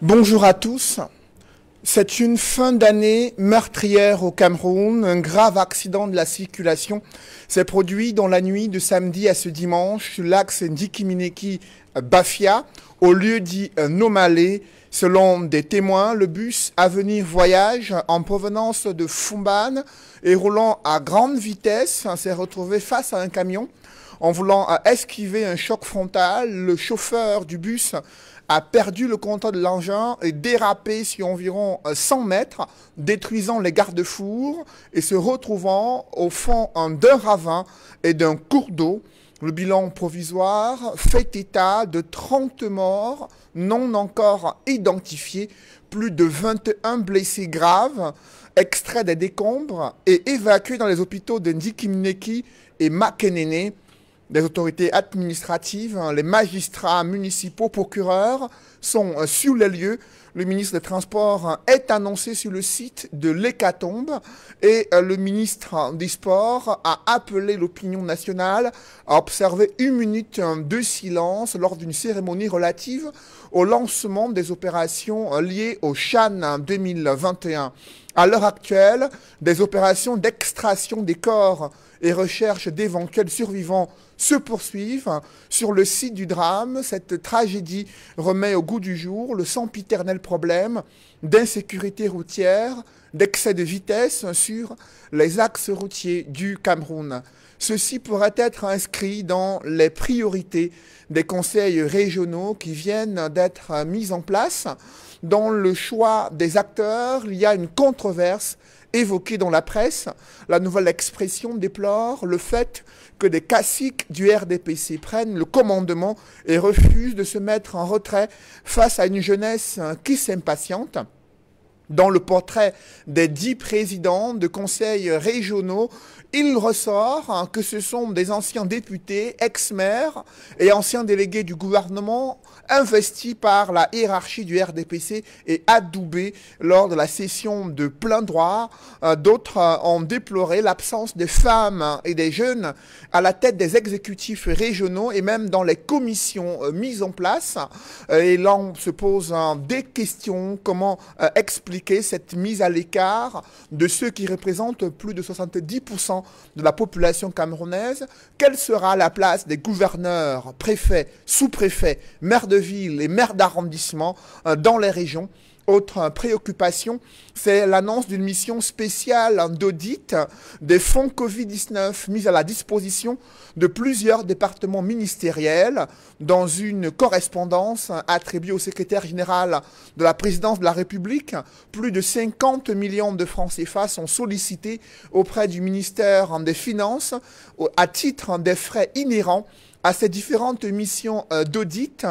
Bonjour à tous. C'est une fin d'année meurtrière au Cameroun. Un grave accident de la circulation s'est produit dans la nuit de samedi à ce dimanche sur l'axe Ndikimineki-Bafia, au lieu dit Nomalé. Selon des témoins, le bus Avenir Voyage en provenance de Fumbane et roulant à grande vitesse s'est retrouvé face à un camion. En voulant esquiver un choc frontal, le chauffeur du bus a perdu le contrôle de l'engin et dérapé sur environ 100 mètres, détruisant les garde-fours et se retrouvant au fond d'un ravin et d'un cours d'eau. Le bilan provisoire fait état de 30 morts non encore identifiés, plus de 21 blessés graves, extraits des décombres et évacués dans les hôpitaux de Ndikimineki et Makenene. Les autorités administratives, les magistrats municipaux, procureurs sont sur les lieux. Le ministre des Transports est annoncé sur le site de l'hécatombe et le ministre des Sports a appelé l'opinion nationale à observer une minute de silence lors d'une cérémonie relative au lancement des opérations liées au CHAN 2021. À l'heure actuelle, des opérations d'extraction des corps et recherche d'éventuels survivants se poursuivent. Sur le site du drame, cette tragédie remet au goût du jour le sempiternel problème d'insécurité routière, d'excès de vitesse sur les axes routiers du Cameroun. Ceci pourrait être inscrit dans les priorités des conseils régionaux qui viennent d'être mis en place. Dans le choix des acteurs, il y a une controverse évoquée dans la presse. La nouvelle expression déplore le fait que des caciques du RDPC prennent le commandement et refusent de se mettre en retrait face à une jeunesse qui s'impatiente. Dans le portrait des 10 présidents de conseils régionaux, il ressort que ce sont des anciens députés, ex-maires et anciens délégués du gouvernement investis par la hiérarchie du RDPC et adoubés lors de la session de plein droit. D'autres ont déploré l'absence des femmes et des jeunes à la tête des exécutifs régionaux et même dans les commissions mises en place. Et là, on se pose des questions. Comment expliquer cette mise à l'écart de ceux qui représentent plus de 70% de la population camerounaise? Quelle sera la place des gouverneurs, préfets, sous-préfets, maires de ville et maires d'arrondissement dans les régions? Autre préoccupation, c'est l'annonce d'une mission spéciale d'audit des fonds Covid-19 mis à la disposition de plusieurs départements ministériels. Dans une correspondance attribuée au secrétaire général de la présidence de la République, plus de 50 millions de francs CFA sont sollicités auprès du ministère des Finances à titre des frais inhérents à ces différentes missions d'audit.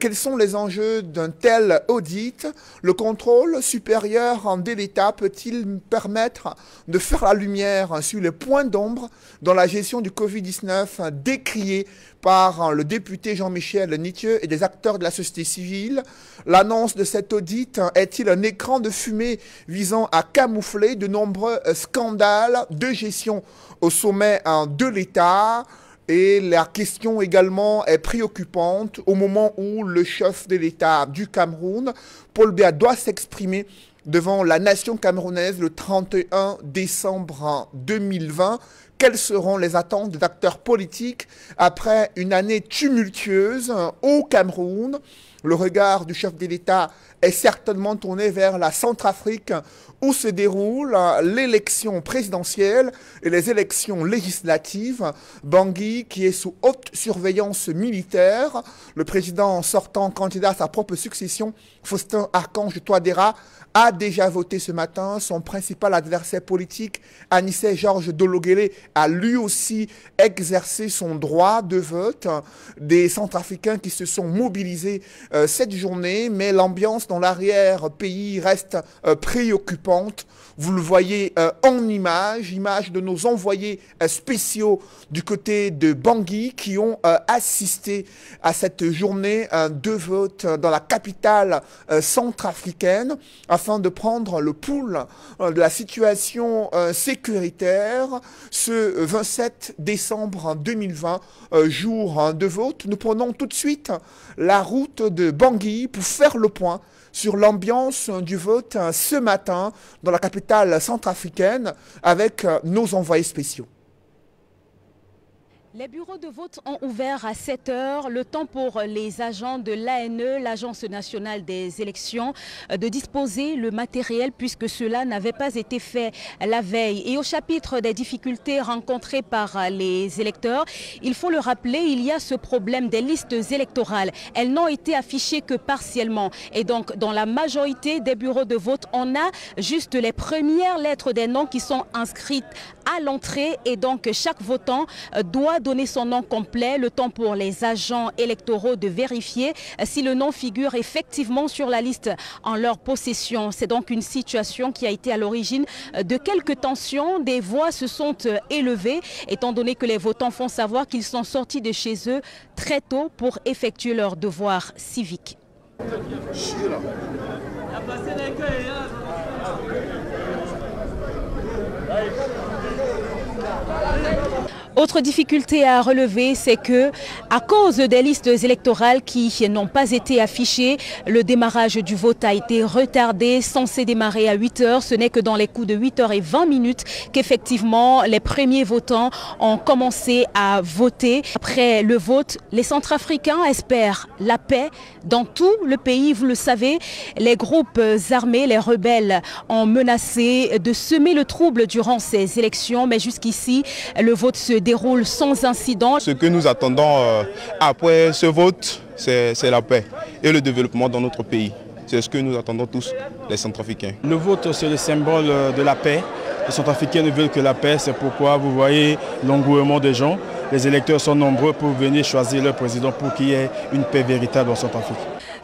Quels sont les enjeux d'un tel audit? Le contrôle supérieur de l'État peut-il permettre de faire la lumière sur les points d'ombre dans la gestion du Covid-19 décriés par le député Jean-Michel Nitieux et des acteurs de la société civile? L'annonce de cet audit est-il un écran de fumée visant à camoufler de nombreux scandales de gestion au sommet de l'État? Et la question également est préoccupante au moment où le chef de l'État du Cameroun, Paul Biya, doit s'exprimer devant la nation camerounaise le 31 décembre 2020. Quelles seront les attentes des acteurs politiques après une année tumultueuse au Cameroun? Le regard du chef de l'État est certainement tourné vers la Centrafrique où se déroule l'élection présidentielle et les élections législatives. Bangui, qui est sous haute surveillance militaire, le président sortant candidat à sa propre succession, Faustin Archange Touadéra, a déjà voté ce matin. Son principal adversaire politique, Anissé Georges Dologuélé, a lui aussi exercé son droit de vote. Des Centrafricains qui se sont mobilisés cette journée, mais l'ambiance dans l'arrière-pays reste préoccupante. Vous le voyez en image de nos envoyés spéciaux du côté de Bangui qui ont assisté à cette journée de vote dans la capitale centrafricaine afin de prendre le pouls de la situation sécuritaire ce 27 décembre 2020, jour de vote. Nous prenons tout de suite la route de Bangui pour faire le point sur l'ambiance du vote ce matin dans la capitale centrafricaine avec nos envoyés spéciaux. Les bureaux de vote ont ouvert à 7 h, le temps pour les agents de l'ANE, l'Agence nationale des élections, de disposer le matériel puisque cela n'avait pas été fait la veille. Et au chapitre des difficultés rencontrées par les électeurs, il faut le rappeler, il y a ce problème des listes électorales. Elles n'ont été affichées que partiellement. Et donc, dans la majorité des bureaux de vote, on a juste les premières lettres des noms qui sont inscrites à l'entrée. Et donc, chaque votant doit donner son nom complet, le temps pour les agents électoraux de vérifier si le nom figure effectivement sur la liste en leur possession. C'est donc une situation qui a été à l'origine de quelques tensions. Des voix se sont élevées étant donné que les votants font savoir qu'ils sont sortis de chez eux très tôt pour effectuer leurs devoirs civiques. Autre difficulté à relever, c'est que à cause des listes électorales qui n'ont pas été affichées, le démarrage du vote a été retardé, censé démarrer à 8 h. Ce n'est que dans les coups de 8 h et 20 minutes qu'effectivement les premiers votants ont commencé à voter. Après le vote, les Centrafricains espèrent la paix dans tout le pays. Vous le savez, les groupes armés, les rebelles ont menacé de semer le trouble durant ces élections, mais jusqu'ici, le vote se déroule sans incident. Ce que nous attendons après ce vote, c'est la paix et le développement dans notre pays. C'est ce que nous attendons tous, les Centrafricains. Le vote, c'est le symbole de la paix. Les Centrafricains ne veulent que la paix, c'est pourquoi vous voyez l'engouement des gens. Les électeurs sont nombreux pour venir choisir leur président pour qu'il y ait une paix véritable en Centrafrique.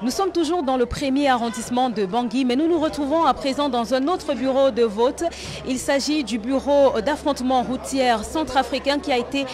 Nous sommes toujours dans le premier arrondissement de Bangui, mais nous nous retrouvons à présent dans un autre bureau de vote. Il s'agit du bureau d'affrontement routier centrafricain qui a été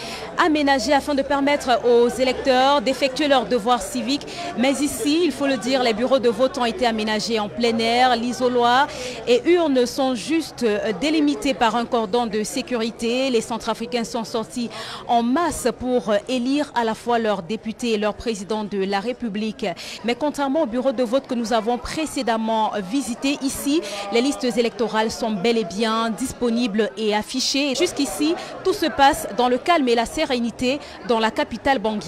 aménagé afin de permettre aux électeurs d'effectuer leurs devoirs civiques. Mais ici, il faut le dire, les bureaux de vote ont été aménagés en plein air, l'isoloir et urnes sont juste délimités par un cordon de sécurité. Les Centrafricains sont sortis en masse pour élire à la fois leurs députés et leur président de la République. Mais contrairement au bureau de vote que nous avons précédemment visité, ici, les listes électorales sont bel et bien disponibles et affichées. Jusqu'ici, tout se passe dans le calme et la sérénité dans la capitale Bangui.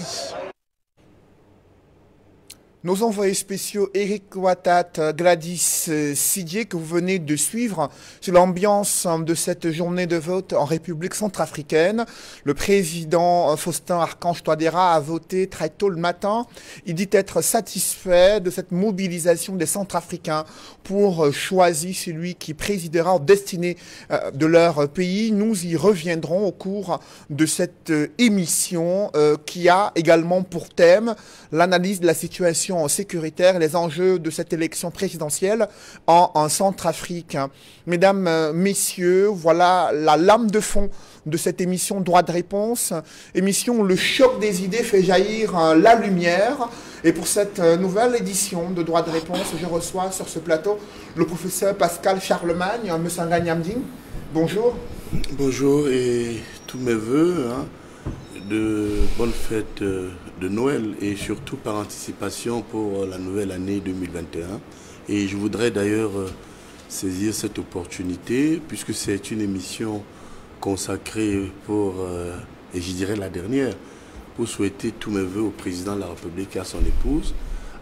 Nos envoyés spéciaux Eric Ouattat, Gladys Sidier, que vous venez de suivre sur l'ambiance de cette journée de vote en République centrafricaine. Le président Faustin Archange Touadéra a voté très tôt le matin. Il dit être satisfait de cette mobilisation des Centrafricains pour choisir celui qui présidera en destinée de leur pays. Nous y reviendrons au cours de cette émission qui a également pour thème l'analyse de la situation sécuritaire et les enjeux de cette élection présidentielle en Centrafrique. Mesdames, messieurs, voilà la lame de fond de cette émission Droit de réponse, émission où le choc des idées fait jaillir la lumière. Et pour cette nouvelle édition de Droit de réponse, je reçois sur ce plateau le professeur Pascal Charlemagne, Messanga Nyamding. Bonjour. Bonjour et tous mes voeux. De bonnes fêtes de Noël et surtout par anticipation pour la nouvelle année 2021. Et je voudrais d'ailleurs saisir cette opportunité puisque c'est une émission consacrée pour, et je dirais la dernière, pour souhaiter tous mes voeux au président de la République et à son épouse,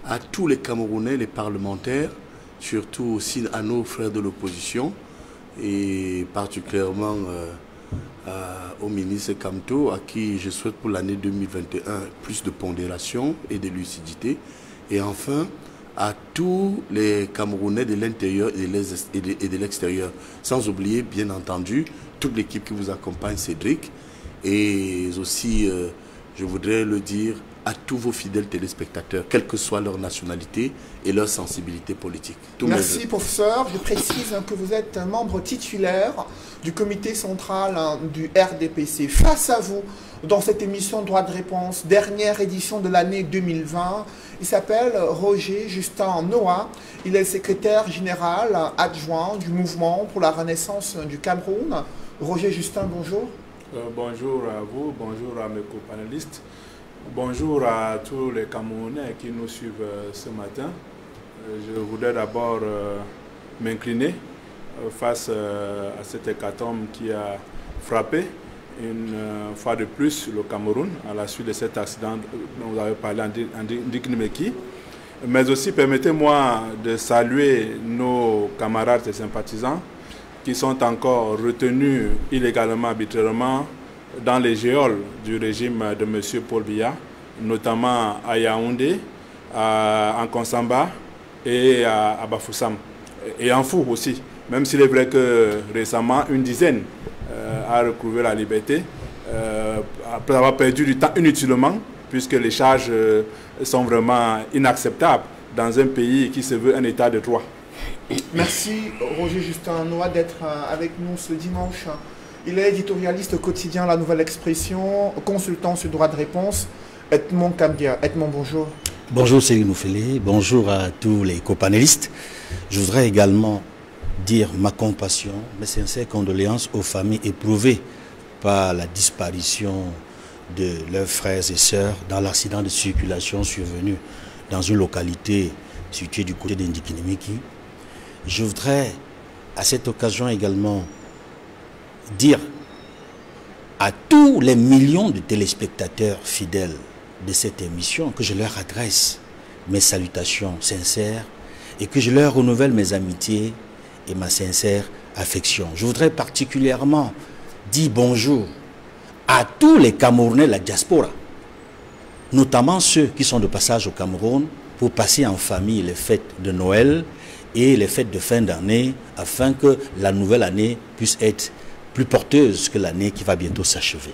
à tous les Camerounais, les parlementaires, surtout aussi à nos frères de l'opposition et particulièrement au ministre Kamto, à qui je souhaite pour l'année 2021 plus de pondération et de lucidité. Et enfin, à tous les Camerounais de l'intérieur et de l'extérieur. Sans oublier, bien entendu, toute l'équipe qui vous accompagne, Cédric. Et aussi, je voudrais le dire, à tous vos fidèles téléspectateurs, quelle que soit leur nationalité et leur sensibilité politique. Merci professeur. Je précise que vous êtes un membre titulaire du comité central du RDPC. Face à vous, dans cette émission Droit de réponse, dernière édition de l'année 2020, il s'appelle Roger Justin Noah. Il est le secrétaire général adjoint du mouvement pour la renaissance du Cameroun. Roger Justin, bonjour. Bonjour à vous, bonjour à mes copanélistes. Bonjour à tous les Camerounais qui nous suivent ce matin. je voudrais d'abord m'incliner face à cet hécatombe qui a frappé une fois de plus le Cameroun à la suite de cet accident dont vous avez parlé en Ndikimeki. Mais aussi, permettez-moi de saluer nos camarades et sympathisants qui sont encore retenus illégalement, arbitrairement, dans les geôles du régime de M. Paul Biya, notamment à Yaoundé, en Konsamba et à Bafoussam, et en Fou aussi, même s'il est vrai que récemment, une dizaine a retrouvé la liberté, après avoir perdu du temps inutilement, puisque les charges sont vraiment inacceptables dans un pays qui se veut un état de droit. Merci Roger Justin Noah d'être avec nous ce dimanche. Il est éditorialiste au quotidien La Nouvelle Expression, consultant sur droit de réponse. Edmond Kambia. Edmond, bonjour. Bonjour Céline Oufélé, bonjour à tous les copanélistes. Je voudrais également dire ma compassion, mes sincères condoléances aux familles éprouvées par la disparition de leurs frères et sœurs dans l'accident de circulation survenu dans une localité située du côté d'Ndikimeki. Je voudrais à cette occasion également dire à tous les millions de téléspectateurs fidèles de cette émission que je leur adresse mes salutations sincères et que je leur renouvelle mes amitiés et ma sincère affection. Je voudrais particulièrement dire bonjour à tous les Camerounais de la diaspora, notamment ceux qui sont de passage au Cameroun pour passer en famille les fêtes de Noël et les fêtes de fin d'année afin que la nouvelle année puisse être plus porteuse que l'année qui va bientôt s'achever.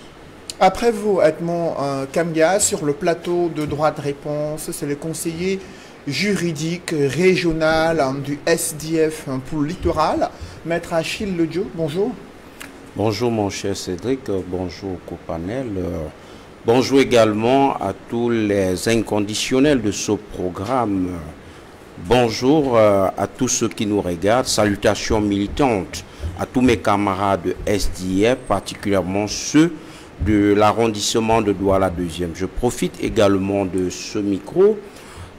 Après vous, Edmond Kambia, sur le plateau de droit de réponse, c'est le conseiller juridique régional du SDF pour le littoral, Maître Achille Ledjo. Bonjour. Bonjour mon cher Cédric, bonjour Copanel, bonjour également à tous les inconditionnels de ce programme, bonjour à tous ceux qui nous regardent, salutations militantes à tous mes camarades de SDF, particulièrement ceux de l'arrondissement de Douala 2e. Je profite également de ce micro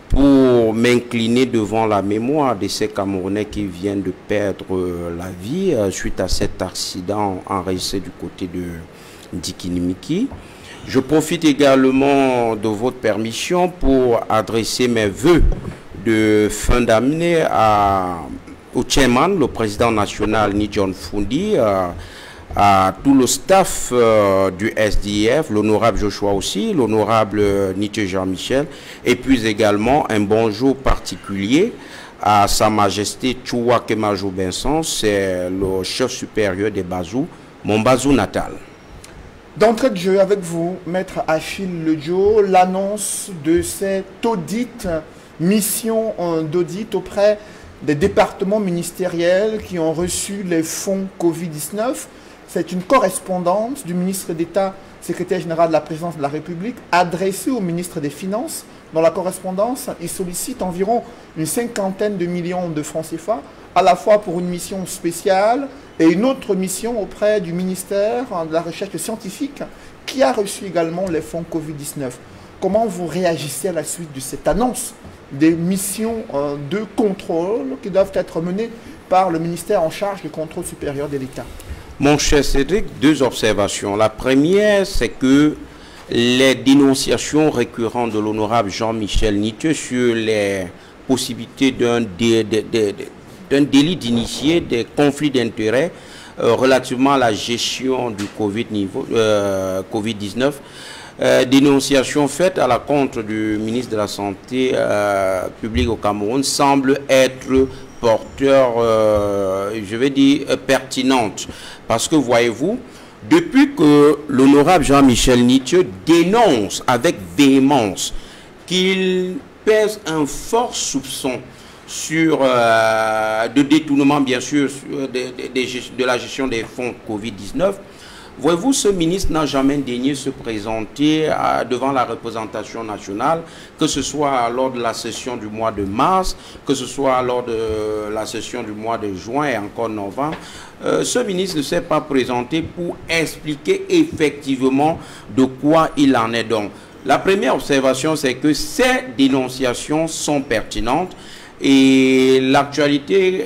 pour m'incliner devant la mémoire de ces Camerounais qui viennent de perdre la vie suite à cet accident enregistré du côté de Ndikimeki. Je profite également de votre permission pour adresser mes vœux de fin d'année au chairman, le président national Nidjon Fundi, à tout le staff du SDF, l'honorable Joshua aussi, l'honorable Nietzsche Jean-Michel, et puis également un bonjour particulier à Sa Majesté Chouwa Kemajou Benson, c'est le chef supérieur des Bazou, mon Bazou natal. D'entrée de jeu avec vous, Maître Achille Ledjo, l'annonce de cette audit, mission d'audit auprès des départements ministériels qui ont reçu les fonds Covid-19. C'est une correspondance du ministre d'État, secrétaire général de la Présidence de la République, adressée au ministre des Finances. Dans la correspondance, il sollicite environ une 50aine de millions de francs CFA, à la fois pour une mission spéciale et une autre mission auprès du ministère de la Recherche scientifique, qui a reçu également les fonds Covid-19. Comment vous réagissez à la suite de cette annonce des missions de contrôle qui doivent être menées par le ministère en charge du contrôle supérieur de l'État? Mon cher Cédric, deux observations. La première, c'est que les dénonciations récurrentes de l'honorable Jean-Michel Nietzsche sur les possibilités d'un délit d'initier des conflits d'intérêts relativement à la gestion du Covid-19, dénonciation faite à la contre du ministre de la Santé publique au Cameroun, semble être porteur, je vais dire, pertinente. Parce que, voyez-vous, depuis que l'honorable Jean-Michel Nietzsche dénonce avec véhémence qu'il pèse un fort soupçon sur de détournement, bien sûr, de la gestion des fonds Covid-19, voyez-vous, ce ministre n'a jamais daigné se présenter devant la représentation nationale, que ce soit lors de la session du mois de mars, que ce soit lors de la session du mois de juin et encore novembre. Ce ministre ne s'est pas présenté pour expliquer effectivement de quoi il en est donc. La première observation, c'est que ces dénonciations sont pertinentes. Et l'actualité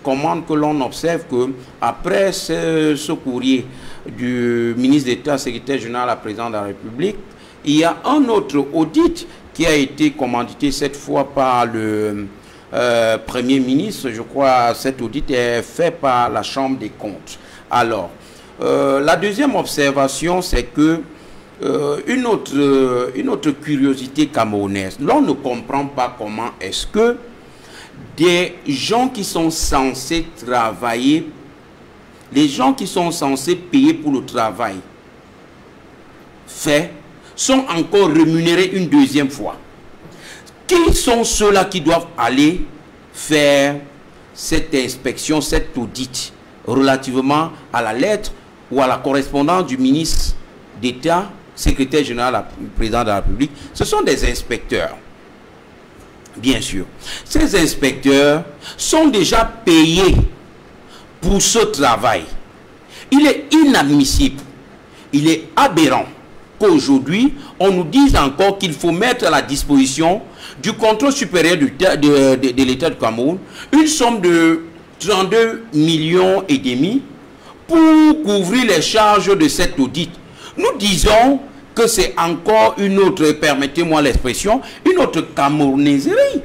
commande que l'on observe que après ce courrier du ministre d'État, secrétaire général à la présidente de la République, il y a un autre audit qui a été commandité cette fois par le Premier ministre. Je crois que cet audit est fait par la Chambre des comptes. Alors, la deuxième observation, c'est que une autre curiosité camerounaise, l'on ne comprend pas comment est-ce que des gens qui sont censés travailler, les gens qui sont censés payer pour le travail fait, sont encore rémunérés une deuxième fois. Qui sont ceux-là qui doivent aller faire cette inspection, cet audit relativement à la lettre ou à la correspondance du ministre d'État, secrétaire général, président de la République? Ce sont des inspecteurs. Bien sûr. Ces inspecteurs sont déjà payés pour ce travail. Il est inadmissible, il est aberrant qu'aujourd'hui, on nous dise encore qu'il faut mettre à la disposition du contrôle supérieur de l'État du Cameroun une somme de 32,5 millions pour couvrir les charges de cet audit. Nous disons que c'est encore une autre, permettez-moi l'expression, une autre camerounaiserie.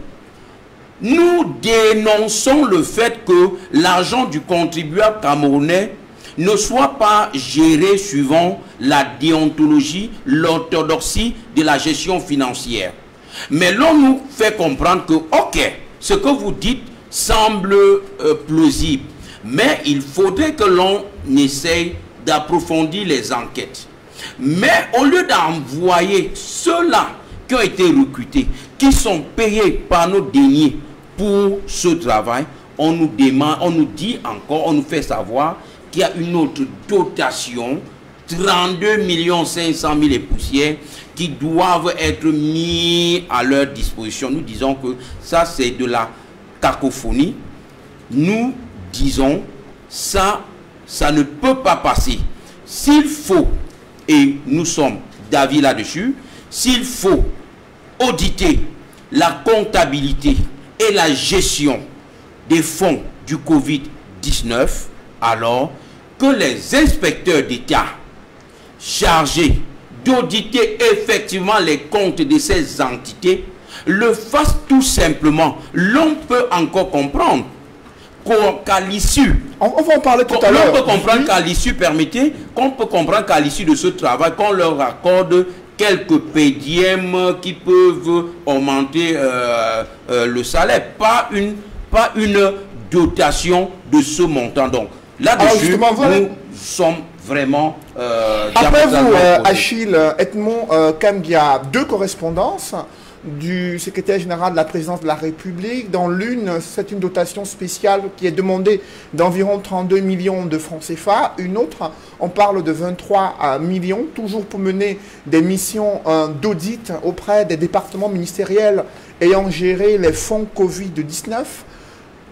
Nous dénonçons le fait que l'argent du contribuable camerounais ne soit pas géré suivant la déontologie, l'orthodoxie de la gestion financière. Mais l'on nous fait comprendre que, ok, ce que vous dites semble plausible, mais il faudrait que l'on essaye d'approfondir les enquêtes. Mais au lieu d'envoyer ceux-là qui ont été recrutés, qui sont payés par nos deniers pour ce travail, on nous demande, on nous dit encore, on nous fait savoir qu'il y a une autre dotation, 32 500 000 et poussières, qui doivent être mis à leur disposition. Nous disons que ça, c'est de la cacophonie. Nous disons, ça ne peut pas passer. S'il faut, et nous sommes d'avis là-dessus, s'il faut auditer la comptabilité et la gestion des fonds du Covid-19, alors que les inspecteurs d'État chargés d'auditer effectivement les comptes de ces entités le fassent tout simplement. L'on peut encore comprendre qu'à l'issue, on va en parler tout à l'heure. On peut comprendre qu'à l'issue, permettez, qu'on peut comprendre qu'à l'issue de ce travail, qu'on leur accorde quelques pédièmes qui peuvent augmenter le salaire, pas une dotation de ce montant. Donc là-dessus, nous sommes vraiment... Après vous, Achille Edmond Kambia, deux correspondances du secrétaire général de la présidence de la République. Dans l'une, c'est une dotation spéciale qui est demandée d'environ 32 millions de francs CFA. Une autre, on parle de 23 millions, toujours pour mener des missions d'audit auprès des départements ministériels ayant géré les fonds Covid-19.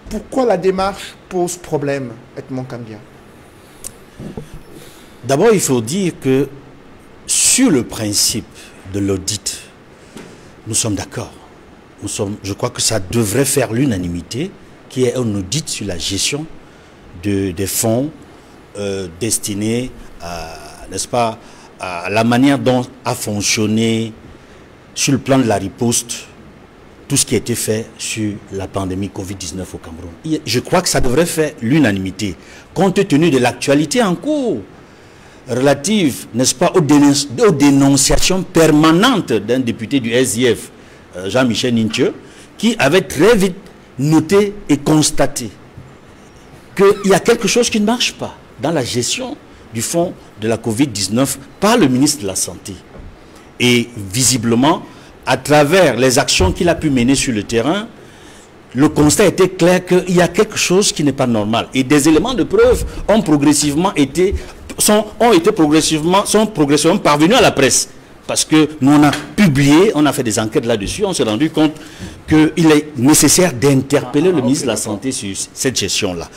Pourquoi la démarche pose problème, Edmond Kambia? D'abord, il faut dire que sur le principe de l'audit, nous sommes d'accord. Je crois que ça devrait faire l'unanimité, qui est un audit sur la gestion des fonds destinés à, n'est-ce pas, à la manière dont a fonctionné sur le plan de la riposte tout ce qui a été fait sur la pandémie Covid-19 au Cameroun. Je crois que ça devrait faire l'unanimité, compte tenu de l'actualité en cours, relative, n'est-ce pas, aux dénonciations permanentes d'un député du SDF, Jean-Michel Ninche, qui avait très vite noté et constaté qu'il y a quelque chose qui ne marche pas dans la gestion du fonds de la Covid-19 par le ministre de la Santé. Et visiblement, à travers les actions qu'il a pu mener sur le terrain, le constat était clair qu'il y a quelque chose qui n'est pas normal. Et des éléments de preuve ont progressivement sont progressivement parvenus à la presse. Parce que nous on a publié, on a fait des enquêtes là-dessus, on s'est rendu compte qu'il est nécessaire d'interpeller le ministre de la Santé sur cette gestion-là.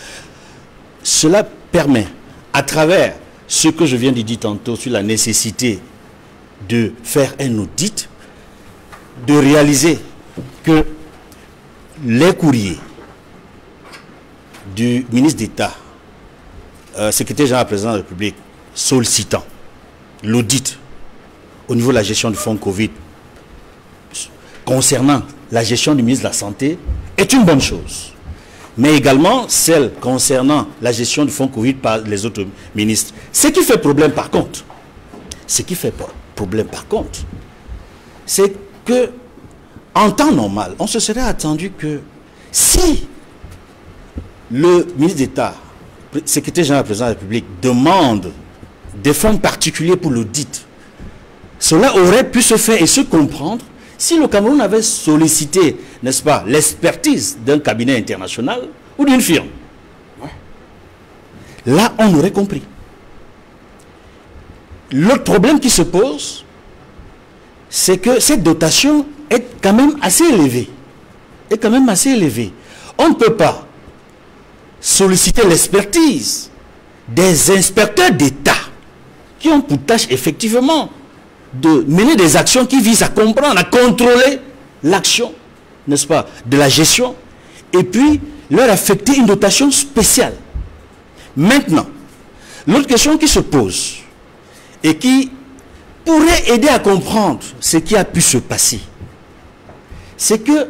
Cela permet, à travers ce que je viens de dire tantôt sur la nécessité de faire un audit, de réaliser que les courriers du ministre d'État, secrétaire général président de la République, sollicitant l'audit au niveau de la gestion du fonds Covid concernant la gestion du ministre de la Santé est une bonne chose. Mais également celle concernant la gestion du fonds Covid par les autres ministres. Ce qui fait problème par contre, c'est que en temps normal, on se serait attendu que si le ministre d'État, secrétaire général président de la République, demande des fonds particuliers pour l'audit, cela aurait pu se faire et se comprendre si le Cameroun avait sollicité, n'est-ce pas, l'expertise d'un cabinet international ou d'une firme. Là, on aurait compris. L'autre problème qui se pose, c'est que cette dotation est quand même assez élevée. On ne peut pas solliciter l'expertise des inspecteurs d'État qui ont pour tâche effectivement de mener des actions qui visent à comprendre, à contrôler l'action, n'est-ce pas, de la gestion, et puis leur affecter une dotation spéciale. Maintenant, l'autre question qui se pose et qui pourrait aider à comprendre ce qui a pu se passer, c'est que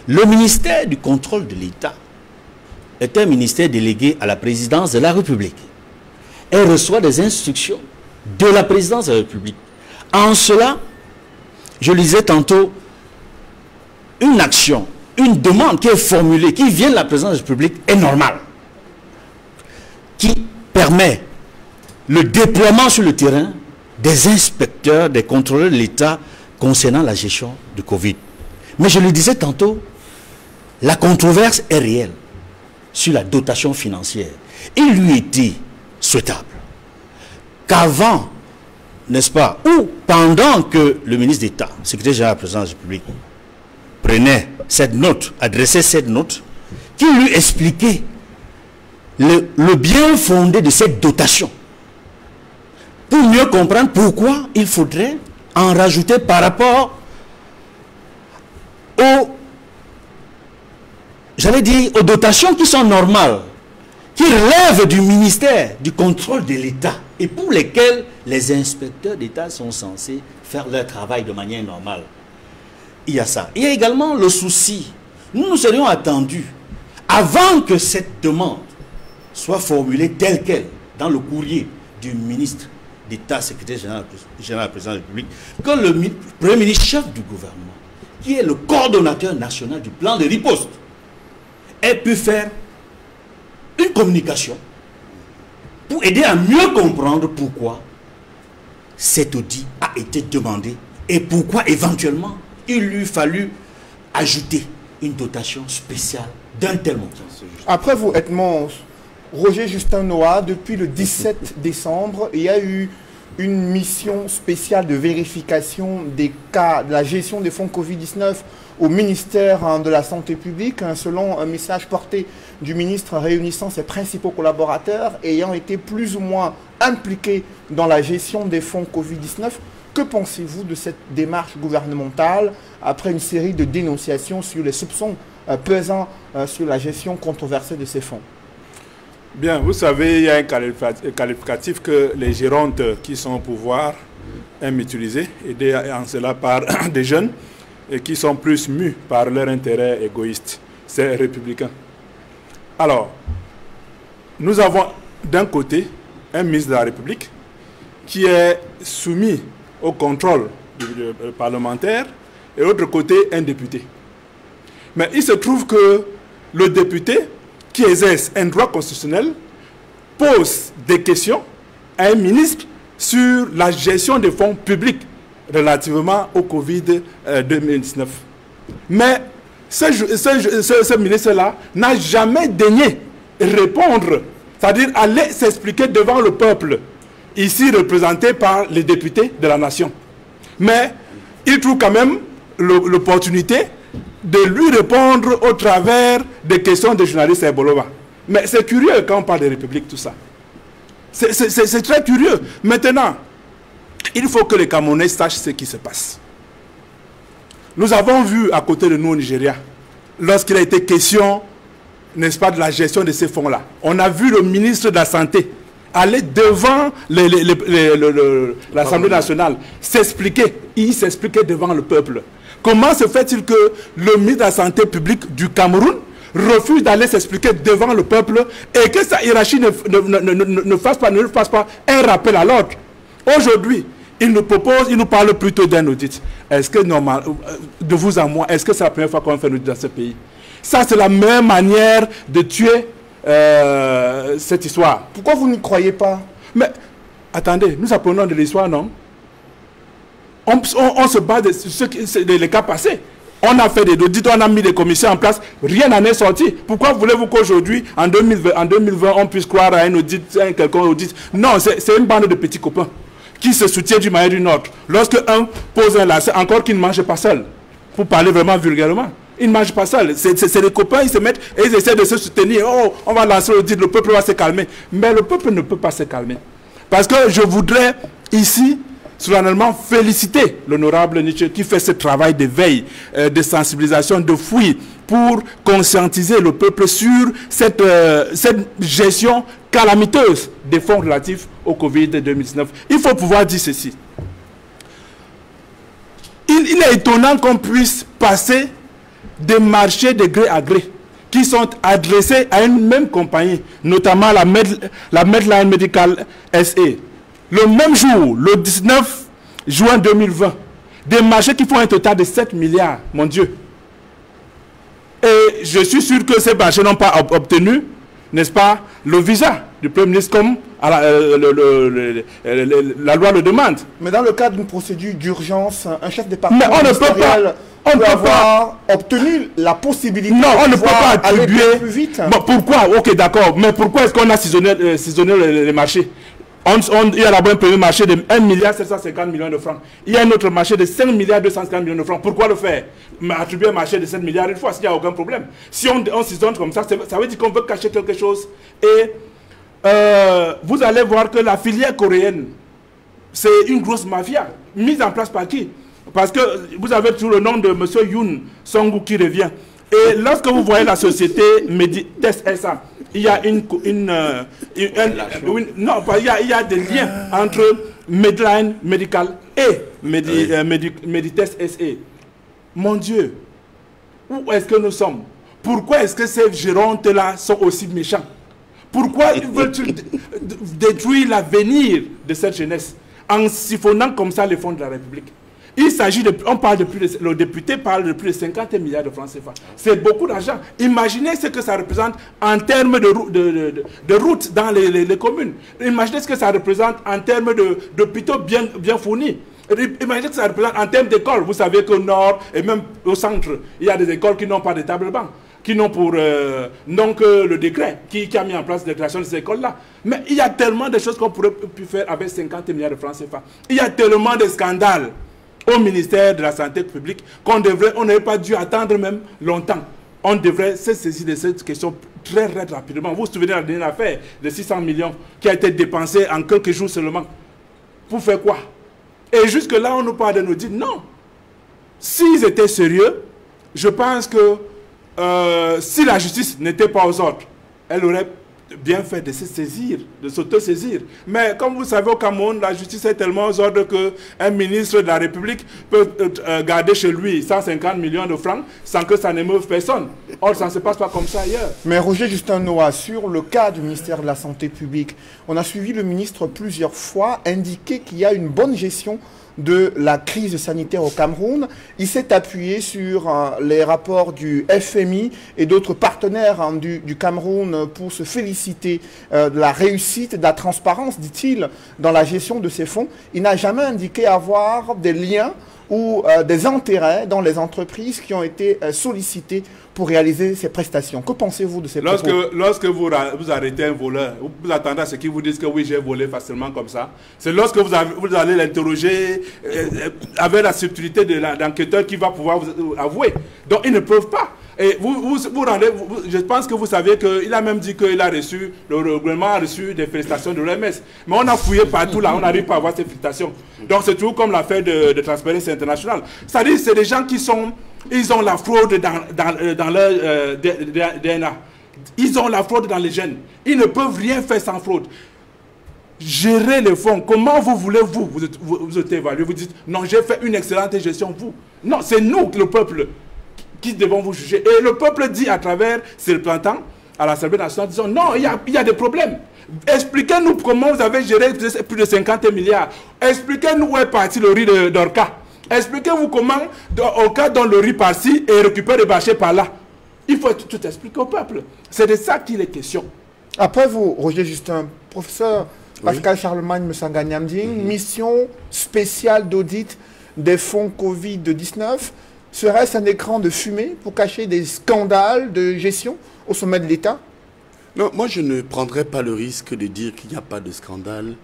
le ministère du contrôle de l'État est un ministère délégué à la présidence de la République. Elle reçoit des instructions de la présidence de la République. En cela, je le disais tantôt, une action, une demande qui est formulée, qui vient de la présidence de la République est normale, qui permet le déploiement sur le terrain des inspecteurs, des contrôleurs de l'État concernant la gestion du Covid. Mais je le disais tantôt, la controverse est réelle sur la dotation financière. Il lui était souhaitable qu'avant, n'est-ce pas, ou pendant que le ministre d'État, secrétaire général de la présidence de la République, prenait cette note, adressait cette note, qui lui expliquait le bien fondé de cette dotation, pour mieux comprendre pourquoi il faudrait en rajouter par rapport aux dotations qui sont normales, qui relèvent du ministère du contrôle de l'État et pour lesquelles les inspecteurs d'État sont censés faire leur travail de manière normale. Il y a ça. Il y a également le souci. Nous nous serions attendus, avant que cette demande soit formulée telle qu'elle, dans le courrier du ministre d'État, secrétaire général président de la République, que le premier ministre chef du gouvernement, qui est le coordonnateur national du plan de riposte, ait pu faire une communication pour aider à mieux comprendre pourquoi cet audit a été demandé et pourquoi éventuellement il lui fallu ajouter une dotation spéciale d'un tel montant. Après vous, Edmond Roger Justin Noah, depuis le 17 décembre, il y a eu une mission spéciale de vérification des cas de la gestion des fonds Covid-19 au ministère de la Santé publique, selon un message porté du ministre réunissant ses principaux collaborateurs ayant été plus ou moins impliqués dans la gestion des fonds Covid-19. Que pensez-vous de cette démarche gouvernementale après une série de dénonciations sur les soupçons pesant sur la gestion controversée de ces fonds? Bien, vous savez, il y a un qualificatif que les gérontes qui sont au pouvoir aiment utiliser, aidés en cela par des jeunes et qui sont plus mus par leur intérêt égoïste. C'est républicain. Alors, nous avons d'un côté un ministre de la République qui est soumis au contrôle du parlementaire et de l'autre côté un député. Mais il se trouve que le député qui exerce un droit constitutionnel pose des questions à un ministre sur la gestion des fonds publics relativement au Covid-19. Mais ce ministre-là n'a jamais daigné répondre, c'est-à-dire aller s'expliquer devant le peuple, ici représenté par les députés de la nation. Mais il trouve quand même l'opportunité de lui répondre au travers des questions des journalistes à Bolova. Mais c'est curieux quand on parle de République, tout ça. C'est très curieux. Maintenant, il faut que les Camerounais sachent ce qui se passe. Nous avons vu à côté de nous au Nigeria lorsqu'il a été question, n'est-ce pas, de la gestion de ces fonds-là. On a vu le ministre de la Santé aller devant l'Assemblée nationale, s'expliquer. Il s'expliquait devant le peuple. Comment se fait-il que le ministre de la Santé publique du Cameroun refuse d'aller s'expliquer devant le peuple et que sa hiérarchie ne fasse pas un rappel à l'ordre? Aujourd'hui, il nous parle plutôt d'un audit. Est-ce que normal, de vous à moi, est-ce que c'est la première fois qu'on fait un audit dans ce pays? Ça, c'est la meilleure manière de tuer cette histoire. Pourquoi vous n'y croyez pas? Mais, attendez, nous apprenons de l'histoire, non? On se base sur les cas passés. On a fait des audits, on a mis des commissions en place, rien n'en est sorti. Pourquoi voulez-vous qu'aujourd'hui, en 2020, on puisse croire à un audit, à quelqu'un audit? Non, c'est une bande de petits copains qui se soutiennent d'une manière ou d'une autre. Lorsque un pose un lacet, encore qu'il ne mange pas seul, pour parler vraiment vulgairement. Ils ne mangent pas seul. C'est des copains, ils se mettent et ils essaient de se soutenir. Oh, on va lancer l'audit, le peuple va se calmer. Mais le peuple ne peut pas se calmer. Parce que je voudrais ici, solennellement, féliciter l'honorable Nietzsche qui fait ce travail de veille, de sensibilisation, de fouille pour conscientiser le peuple sur cette gestion calamiteuse des fonds relatifs au Covid-19. Il faut pouvoir dire ceci. Il est étonnant qu'on puisse passer des marchés de gré à gré qui sont adressés à une même compagnie, notamment la Medline Medical SA. Le même jour, le 19 juin 2020, des marchés qui font un total de 7 milliards, mon Dieu. Et je suis sûr que ces marchés n'ont pas obtenu, n'est-ce pas, le visa du Premier ministre comme la loi le demande. Mais dans le cadre d'une procédure d'urgence, un chef département on ne peut pas, avoir obtenu la possibilité on ne peut pas attribuer plus vite. Bon, pourquoi? Ok, d'accord. Mais pourquoi est-ce qu'on a cisionné les marchés? Il y a d'abord un premier marché de 1 milliard 750 millions de francs. Il y a un autre marché de 5 milliards 250 millions de francs. Pourquoi le faire? Attribuer un marché de 7 milliards une fois, s'il n'y a aucun problème. Si on cisionne comme ça veut dire qu'on veut cacher quelque chose. Et vous allez voir que la filière coréenne, c'est une grosse mafia. Mise en place par qui? Parce que vous avez toujours le nom de M. Yoon Song-woo qui revient. Et lorsque vous voyez la société Meditest SA, il y a il y a des liens entre Medline Medical et Meditest SA. Mon Dieu, où est-ce que nous sommes? Pourquoi est-ce que ces gérontes-là sont aussi méchants? Pourquoi veulent-ils détruire l'avenir de cette jeunesse en siphonnant comme ça les fonds de la République? Il s'agit de, le député parle de plus de 50 milliards de francs CFA. C'est beaucoup d'argent. Imaginez ce que ça représente en termes de routes dans les communes. Imaginez ce que ça représente en termes d'hôpitaux bien fournis. Imaginez ce que ça représente en termes d'écoles. Vous savez qu'au nord et même au centre, il y a des écoles qui n'ont pas de table-banc, qui n'ont pour non que le décret qui a mis en place la création de ces écoles-là. Mais il y a tellement de choses qu'on pourrait faire avec 50 milliards de francs CFA. Il y a tellement de scandales au ministère de la Santé publique on n'aurait pas dû attendre même longtemps. On devrait se saisir de cette question très rapidement. Vous vous souvenez de la dernière affaire de 600 millions qui a été dépensée en quelques jours seulement. Pour faire quoi? Et jusque-là, on nous parle de nous dire non. S'ils étaient sérieux, je pense que si la justice n'était pas aux ordres, elle aurait bien fait de se saisir, de s'auto-saisir. Mais comme vous savez, au Cameroun, la justice est tellement aux ordres qu'un ministre de la République peut garder chez lui 150 millions de francs sans que ça n'émeuve personne. Or, ça ne se passe pas comme ça ailleurs. Mais Roger Justin Noah, sur le cas du ministère de la Santé publique, on a suivi le ministre plusieurs fois indiquer qu'il y a une bonne gestion de la crise sanitaire au Cameroun. Il s'est appuyé sur les rapports du FMI et d'autres partenaires du Cameroun pour se féliciter de la réussite, de la transparence, dit-il, dans la gestion de ces fonds. Il n'a jamais indiqué avoir des liens ou des intérêts dans les entreprises qui ont été sollicitées pour réaliser ces prestations. Que pensez-vous de ces propos? Lorsque vous arrêtez un voleur, vous attendez à ce qu'ils vous disent que oui, j'ai volé facilement comme ça. C'est lorsque vous allez l'interroger avec la subtilité de l'enquêteur qui va pouvoir vous avouer. Donc, ils ne peuvent pas. Et je pense que vous savez qu'il a même dit qu'il a reçu, le gouvernement a reçu des félicitations de l'OMS. Mais on a fouillé partout là, on n'arrive pas à avoir ces félicitations. Donc c'est tout comme l'affaire de Transparency International. C'est-à-dire c'est des gens qui sont Ils ont la fraude dans leur DNA. Ils ont la fraude dans les gènes. Ils ne peuvent rien faire sans fraude. Gérer les fonds, comment vous voulez vous êtes évalué? Vous dites, non, j'ai fait une excellente gestion, vous. Non, c'est nous, le peuple, qui devons vous juger. Et le peuple dit à travers ses représentants à l'Assemblée nationale, disons, non, il y a des problèmes. Expliquez-nous comment vous avez géré plus de 50 milliards. Expliquez-nous où est parti le riz d'Orca. Expliquez-vous comment Orca donne le riz par-ci et récupère le marché par-là. Il faut tout expliquer au peuple. C'est de ça qu'il est question. Après vous, Roger Justin, professeur Pascal Charlemagne Msanga-Nyamding, mission spéciale d'audit des fonds Covid-19, serait-ce un écran de fumée pour cacher des scandales de gestion au sommet de l'État? Non, moi je ne prendrais pas le risque de dire qu'il n'y a pas de scandale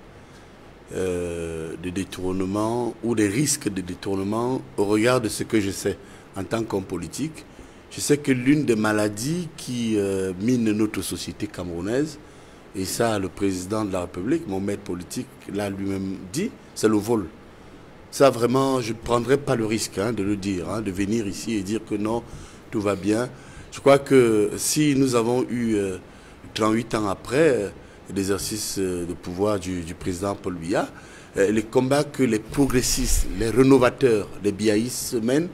de détournement ou des risques de détournement au regard de ce que je sais en tant qu'homme politique. Je sais que l'une des maladies qui mine notre société camerounaise, et ça le président de la République, mon maître politique, l'a lui-même dit, c'est le vol. Ça vraiment, je ne prendrais pas le risque de le dire, de venir ici et dire que non, tout va bien. Je crois que si nous avons eu 38 ans après l'exercice de pouvoir du président Paul Biya, les combats que les progressistes, les rénovateurs, les biaïstes mènent,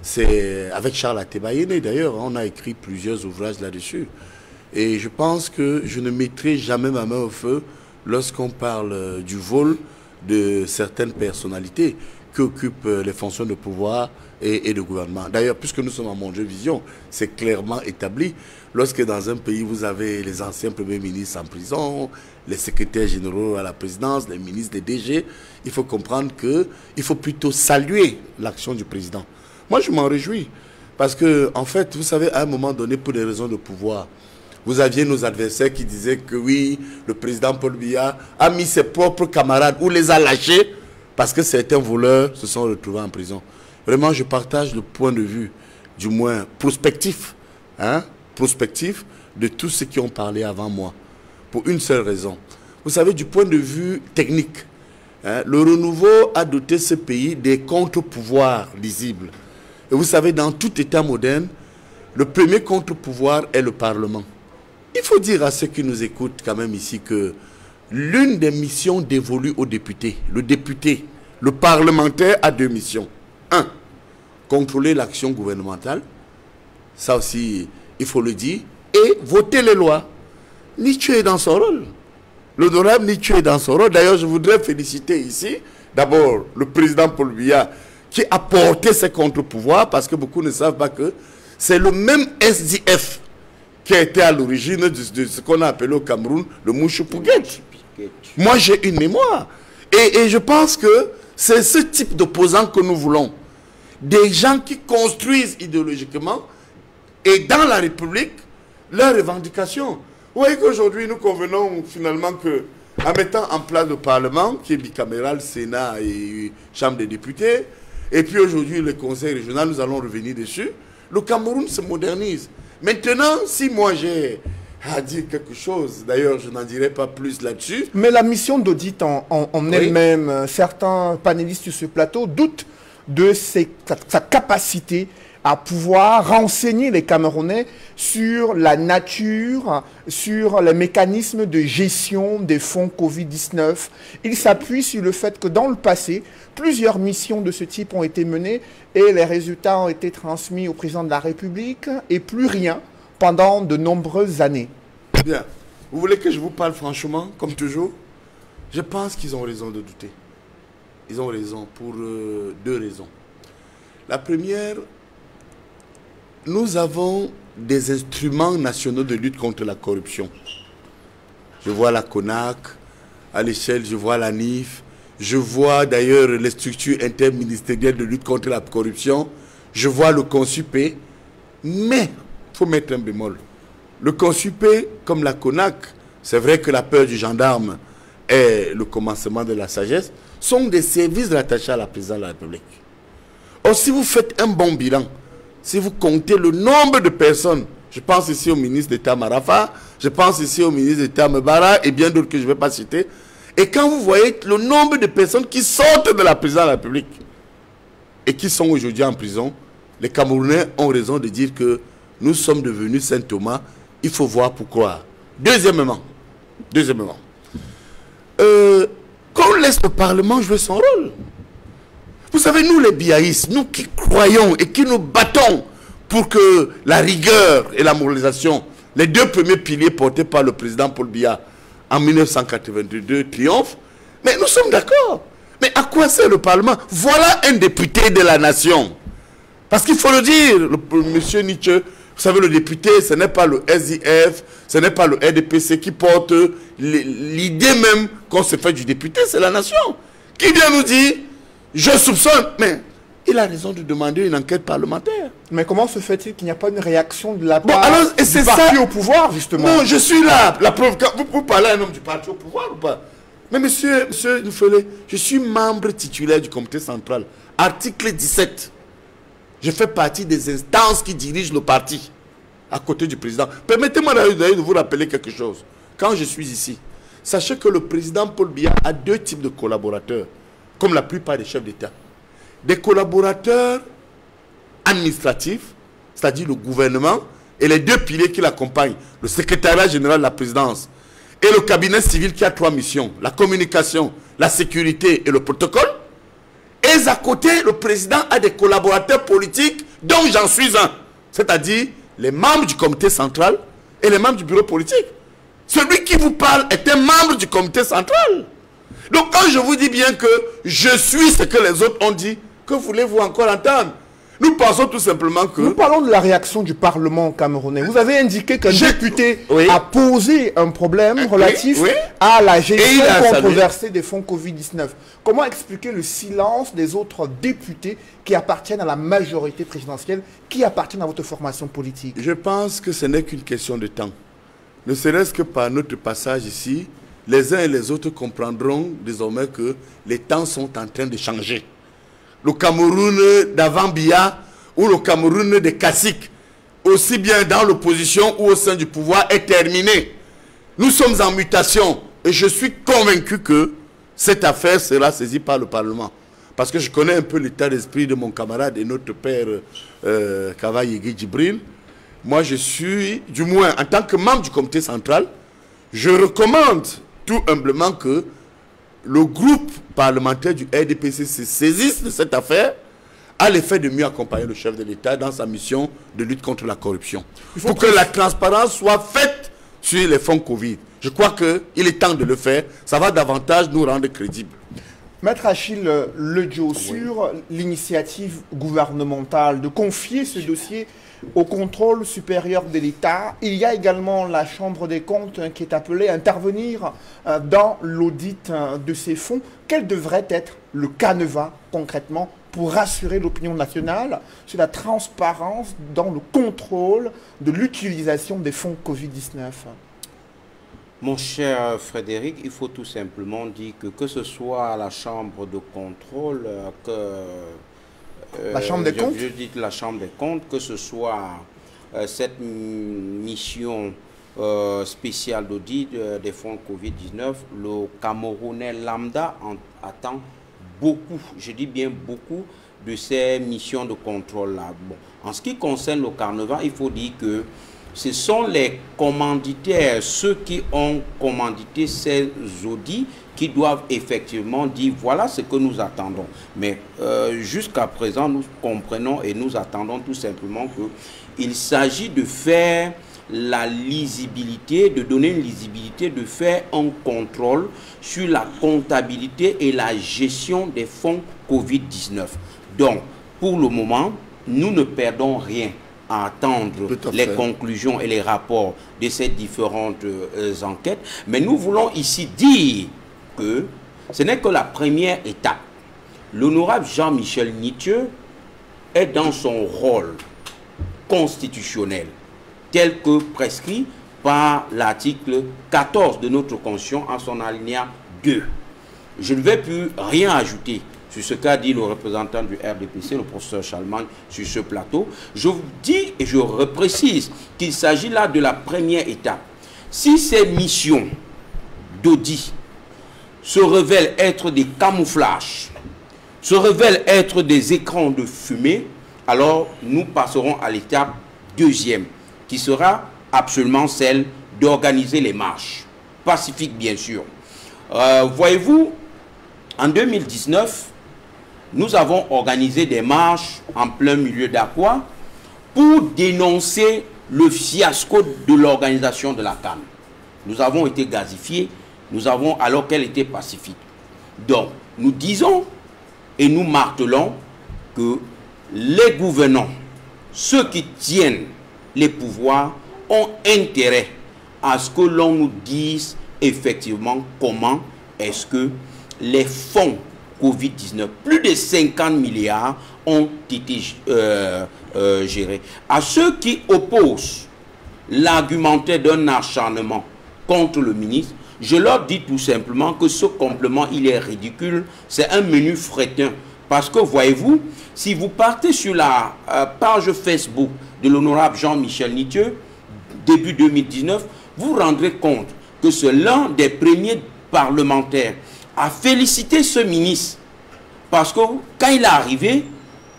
c'est avec Charles Atebayene d'ailleurs, on a écrit plusieurs ouvrages là-dessus. Et je pense que je ne mettrai jamais ma main au feu lorsqu'on parle du vol de certaines personnalités qui occupent les fonctions de pouvoir et de gouvernement. D'ailleurs, puisque nous sommes en Mon Dieu Vision, c'est clairement établi. Lorsque dans un pays, vous avez les anciens premiers ministres en prison, les secrétaires généraux à la présidence, les ministres des DG, il faut comprendre qu'il faut plutôt saluer l'action du président. Moi, je m'en réjouis. Parce que, en fait, vous savez, à un moment donné, pour des raisons de pouvoir, vous aviez nos adversaires qui disaient que oui, le président Paul Biya a mis ses propres camarades ou les a lâchés parce que certains voleurs se sont retrouvés en prison. Vraiment, je partage le point de vue, du moins prospectif, prospectif de tous ceux qui ont parlé avant moi, pour une seule raison. Vous savez, du point de vue technique, le renouveau a doté ce pays des contre-pouvoirs lisibles. Et vous savez, dans tout État moderne, le premier contre-pouvoir est le Parlement. Il faut dire à ceux qui nous écoutent quand même ici que l'une des missions dévolues aux députés, le parlementaire a deux missions. Un, contrôler l'action gouvernementale, ça aussi il faut le dire, et voter les lois. Nitu est dans son rôle. L'honorable Nitu est dans son rôle. D'ailleurs, je voudrais féliciter ici, d'abord, le président Paul Biya qui a porté ses contre-pouvoirs, parce que beaucoup ne savent pas que c'est le même SDF qui a été à l'origine de ce qu'on a appelé au Cameroun le Mouchoupouguet. Moi, j'ai une mémoire. Et je pense que c'est ce type d'opposants que nous voulons. Des gens qui construisent idéologiquement et dans la République leurs revendications. Vous voyez qu'aujourd'hui, nous convenons finalement que, en mettant en place le Parlement, qui est bicaméral, Sénat et Chambre des députés, et puis aujourd'hui le Conseil régional, nous allons revenir dessus, le Cameroun se modernise. Maintenant, si moi j'ai à dire quelque chose, d'ailleurs je n'en dirai pas plus là-dessus. Mais la mission d'audit en elle-même, certains panélistes sur ce plateau doutent de sa capacité à pouvoir renseigner les Camerounais sur la nature, sur les mécanismes de gestion des fonds Covid-19. Il s'appuie sur le fait que dans le passé, plusieurs missions de ce type ont été menées et les résultats ont été transmis au président de la République et plus rien pendant de nombreuses années. Bien. Vous voulez que je vous parle franchement, comme toujours? Je pense qu'ils ont raison de douter. Ils ont raison pour deux raisons. La première, nous avons des instruments nationaux de lutte contre la corruption. Je vois la CONAC, à l'échelle, je vois la NIF, je vois d'ailleurs les structures interministérielles de lutte contre la corruption, je vois le CONSUPE, mais il faut mettre un bémol. Le CONSUPE, comme la CONAC, c'est vrai que la peur du gendarme est le commencement de la sagesse, sont des services rattachés à la présidence de la République. Or, si vous faites un bon bilan, si vous comptez le nombre de personnes, je pense ici au ministre d'État Marafa, je pense ici au ministre d'État Mebara et bien d'autres que je ne vais pas citer, et quand vous voyez le nombre de personnes qui sortent de la présidence de la République et qui sont aujourd'hui en prison, les Camerounais ont raison de dire que nous sommes devenus Saint Thomas. Il faut voir pour croire. Deuxièmement, qu'on laisse le Parlement jouer son rôle. Vous savez, nous les biaïstes, nous qui croyons et qui nous battons pour que la rigueur et la moralisation, les deux premiers piliers portés par le président Paul Biya en 1982 triomphent, mais nous sommes d'accord. Mais à quoi sert le Parlement? Voilà un député de la nation. Parce qu'il faut le dire, monsieur Nietzsche, vous savez, le député, ce n'est pas le SIF, ce n'est pas le RDPC qui porte l'idée même qu'on se fait du député, c'est la nation. Qui vient nous dire, je soupçonne, mais il a raison de demander une enquête parlementaire. Mais comment se fait-il qu'il n'y a pas une réaction de la part du parti au pouvoir, justement? Non, je suis là. La preuve, vous parlez à un homme du parti au pouvoir ou pas? Mais monsieur Nufele, je suis membre titulaire du comité central. Article 17. Je fais partie des instances qui dirigent le parti, à côté du président. Permettez-moi d'ailleurs de vous rappeler quelque chose. Quand je suis ici, sachez que le président Paul Biya a deux types de collaborateurs, comme la plupart des chefs d'État. Des collaborateurs administratifs, c'est-à-dire le gouvernement, et les deux piliers qui l'accompagnent, le secrétariat général de la présidence, et le cabinet civil qui a trois missions, la communication, la sécurité et le protocole. Et à côté, le président a des collaborateurs politiques dont j'en suis un. C'est-à-dire les membres du comité central et les membres du bureau politique. Celui qui vous parle est un membre du comité central. Donc quand je vous dis bien que je suis ce que les autres ont dit, que voulez-vous encore entendre? Nous pensons tout simplement que... Nous parlons de la réaction du Parlement camerounais. Vous avez indiqué qu'un député a posé un problème relatif à la gestion controversée des fonds Covid-19. Comment expliquer le silence des autres députés qui appartiennent à la majorité présidentielle, qui appartiennent à votre formation politique? Je pense que ce n'est qu'une question de temps. Ne serait-ce que par notre passage ici, les uns et les autres comprendront désormais que les temps sont en train de changer. Le Cameroun d'avant Biya ou le Cameroun des caciques, aussi bien dans l'opposition ou au sein du pouvoir, est terminé. Nous sommes en mutation et je suis convaincu que cette affaire sera saisie par le Parlement. Parce que je connais un peu l'état d'esprit de mon camarade et notre père Kava Yegui Djibril. Moi, je suis, du moins en tant que membre du comité central, je recommande tout humblement que le groupe parlementaire du RDPC se saisisse de cette affaire à l'effet de mieux accompagner le chef de l'État dans sa mission de lutte contre la corruption. Pour que la transparence soit faite sur les fonds Covid. Je crois qu'il est temps de le faire. Ça va davantage nous rendre crédibles. Maître Achille Ledjo, sur l'initiative gouvernementale de confier ce dossier au contrôle supérieur de l'État, il y a également la Chambre des comptes qui est appelée à intervenir dans l'audit de ces fonds. Quel devrait être le canevas concrètement pour rassurer l'opinion nationale sur la transparence dans le contrôle de l'utilisation des fonds Covid-19? Mon cher Frédéric, il faut tout simplement dire que ce soit la Chambre de contrôle, la Chambre des comptes, je dis la Chambre des comptes, que ce soit cette mission spéciale d'audit des fonds Covid-19, le Camerounais lambda attend beaucoup, je dis bien beaucoup, de ces missions de contrôle-là. Bon, en ce qui concerne le carnaval, il faut dire que ce sont les commanditaires, ceux qui ont commandité ces audits, qui doivent effectivement dire voilà ce que nous attendons. Mais jusqu'à présent, nous comprenons et nous attendons tout simplement qu'il s'agit de faire la lisibilité, de donner une lisibilité, de faire un contrôle sur la comptabilité et la gestion des fonds Covid-19. Donc, pour le moment, nous ne perdons rien à attendre les conclusions et les rapports de ces différentes enquêtes. Mais nous voulons ici dire que ce n'est que la première étape. L'honorable Jean-Michel Nietzsche est dans son rôle constitutionnel, tel que prescrit par l'article 14 de notre Constitution en son alinéa 2. Je ne vais plus rien ajouter sur ce qu'a dit le représentant du RDPC, le professeur Charlemagne, sur ce plateau. Je vous dis et je reprécise qu'il s'agit là de la première étape. Si ces missions d'audit se révèlent être des camouflages, se révèlent être des écrans de fumée, alors nous passerons à l'étape deuxième, qui sera absolument celle d'organiser les marches, pacifiques bien sûr. Voyez-vous, en 2019, nous avons organisé des marches en plein milieu d'Aqua pour dénoncer le fiasco de l'organisation de la CAN. Nous avons été gazifiés, alors qu'elle était pacifique. Donc, nous disons et nous martelons que les gouvernants, ceux qui tiennent les pouvoirs, ont intérêt à ce que l'on nous dise effectivement comment est-ce que les fonds Covid-19, plus de 50 milliards, ont été gérés. À ceux qui opposent l'argumentaire d'un acharnement contre le ministre, je leur dis tout simplement que ce complément, il est ridicule. C'est un menu fretin. Parce que, voyez-vous, si vous partez sur la page Facebook de l'honorable Jean-Michel Nitieux, début 2019, vous vous rendrez compte que c'est l'un des premiers parlementaires à féliciter ce ministre. Parce que quand il est arrivé,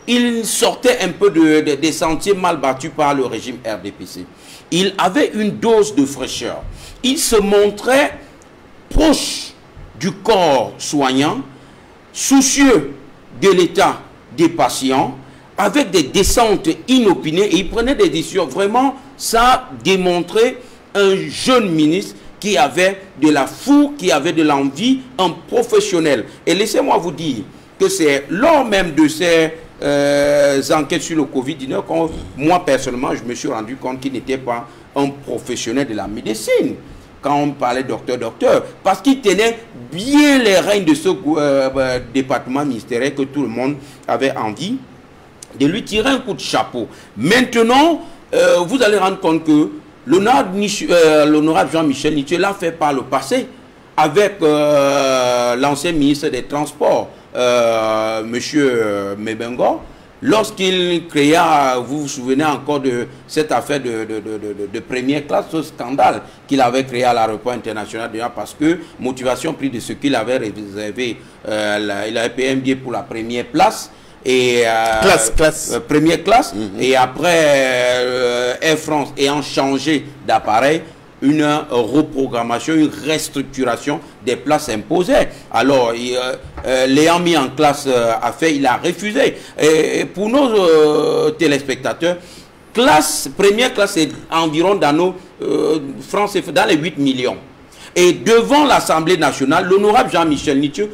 il sortait un peu des sentiers mal battus par le régime RDPC. Il avait une dose de fraîcheur. Il se montrait proche du corps soignant, soucieux de l'état des patients, avec des descentes inopinées, et il prenait des décisions. Vraiment, ça démontrait un jeune ministre qui avait de la fougue, qui avait de l'envie, un professionnel. Et laissez-moi vous dire que c'est lors même de ces enquêtes sur le Covid-19 quand moi personnellement je me suis rendu compte qu'il n'était pas un professionnel de la médecine quand on parlait docteur, parce qu'il tenait bien les rênes de ce département ministériel que tout le monde avait envie de lui tirer un coup de chapeau. Maintenant, vous allez rendre compte que l'honorable Jean-Michel Nitieux l'a fait par le passé avec l'ancien ministre des Transports, Monsieur Mebengo, lorsqu'il créa, vous vous souvenez encore de cette affaire de première classe, ce scandale qu'il avait créé à l'aéroport international, parce que motivation prise de ce qu'il avait réservé, il avait payé un billet pour la première place, et première classe, et après Air France ayant changé d'appareil, une reprogrammation, une restructuration des places imposées. Alors, l'ayant mis en classe il a refusé. Et pour nos téléspectateurs, première classe, c'est environ dans nos francs, dans les 8 millions. Et devant l'Assemblée nationale, l'honorable Jean-Michel Nitieux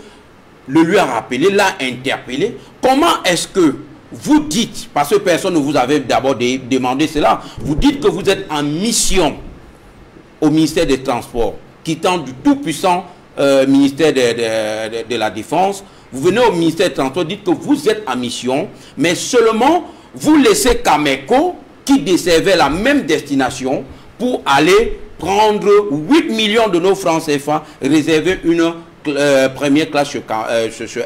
le lui a rappelé, l'a interpellé. Comment est-ce que vous dites, parce que personne ne vous avait d'abord demandé cela, vous dites que vous êtes en mission au ministère des Transports, quittant du tout-puissant ministère de la Défense, vous venez au ministère des Transports, dites que vous êtes en mission, mais seulement vous laissez Cameco, qui desservait la même destination, pour aller prendre 8 millions de nos francs CFA, réserver une première classe sur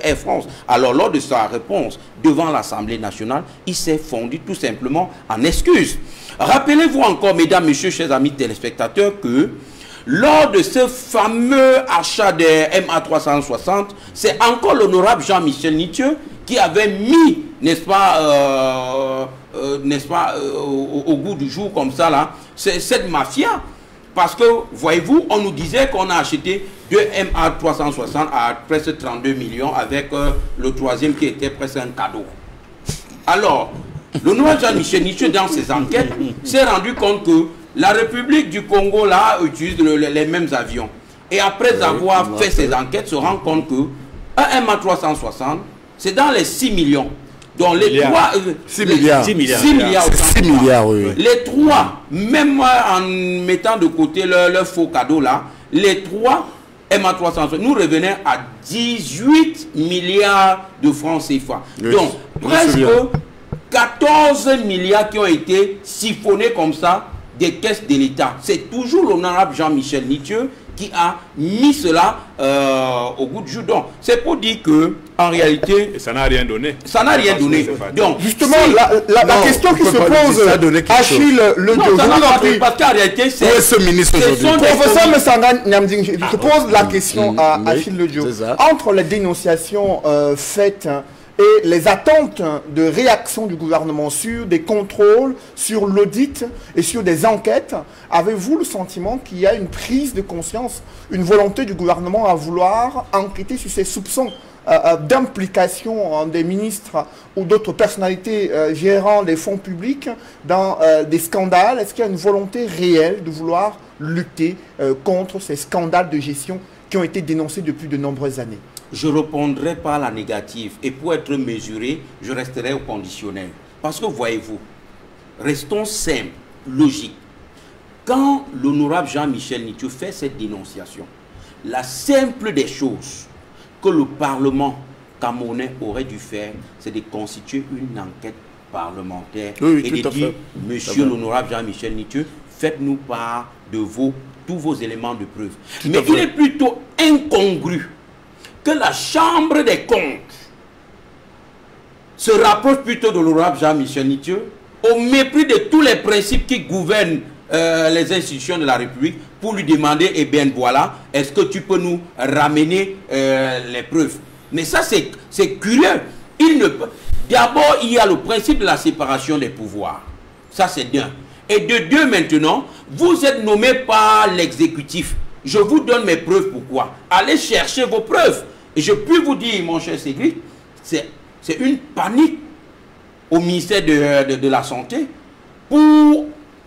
Air France. Alors, lors de sa réponse devant l'Assemblée nationale, il s'est fondu tout simplement en excuses. Rappelez-vous encore, mesdames, messieurs, chers amis téléspectateurs, que lors de ce fameux achat des MA360, c'est encore l'honorable Jean-Michel Nitieux qui avait mis, n'est-ce pas, au goût du jour comme ça, là, cette mafia. Parce que, voyez-vous, on nous disait qu'on a acheté 2 MA360 à presque 32 millions avec le troisième qui était presque un cadeau. Alors, l'honorable Jean-Michel Nitieux, dans ses enquêtes, s'est rendu compte que la République du Congo, là, utilise les mêmes avions. Et après avoir fait ses enquêtes, se rend compte que un MA360, c'est dans les 6 millions. Donc les 3... 6 milliards. 6 milliards, oui. Les 3, même en mettant de côté leur faux cadeau là, les 3 MA360, nous revenons à 18 milliards de francs CFA. Oui. Donc, presque 14 milliards qui ont été siphonnés comme ça des caisses de l'État. C'est toujours l'honorable Jean-Michel Nitieux qui a mis cela au goût du jour. Donc, c'est pour dire que, en réalité... Et ça n'a rien donné. Ça n'a rien donné. Donc, justement, la question qui se pose, Achille Le Dieu, parce qu'en réalité, c'est... Où est ce ministre aujourd'hui? Professeur Messanga Nyamding, je pose la question à Achille Le Dieu. Entre les dénonciations faites et les attentes de réaction du gouvernement sur des contrôles, sur l'audit et sur des enquêtes. Avez-vous le sentiment qu'il y a une prise de conscience, une volonté du gouvernement à vouloir enquêter sur ces soupçons d'implication des ministres ou d'autres personnalités gérant les fonds publics dans des scandales? Est-ce qu'il y a une volonté réelle de vouloir lutter contre ces scandales de gestion qui ont été dénoncés depuis de nombreuses années? Je répondrai par la négative et pour être mesuré, je resterai au conditionnel. Parce que voyez-vous, restons simples, logiques. Quand l'honorable Jean-Michel Nitieux fait cette dénonciation, la simple des choses que le Parlement camerounais aurait dû faire, c'est de constituer une enquête parlementaire et de dire, monsieur l'honorable Jean-Michel Nitieux, faites-nous part de tous vos éléments de preuve. Mais il est plutôt incongru que la Chambre des comptes se rapproche plutôt de l'honorable Jean-Michel Nitieux au mépris de tous les principes qui gouvernent les institutions de la République pour lui demander, eh bien voilà, est-ce que tu peux nous ramener les preuves? Mais ça c'est curieux. D'abord, il y a le principe de la séparation des pouvoirs. Ça c'est d'un. Et de deux maintenant, vous êtes nommé par l'exécutif. Je vous donne mes preuves. Pourquoi? Allez chercher vos preuves. Et je puis vous dire, mon cher Cédric, c'est une panique au ministère de la Santé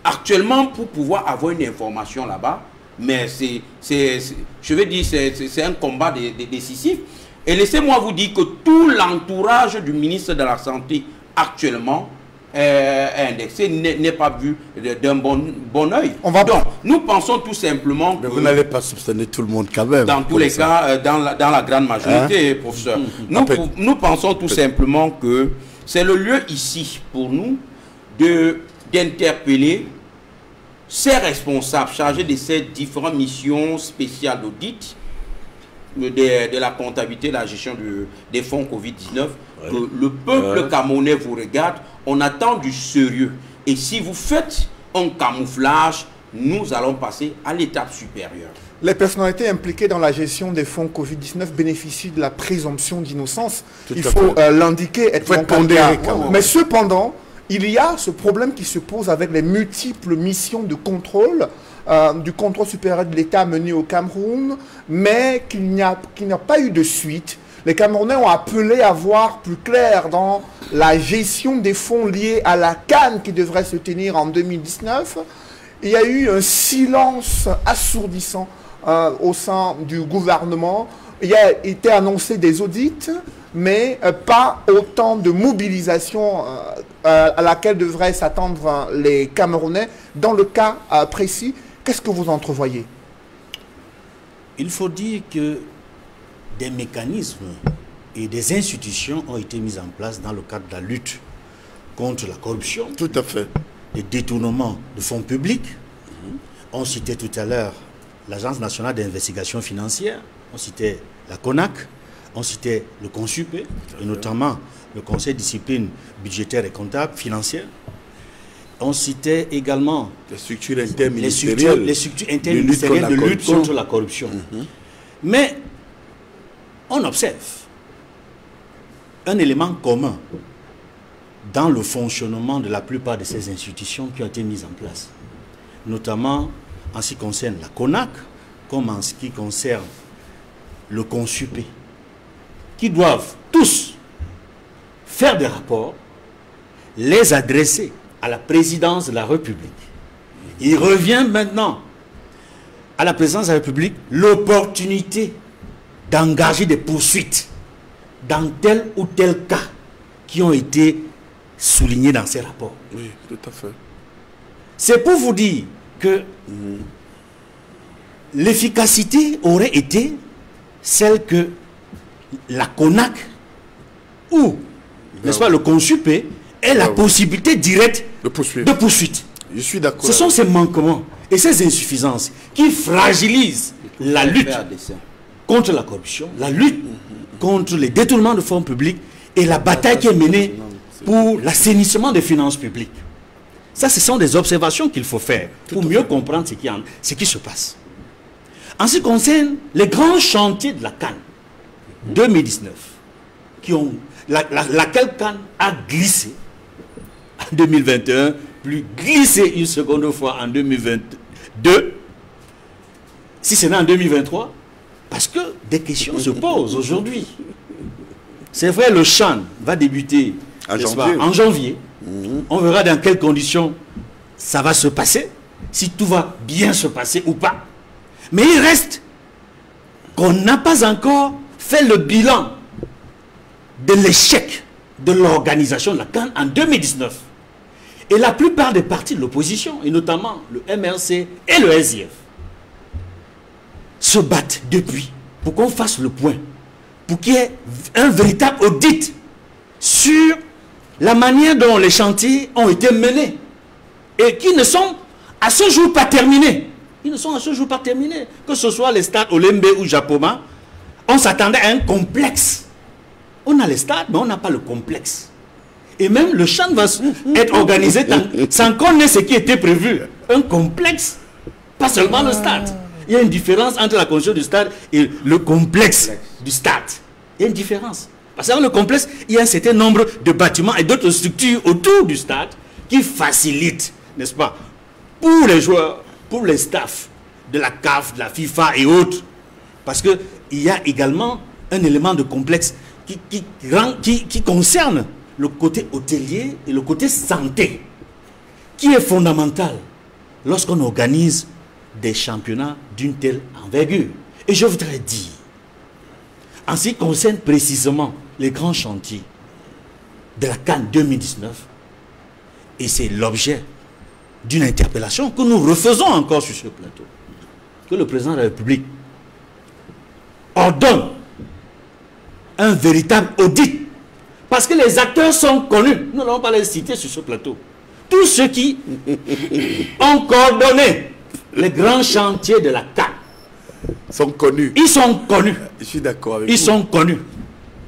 actuellement pour pouvoir avoir une information là-bas. Mais je vais dire, c'est un combat décisif. Et laissez-moi vous dire que tout l'entourage du ministre de la Santé actuellement indexé n'est pas vu d'un bon oeil. Donc, nous pensons tout simplement que... Mais vous n'allez pas soupçonner tout le monde quand même. Dans tous les cas, dans la grande majorité, professeur. Nous pensons tout simplement que c'est le lieu ici pour nous d'interpeller ces responsables chargés de ces différentes missions spéciales d'audit, de la comptabilité, de la gestion des fonds Covid-19, que le peuple camerounais vous regarde. On attend du sérieux. Et si vous faites un camouflage, nous allons passer à l'étape supérieure. Les personnalités impliquées dans la gestion des fonds Covid-19 bénéficient de la présomption d'innocence. Il faut l'indiquer, être pondéré. Mais cependant, il y a ce problème qui se pose avec les multiples missions de contrôle du contrôle supérieur de l'État mené au Cameroun, mais qu'il n'y a pas eu de suite. Les Camerounais ont appelé à voir plus clair dans la gestion des fonds liés à la CAN qui devrait se tenir en 2019. Il y a eu un silence assourdissant au sein du gouvernement. Il a été annoncé des audits, mais pas autant de mobilisation à laquelle devraient s'attendre les Camerounais. Dans le cas précis, qu'est-ce que vous entrevoyez? Il faut dire que des mécanismes et des institutions ont été mis en place dans le cadre de la lutte contre la corruption. Tout à fait. Les détournements de fonds publics. On citait tout à l'heure l'Agence nationale d'investigation financière, on citait la CONAC, on citait le CONSUP, et notamment le Conseil de discipline budgétaire et comptable financière. On citait également les structures interministérielles, de lutte contre la corruption. Mais on observe un élément commun dans le fonctionnement de la plupart de ces institutions qui ont été mises en place, notamment en ce qui concerne la CONAC, comme en ce qui concerne le CONSUP, qui doivent tous faire des rapports, les adresser à la présidence de la République. Il revient maintenant à la présidence de la République l'opportunité d'engager des poursuites dans tel ou tel cas qui ont été soulignés dans ces rapports. Oui, tout à fait. C'est pour vous dire que l'efficacité aurait été celle que la CONAC ou, n'est-ce pas, le CONSUP ait la possibilité directe de poursuite. Je suis d'accord. Ce sont ces manquements et ces insuffisances qui fragilisent la lutte contre la corruption, la lutte contre les détournements de fonds publics et la bataille qui est menée pour l'assainissement des finances publiques. Ça, ce sont des observations qu'il faut faire pour mieux comprendre ce qui se passe. En ce qui concerne les grands chantiers de la CAN 2019, laquelle CAN a glissé en 2021, puis glissé une seconde fois en 2022, si c'est en 2023, parce que des questions se posent aujourd'hui. C'est vrai, le CHAN va débuter en janvier. On verra dans quelles conditions ça va se passer, si tout va bien se passer ou pas. Mais il reste qu'on n'a pas encore fait le bilan de l'échec de l'organisation de la CAN en 2019. Et la plupart des partis de l'opposition, et notamment le MRC et le SIF, se battent depuis pour qu'on fasse le point, pour qu'il y ait un véritable audit sur la manière dont les chantiers ont été menés et qui ne sont à ce jour pas terminés. Ils ne sont à ce jour pas terminés. Que ce soit les stades Olembe ou Japoma, on s'attendait à un complexe. On a les stades, mais on n'a pas le complexe. Et même le CHAN va être organisé sans qu'on ait ce qui était prévu. Un complexe, pas seulement le stade. Il y a une différence entre la construction du stade et le complexe du stade. Il y a une différence. Parce que dans le complexe, il y a un certain nombre de bâtiments et d'autres structures autour du stade qui facilitent, n'est-ce pas, pour les joueurs, pour les staffs de la CAF, de la FIFA et autres. Parce qu'il y a également un élément de complexe qui concerne le côté hôtelier et le côté santé, qui est fondamental lorsqu'on organise des championnats d'une telle envergure. Et je voudrais dire, en ce qui concerne précisément les grands chantiers de la CAN 2019, et c'est l'objet d'une interpellation que nous refaisons encore sur ce plateau, que le président de la République ordonne un véritable audit, parce que les acteurs sont connus, nous n'allons pas les citer sur ce plateau, tous ceux qui ont coordonné les grands chantiers de la CAN sont connus. Ils sont connus. Je suis d'accord avec vous. Ils sont connus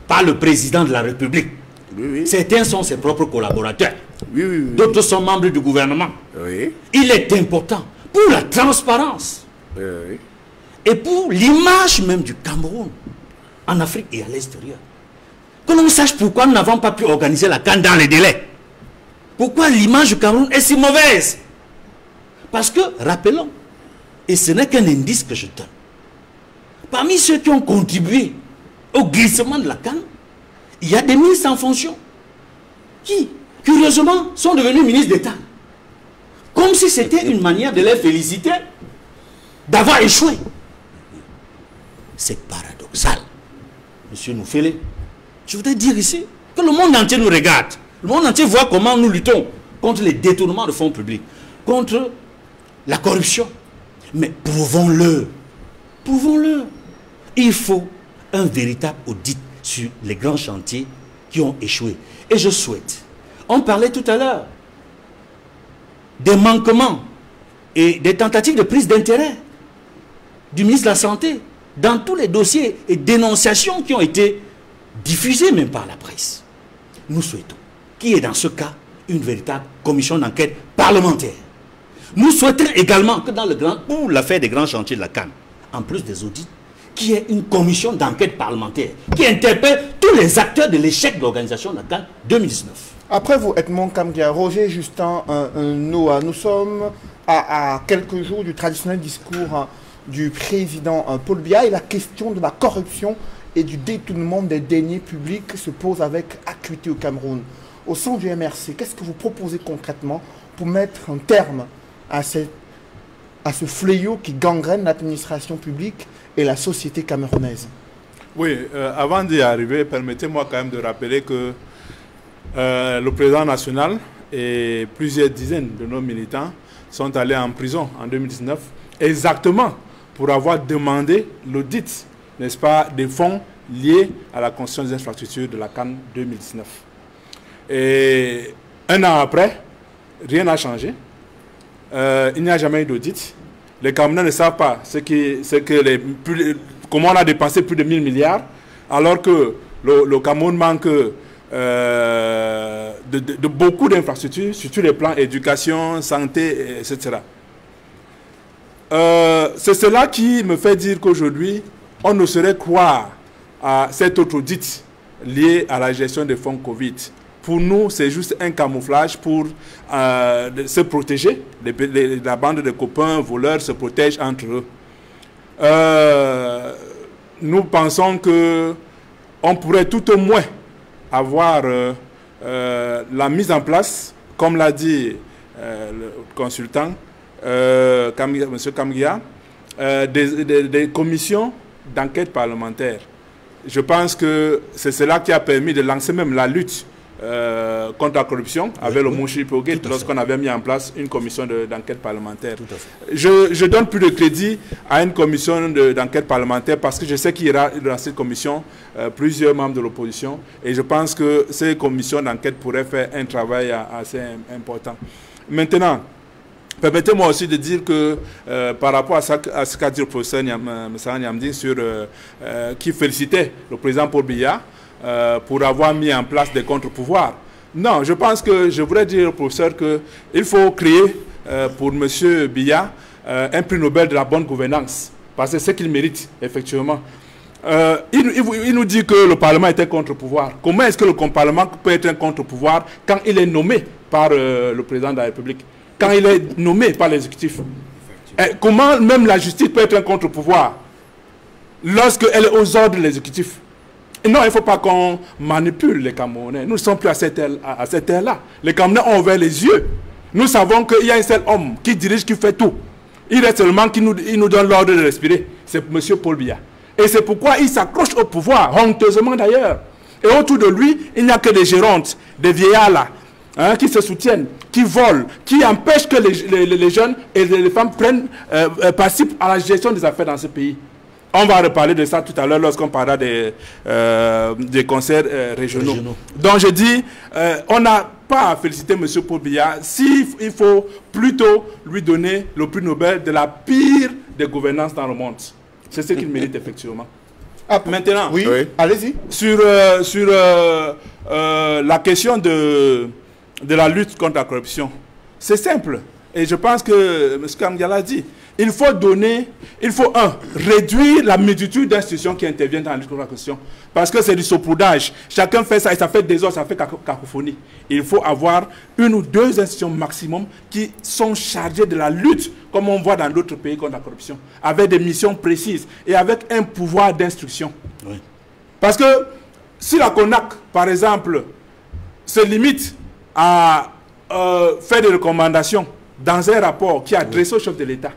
par le président de la République. Oui, oui. Certains sont ses propres collaborateurs. Oui, oui, oui. D'autres sont membres du gouvernement. Oui. Il est important pour la transparence Oui, oui. et pour l'image même du Cameroun en Afrique et à l'extérieur. Que l'on sache pourquoi nous n'avons pas pu organiser la CAN dans les délais. Pourquoi l'image du Cameroun est si mauvaise? Parce que, rappelons, et ce n'est qu'un indice que je donne, parmi ceux qui ont contribué au glissement de la CAN, il y a des ministres en fonction qui, curieusement, sont devenus ministres d'État. Comme si c'était une manière de les féliciter d'avoir échoué. C'est paradoxal. Monsieur Noufele, je voudrais dire ici que le monde entier nous regarde. Le monde entier voit comment nous luttons contre les détournements de fonds publics, contre la corruption. Mais prouvons-le. Prouvons-le. Il faut un véritable audit sur les grands chantiers qui ont échoué. Et je souhaite, on parlait tout à l'heure des manquements et des tentatives de prise d'intérêt du ministre de la Santé dans tous les dossiers et dénonciations qui ont été diffusées même par la presse. Nous souhaitons qu'il y ait dans ce cas une véritable commission d'enquête parlementaire. Nous souhaitons également que pour l'affaire des grands chantiers de la CAN, en plus des audits, qu'il y ait une commission d'enquête parlementaire qui interpelle tous les acteurs de l'échec de l'organisation de la CAN 2019. Après vous, Edmond Kamdia, Roger Justin Noah, nous sommes à quelques jours du traditionnel discours du président Paul Biya et la question de la corruption et du détournement des deniers publics se pose avec acuité au Cameroun. Au sein du MRC, qu'est-ce que vous proposez concrètement pour mettre un terme à ce fléau qui gangrène l'administration publique et la société camerounaise? Oui, avant d'y arriver, permettez-moi quand même de rappeler que le président national et plusieurs dizaines de nos militants sont allés en prison en 2019, exactement pour avoir demandé l'audit, n'est-ce pas, des fonds liés à la construction des infrastructures de la CAN 2019. Et un an après, rien n'a changé. Il n'y a jamais eu d'audit. Les Camerounais ne savent pas comment on a dépensé plus de 1000 milliards, alors que le Cameroun manque de beaucoup d'infrastructures, sur tous les plans éducation, santé, etc. C'est cela qui me fait dire qu'aujourd'hui, on ne saurait croire à cet autre audit liées à la gestion des fonds Covid. Pour nous, c'est juste un camouflage pour se protéger. La bande de copains voleurs se protège entre eux. Nous pensons qu'on pourrait tout au moins avoir la mise en place, comme l'a dit le consultant, M. Kamgia, des commissions d'enquête parlementaire. Je pense que c'est cela qui a permis de lancer même la lutte contre la corruption avec le Mouchi Pogé lorsqu'on avait mis en place une commission d'enquête parlementaire. Je donne plus de crédit à une commission d'enquête parlementaire parce que je sais qu'il y aura dans cette commission plusieurs membres de l'opposition et je pense que ces commissions d'enquête pourraient faire un travail assez important. Maintenant, permettez-moi aussi de dire que par rapport à ce qu'a dit le professeur Nyamdi qui félicitait le président Paul Biya pour avoir mis en place des contre-pouvoirs. Non, je pense que je voudrais dire au professeur qu'il faut créer pour M. Biya un prix Nobel de la bonne gouvernance, parce que c'est ce qu'il mérite, effectivement. Il nous dit que le Parlement est un contre-pouvoir. Comment est-ce que le Parlement peut être un contre-pouvoir quand il est nommé par le président de la République, quand il est nommé par l'exécutif? Comment même la justice peut être un contre-pouvoir lorsqu'elle est aux ordres de l'exécutif? Non, il ne faut pas qu'on manipule les Camerounais. Nous ne sommes plus à cette ère-là. Les Camerounais ont ouvert les yeux. Nous savons qu'il y a un seul homme qui dirige, qui fait tout. Il reste seulement qu'il nous donne l'ordre de respirer. C'est M. Paul Biya. Et c'est pourquoi il s'accroche au pouvoir, honteusement d'ailleurs. Et autour de lui, il n'y a que des gérontes, des vieillards là, qui se soutiennent, qui volent, qui empêchent que les jeunes et les femmes participent à la gestion des affaires dans ce pays. On va reparler de ça tout à l'heure lorsqu'on parlera des concerts régionaux. Donc je dis, on n'a pas à féliciter M. Paul Biya, il faut plutôt lui donner le prix Nobel de la pire des gouvernances dans le monde. C'est ce qu'il mérite effectivement. Maintenant, oui. Allez-y. Sur la question de la lutte contre la corruption, c'est simple. Et je pense que M. Kamgia l'a dit. Il faut réduire la multitude d'institutions qui interviennent dans la lutte contre la corruption. Parce que c'est du saupoudrage. Chacun fait ça et ça fait désordre, ça fait cacophonie. Il faut avoir une ou deux institutions maximum qui sont chargées de la lutte, comme on voit dans d'autres pays contre la corruption, avec des missions précises et avec un pouvoir d'instruction. Oui. Parce que si la CONAC, par exemple, se limite à faire des recommandations dans un rapport qui est adressé au chef de l'État,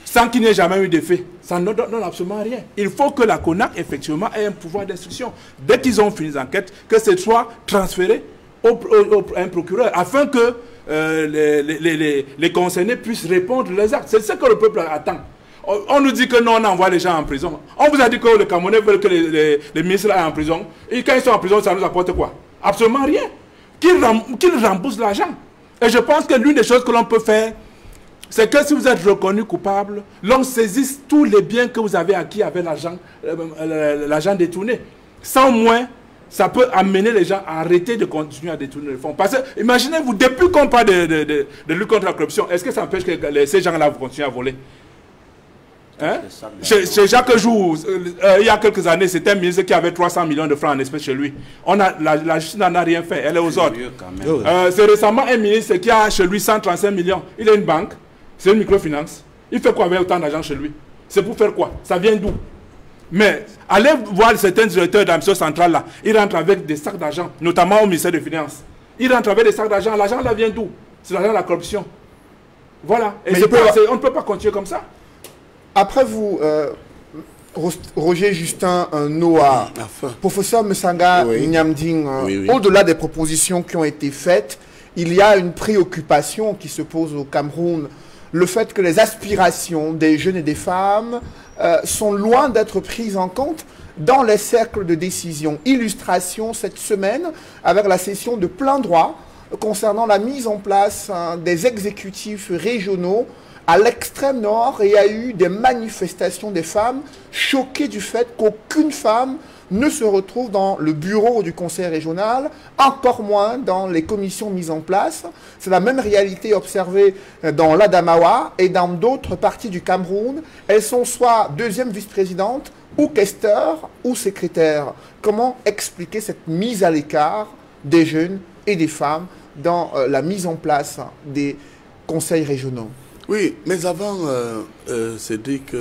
sans qu'il n'y ait jamais eu d'effet, ça ne donne absolument rien. Il faut que la CONAC, effectivement, ait un pouvoir d'instruction. Dès qu'ils ont fini l'enquête, que ce soit transféré à un procureur, afin que les concernés puissent répondre leurs actes. C'est ce que le peuple attend. On nous dit que non, on envoie les gens en prison. On vous a dit que les Camerounais veulent que les ministres aillent en prison. Et quand ils sont en prison, ça nous apporte quoi? Absolument rien. Qu'ils remboursent l'argent. Et je pense que l'une des choses que l'on peut faire, c'est que si vous êtes reconnu coupable, l'on saisisse tous les biens que vous avez acquis avec l'argent détourné. Sans moins, ça peut amener les gens à arrêter de continuer à détourner les fonds. Parce que, imaginez-vous, depuis qu'on parle de lutte contre la corruption, est-ce que ça empêche que ces gens-là vous continuent à voler? Hein? Chez Jacques Joux, il y a quelques années, c'était un ministre qui avait 300 millions de francs en espèces chez lui. La justice n'en a rien fait, elle est aux ordres. C'est récemment un ministre qui a chez lui 135 millions. Il a une banque, c'est une microfinance. Il fait quoi avec autant d'argent chez lui? C'est pour faire quoi? Ça vient d'où? Mais allez voir certains directeurs d'administration centrale là, ils rentrent avec des sacs d'argent, notamment au ministère des Finances. Ils rentrent avec des sacs d'argent. L'argent là vient d'où? C'est l'argent de la corruption. Voilà. Et on ne peut pas continuer comme ça. Après vous, Roger Justin Noah, professeur Msanga Nyamding, au-delà des propositions qui ont été faites, il y a une préoccupation qui se pose au Cameroun. Le fait que les aspirations des jeunes et des femmes sont loin d'être prises en compte dans les cercles de décision. Illustration cette semaine avec la session de plein droit concernant la mise en place des exécutifs régionaux à l'extrême nord, il y a eu des manifestations des femmes choquées du fait qu'aucune femme ne se retrouve dans le bureau du conseil régional, encore moins dans les commissions mises en place. C'est la même réalité observée dans l'Adamawa et dans d'autres parties du Cameroun. Elles sont soit deuxième vice-présidente, ou questeur, ou secrétaire. Comment expliquer cette mise à l'écart des jeunes et des femmes dans la mise en place des conseils régionaux? Oui, mais avant, Cédric,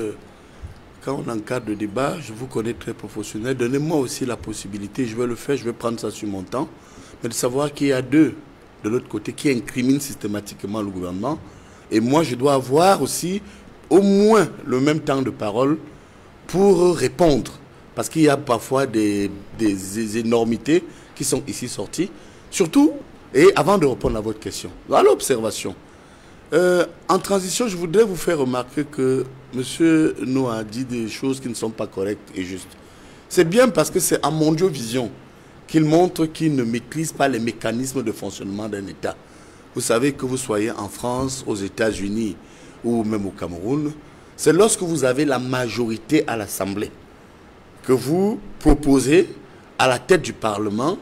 quand on encadre le débat, je vous connais très professionnel, donnez-moi aussi la possibilité, je vais le faire, je vais prendre ça sur mon temps, mais de savoir qu'il y a deux de l'autre côté qui incriminent systématiquement le gouvernement, et moi je dois avoir aussi au moins le même temps de parole pour répondre, parce qu'il y a parfois des énormités qui sont ici sorties, surtout, et avant de répondre à votre question, à l'observation. En transition, je voudrais vous faire remarquer que M. Noah a dit des choses qui ne sont pas correctes et justes. C'est bien parce que c'est à Mondiovision qu'il montre qu'il ne maîtrise pas les mécanismes de fonctionnement d'un État. Vous savez que vous soyez en France, aux États-Unis ou même au Cameroun, c'est lorsque vous avez la majorité à l'Assemblée que vous proposez à la tête du Parlement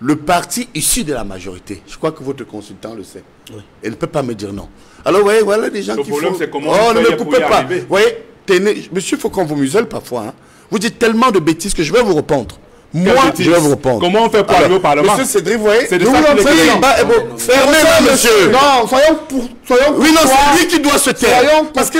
le parti issu de la majorité. Je crois que votre consultant le sait. Oui. Il ne peut pas me dire non. Alors, vous voyez, voilà des gens qui font... Le problème, c'est comment ne me coupez pas. Vous voyez, monsieur, il faut qu'on vous muselle parfois. Hein. Vous dites tellement de bêtises que je vais vous répondre. Moi, je vais vous répondre. Comment on fait pour arriver au Parlement? Monsieur Cédric, vous voyez, c'est de ça qu'il est fermez-le, monsieur. Non, soyons oui, non, c'est lui qui doit se taire. Soyons parce que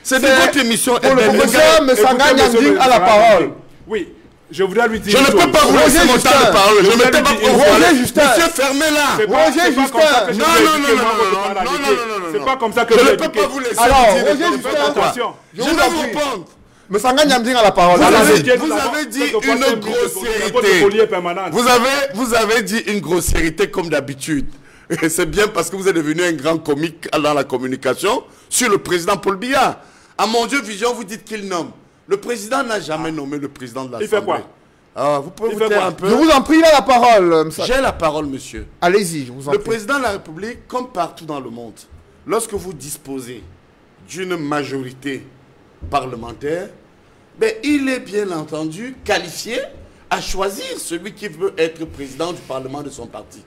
c'est de votre émission. Pour le professeur Messanga Nyamding à la parole. Oui. Je voudrais lui dire. Je ne peux pas vous laisser mon temps de parole. Je ne m'étais pas Roger Justin. Monsieur, fermez-la. Roger Justin. Non. C'est pas comme ça que je ne peux pas vous laisser. Alors, Roger Justin. Je vais vous répondre. Messanga Nyamding à la parole. Vous avez dit une grossièreté. Vous avez dit une grossièreté comme d'habitude. C'est bien parce que vous êtes devenu un grand comique dans la communication sur le président Paul Biya. À Mondiovision, vous dites qu'il nomme. Le président n'a jamais nommé le président de l'Assemblée. Il fait quoi? Alors, vous pouvez vous taire un peu. Je vous en prie, il a la parole. J'ai la parole, monsieur. Allez-y, je vous en prie. Le président de la République, comme partout dans le monde, lorsque vous disposez d'une majorité parlementaire, ben, il est bien entendu qualifié à choisir celui qui veut être président du Parlement de son parti.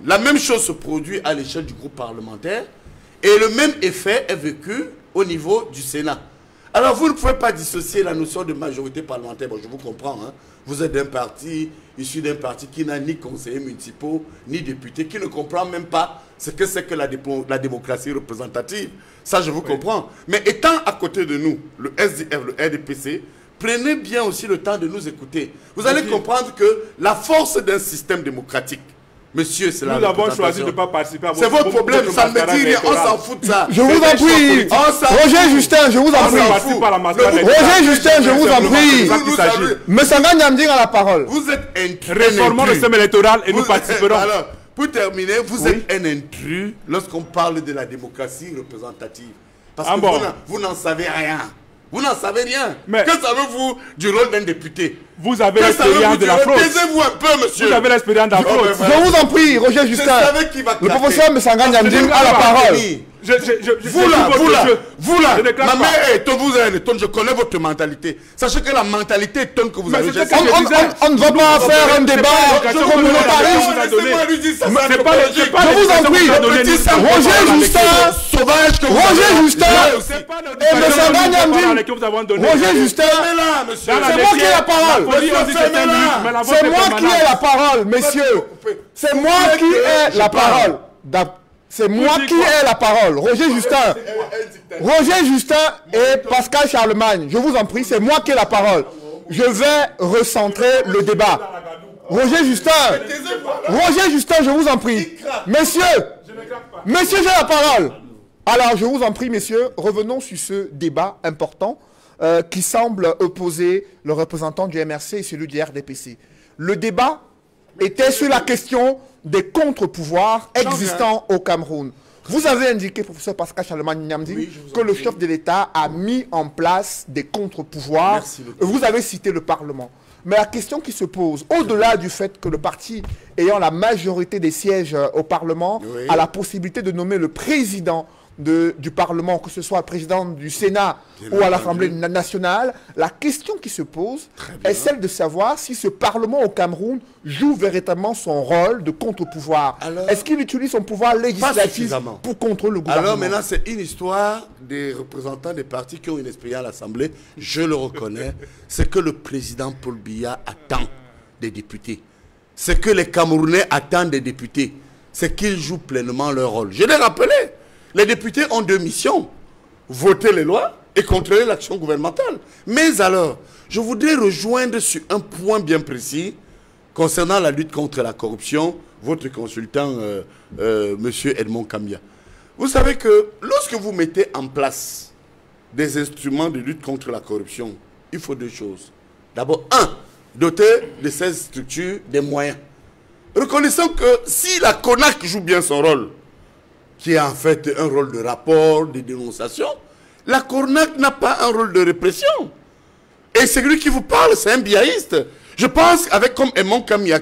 La même chose se produit à l'échelle du groupe parlementaire et le même effet est vécu au niveau du Sénat. Alors, vous ne pouvez pas dissocier la notion de majorité parlementaire. Bon, je vous comprends. Hein. Vous êtes d'un parti, issu d'un parti qui n'a ni conseillers municipaux, ni députés, qui ne comprend même pas ce que c'est que la démocratie représentative. Ça, je vous comprends. Mais étant à côté de nous, le SDF, le RDPC, prenez bien aussi le temps de nous écouter. Vous allez comprendre que la force d'un système démocratique, monsieur, c'est la représentation. Nous avons choisi de ne pas participer à votre... C'est votre problème, ça ne me dit rien, on s'en fout de ça. Je vous en prie. Roger Justin, je vous en prie. Roger Justin, je vous en prie. Messanga Nyamding à la parole. Vous êtes intrus. Réformons le système électoral et nous participerons. Alors, pour terminer, vous êtes un intrus lorsqu'on parle de la démocratie représentative. Parce que vous n'en savez rien. Vous n'en savez rien. Mais que savez-vous du rôle d'un député? Vous avez l'expérience de la fraude. Taisez-vous un peu, monsieur. Vous avez l'expérience de la fraude. Je vous en prie, Roger Justin. Le professeur Messanga Nyamding à la parole. Vous là, ma mère est étonne, vous êtes étonne, je connais votre mentalité. Sachez que la mentalité étonne que vous avez. On ne va pas faire un débat communautariste. Je vous en prie, Roger Justin, sauvage que Roger Justin et Messanga Nyamding. Roger Justin, c'est moi qui ai la parole. C'est moi qui ai la parole, messieurs. C'est moi qui ai la parole. C'est moi qui ai la parole. Roger Justin. Roger Justin et Pascal Charlemagne. Je vous en prie, c'est moi qui ai la parole. Je vais recentrer le débat. Roger Justin. Roger Justin, je vous en prie. Messieurs, j'ai la parole. Alors, je vous en prie, messieurs, revenons sur ce débat important qui semble opposer le représentant du MRC et celui du RDPC. Le débat était sur la question des contre-pouvoirs existants au Cameroun. Vous avez indiqué, professeur Pascal Charlemagne Nyamding, que le chef de l'État a mis en place des contre-pouvoirs. Vous avez cité le Parlement. Mais la question qui se pose, au-delà du fait que le parti ayant la majorité des sièges au Parlement a la possibilité de nommer le président du Parlement, que ce soit président du Sénat ou à l'Assemblée nationale, la question qui se pose est celle de savoir si ce Parlement au Cameroun joue véritablement son rôle de contre-pouvoir. Est-ce qu'il utilise son pouvoir législatif pour contrôler le gouvernement? Alors maintenant, c'est une histoire des représentants des partis qui ont une expérience à l'Assemblée, je le reconnais. C'est que le président Paul Biya attend des députés. Ce que les Camerounais attendent des députés, c'est qu'ils jouent pleinement leur rôle. Je l'ai rappelé. Les députés ont deux missions, voter les lois et contrôler l'action gouvernementale. Mais alors, je voudrais rejoindre sur un point bien précis concernant la lutte contre la corruption, votre consultant, M. Edmond Kambia. Vous savez que lorsque vous mettez en place des instruments de lutte contre la corruption, il faut deux choses. D'abord, doter de ces structures des moyens. Reconnaissons que si la CONAC joue bien son rôle, qui est en fait un rôle de rapport, de dénonciation, la CONAC n'a pas un rôle de répression. Et celui qui vous parle, c'est un biaïste. Je pense, avec comme Edmond Kambia,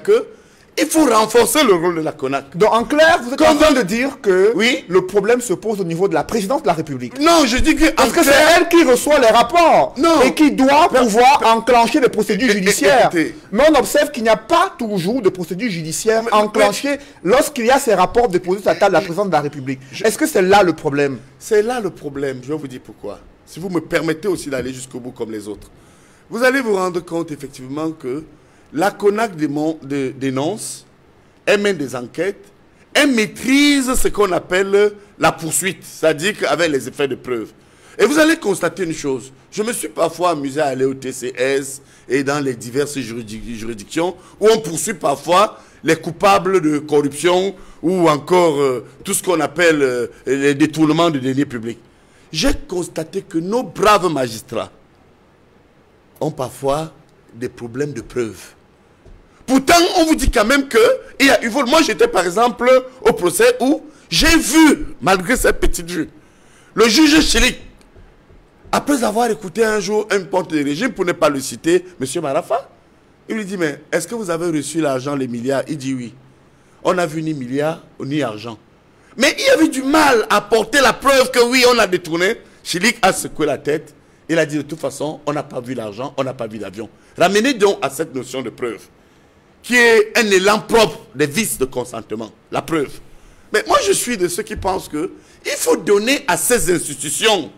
il faut renforcer le rôle de la CONAC. Donc, en clair, vous êtes en train de dire que le problème se pose au niveau de la présidence de la République. Non, je dis que... Parce que c'est elle qui reçoit les rapports et qui doit pouvoir enclencher des procédures judiciaires. Mais on observe qu'il n'y a pas toujours de procédures judiciaires enclenchées lorsqu'il y a ces rapports déposés sur la table de la présidence de la République. Est-ce que c'est là le problème? C'est là le problème. Je vais vous dire pourquoi. Si vous me permettez aussi d'aller jusqu'au bout comme les autres. Vous allez vous rendre compte effectivement que la CONAC dénonce, elle mène des enquêtes, elle maîtrise ce qu'on appelle la poursuite, c'est-à-dire avec les effets de preuve. Et vous allez constater une chose, je me suis parfois amusé à aller au TCS et dans les diverses juridictions où on poursuit parfois les coupables de corruption ou encore tout ce qu'on appelle les détournements de deniers publics. J'ai constaté que nos braves magistrats ont parfois des problèmes de preuve. Pourtant, on vous dit quand même qu'il y a eu vol. Moi, j'étais par exemple au procès où j'ai vu, malgré cette petite vue, le juge Chilik, après avoir écouté un jour un porte de régime, pour ne pas le citer, M. Marafa, il lui dit, mais est-ce que vous avez reçu l'argent, les milliards? Il dit oui. On n'a vu ni milliards, ni argent. Mais il avait du mal à porter la preuve que oui, on a détourné. Chilik a secoué la tête. Il a dit de toute façon, on n'a pas vu l'argent, on n'a pas vu l'avion. Ramenez donc à cette notion de preuve, qui est un élan propre des vices de consentement, la preuve. Mais moi, je suis de ceux qui pensent qu'il faut donner à ces institutions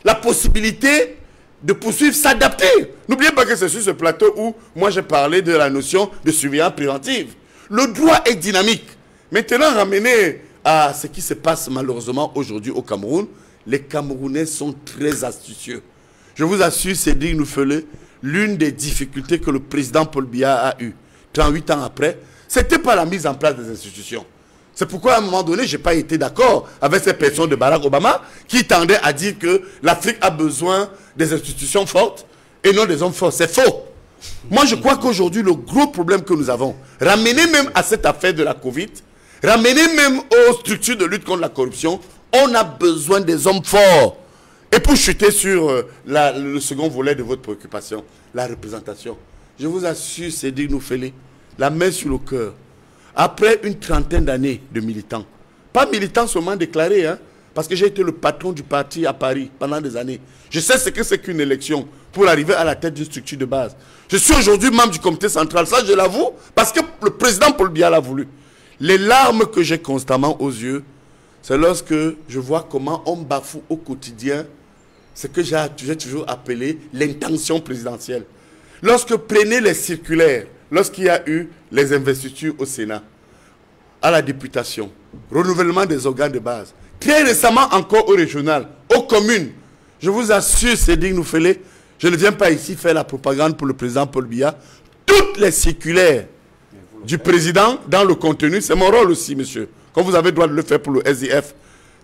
la possibilité de poursuivre, s'adapter. N'oubliez pas que c'est sur ce plateau où moi j'ai parlé de la notion de surveillance préventive. Le droit est dynamique. Maintenant, ramener à ce qui se passe malheureusement aujourd'hui au Cameroun, les Camerounais sont très astucieux. Je vous assure, Cédric Noufele, l'une des difficultés que le président Paul Biya a eues, 38 ans après, c'était pas la mise en place des institutions. C'est pourquoi à un moment donné, je n'ai pas été d'accord avec ces personnes de Barack Obama qui tendaient à dire que l'Afrique a besoin des institutions fortes et non des hommes forts. C'est faux. Moi, je crois qu'aujourd'hui, le gros problème que nous avons, ramener même à cette affaire de la Covid, ramener même aux structures de lutte contre la corruption, on a besoin des hommes forts. Et pour chuter sur le second volet de votre préoccupation, la représentation, je vous assure, Cédric Noufele, la main sur le cœur, après une trentaine d'années de militants, pas militants seulement déclarés, hein, parce que j'ai été le patron du parti à Paris pendant des années. Je sais ce que c'est qu'une élection pour arriver à la tête d'une structure de base. Je suis aujourd'hui membre du comité central, ça je l'avoue, parce que le président Paul Biya l'a voulu. Les larmes que j'ai constamment aux yeux, c'est lorsque je vois comment on bafoue au quotidien ce que j'ai toujours appelé l'intention présidentielle. Lorsque prenez les circulaires, lorsqu'il y a eu les investitures au Sénat, à la députation, renouvellement des organes de base, très récemment encore au régional, aux communes, je vous assure, Cédric Noufele, je ne viens pas ici faire la propagande pour le président Paul Biya, toutes les circulaires du président dans le contenu, c'est mon rôle aussi, monsieur, comme vous avez le droit de le faire pour le SDF.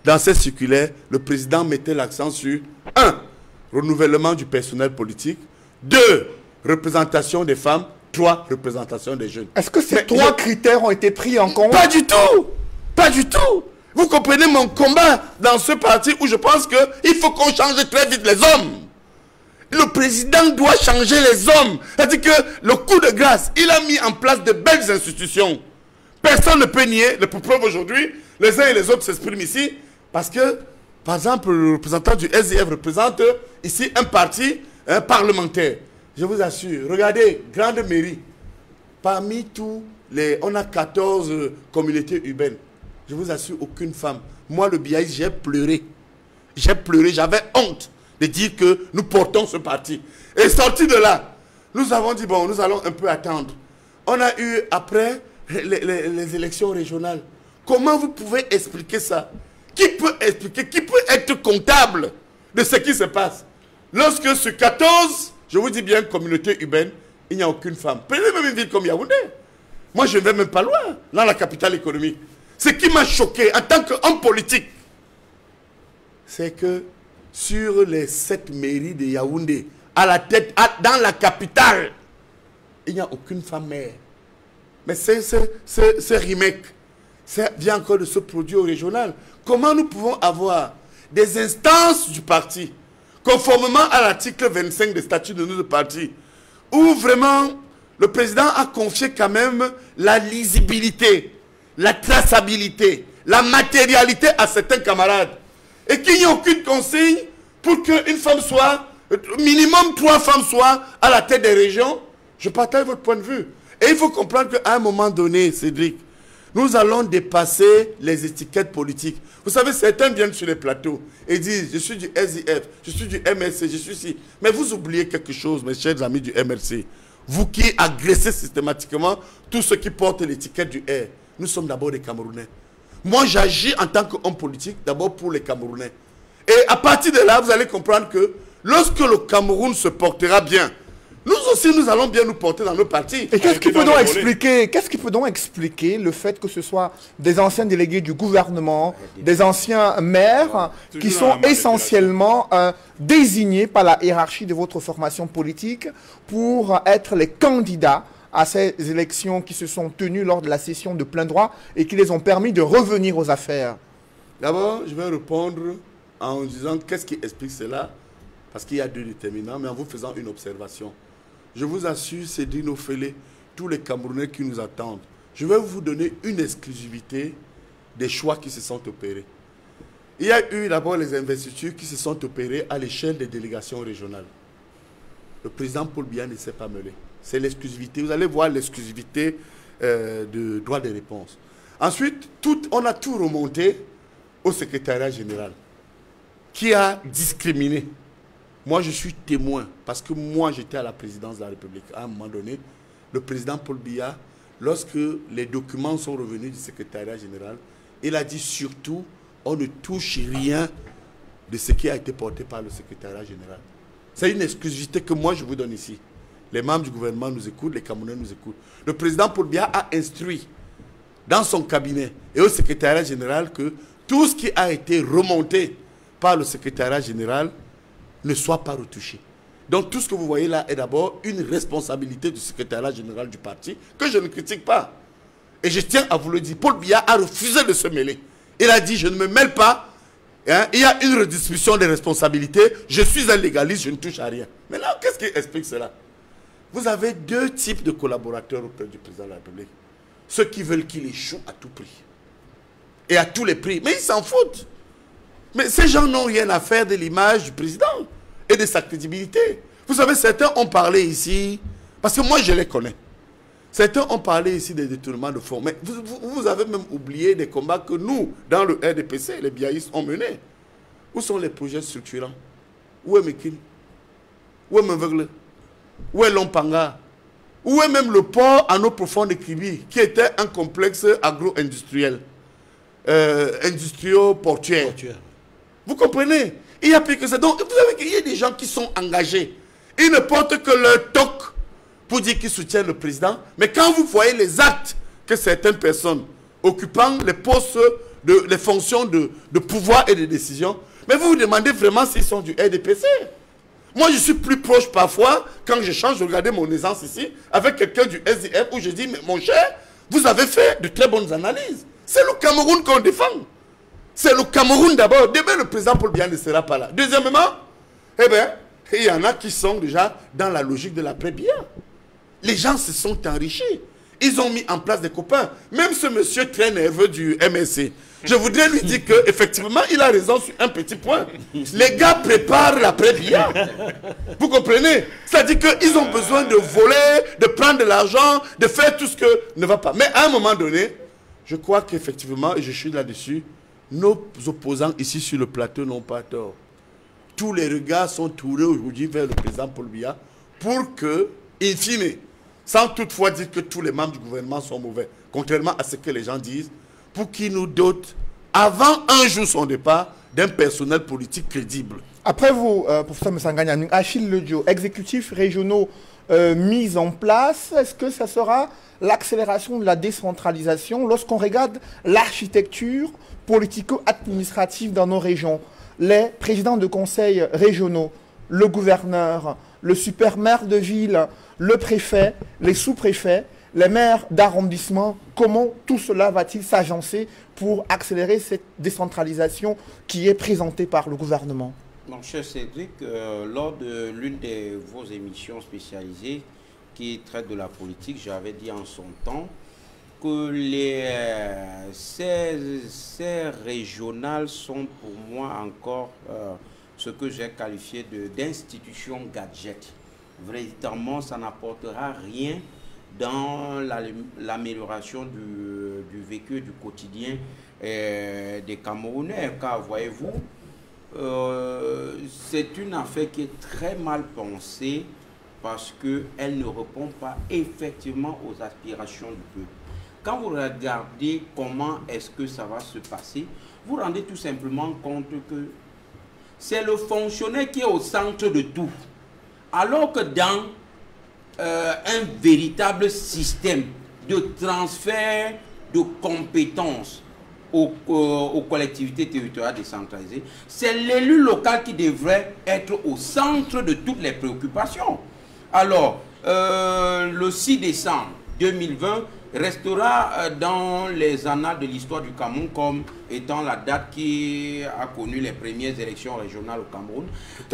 Dans ces circulaires, le président mettait l'accent sur 1. Renouvellement du personnel politique. 2. Représentation des femmes. 3. Représentation des jeunes. Est-ce que ces trois critères ont été pris en compte? Pas du tout. Pas du tout. Vous comprenez mon combat dans ce parti où je pense qu'il faut qu'on change très vite les hommes. Le président doit changer les hommes. C'est-à-dire que le coup de grâce, il a mis en place de belles institutions. Personne ne peut nier. Pour preuve aujourd'hui, les uns et les autres s'expriment ici parce que Par exemple, le représentant du SDF représente ici un parti parlementaire. Je vous assure, regardez, grande mairie. Parmi tous les... On a 14 communautés urbaines. Je vous assure, aucune femme. Moi, le Biaïs, j'ai pleuré. J'ai pleuré, j'avais honte de dire que nous portons ce parti. Et sorti de là, nous avons dit, bon, nous allons un peu attendre. On a eu, après, les élections régionales. Comment vous pouvez expliquer ça? Qui peut expliquer, qui peut être comptable de ce qui se passe? Lorsque sur 14, je vous dis bien, communauté urbaine, il n'y a aucune femme. Prenez même une ville comme Yaoundé. Moi, je ne vais même pas loin, dans la capitale économique. Ce qui m'a choqué en tant qu'homme politique, c'est que sur les 7 mairies de Yaoundé, à la tête, dans la capitale, il n'y a aucune femme maire. Mais c'est remake. Ça vient encore de ce produit au régional. Comment nous pouvons avoir des instances du parti, conformément à l'article 25 des statuts de notre parti, où vraiment le président a confié quand même la lisibilité, la traçabilité, la matérialité à certains camarades, et qu'il n'y ait aucune consigne pour qu'une femme soit, minimum 3 femmes soient à la tête des régions. Je partage votre point de vue. Et il faut comprendre qu'à un moment donné, Cédric, nous allons dépasser les étiquettes politiques. Vous savez, certains viennent sur les plateaux et disent, je suis du SIF, je suis du MRC, je suis ici. Mais vous oubliez quelque chose, mes chers amis du MRC. Vous qui agressez systématiquement tous ceux qui portent l'étiquette du R. Nous sommes d'abord des Camerounais. Moi, j'agis en tant qu'homme politique, d'abord pour les Camerounais. Et à partir de là, vous allez comprendre que lorsque le Cameroun se portera bien, nous aussi, nous allons bien nous porter dans nos partis. Et qu'est-ce qui peut donc expliquer le fait que ce soit des anciens délégués du gouvernement, des anciens maires, qui sont essentiellement désignés par la hiérarchie de votre formation politique pour être les candidats à ces élections qui se sont tenues lors de la session de plein droit et qui les ont permis de revenir aux affaires? D'abord, je vais répondre en disant qu'est-ce qui explique cela, parce qu'il y a 2 déterminants, mais en vous faisant une observation. Je vous assure, Cédric Ofele, tous les Camerounais qui nous attendent, je vais vous donner une exclusivité des choix qui se sont opérés. Il y a eu d'abord les investitures qui se sont opérées à l'échelle des délégations régionales. Le président Paul Biya ne s'est pas mêlé. C'est l'exclusivité. Vous allez voir l'exclusivité de droit de réponse. Ensuite, on a tout remonté au secrétariat général qui a discriminé. Moi, je suis témoin, parce que moi, j'étais à la présidence de la République. À un moment donné, le président Paul Biya, lorsque les documents sont revenus du secrétariat général, il a dit surtout, on ne touche rien de ce qui a été porté par le secrétariat général. C'est une exclusivité que moi, je vous donne ici. Les membres du gouvernement nous écoutent, les Camerounais nous écoutent. Le président Paul Biya a instruit dans son cabinet et au secrétariat général que tout ce qui a été remonté par le secrétariat général ne soit pas retouché. Donc tout ce que vous voyez là est d'abord une responsabilité du secrétariat général du parti que je ne critique pas. Et je tiens à vous le dire, Paul Biya a refusé de se mêler. Il a dit, je ne me mêle pas, hein, il y a une redistribution des responsabilités, je suis un légaliste, je ne touche à rien. Maintenant, qu'est-ce qui explique cela? Vous avez 2 types de collaborateurs auprès du président de la République. Ceux qui veulent qu'il échoue à tout prix. Et à tous les prix. Mais ils s'en foutent. Mais ces gens n'ont rien à faire de l'image du président et de sa crédibilité. Vous savez, certains ont parlé ici, parce que moi je les connais. Certains ont parlé ici des détournements de fonds. Mais vous avez même oublié des combats que nous, dans le RDPC, les biaïstes ont menés. Où sont les projets structurants? Où est Mekin? Où est Mvegle? Où est Lompanga? Où est même le port à eau profonde de Kribi, qui était un complexe agro-industriel, industriel-portuaire. Vous comprenez? Il y a plus que ça. Donc, vous savez qu'il y a des gens qui sont engagés. Ils ne portent que leur toc pour dire qu'ils soutiennent le président. Mais quand vous voyez les actes que certaines personnes occupant les postes, les fonctions de pouvoir et de décision, mais vous vous demandez vraiment s'ils sont du RDPC. Moi, je suis plus proche parfois, quand je change, de regarder mon aisance ici, avec quelqu'un du SDF, où je dis, mais mon cher, vous avez fait de très bonnes analyses. C'est le Cameroun qu'on défend. C'est le Cameroun d'abord. Demain, le président Paul Biya ne sera pas là. Deuxièmement, eh bien, il y en a qui sont déjà dans la logique de l'après-Biya. Les gens se sont enrichis. Ils ont mis en place des copains. Même ce monsieur très nerveux du MSC, Je voudrais lui dire qu'effectivement, il a raison sur un petit point. Les gars préparent l'après-Biya. Vous comprenez? C'est-à-dire qu'ils ont besoin de voler, de prendre de l'argent, de faire tout ce que ne va pas. Mais à un moment donné, je crois qu'effectivement, et je suis là-dessus, nos opposants ici sur le plateau n'ont pas tort. Tous les regards sont tournés aujourd'hui vers le président Paul Biya pour que, in fine, sans toutefois dire que tous les membres du gouvernement sont mauvais, contrairement à ce que les gens disent, pour qu'il nous dote, avant un jour son départ, d'un personnel politique crédible. Après vous, professeur Msanganya, Achille Ledjo, exécutifs régionaux mis en place, est-ce que ça sera l'accélération de la décentralisation lorsqu'on regarde l'architecture politico-administrative dans nos régions? Les présidents de conseils régionaux, le gouverneur, le super-maire de ville, le préfet, les sous-préfets, les maires d'arrondissement, comment tout cela va-t-il s'agencer pour accélérer cette décentralisation qui est présentée par le gouvernement? Mon cher Cédric, lors de l'une de vos émissions spécialisées qui traite de la politique, j'avais dit en son temps que ces régionales sont pour moi encore ce que j'ai qualifié d'institutions gadget. Véritablement, ça n'apportera rien dans l'amélioration du vécu, du quotidien des Camerounais. Car voyez-vous, c'est une affaire qui est très mal pensée parce qu'elle ne répond pas effectivement aux aspirations du peuple. Quand vous regardez comment est-ce que ça va se passer, vous rendez tout simplement compte que c'est le fonctionnaire qui est au centre de tout. Alors que dans un véritable système de transfert de compétences aux collectivités territoriales décentralisées, c'est l'élu local qui devrait être au centre de toutes les préoccupations. Alors, le 6 décembre 2020 restera dans les annales de l'histoire du Cameroun comme étant la date qui a connu les premières élections régionales au Cameroun.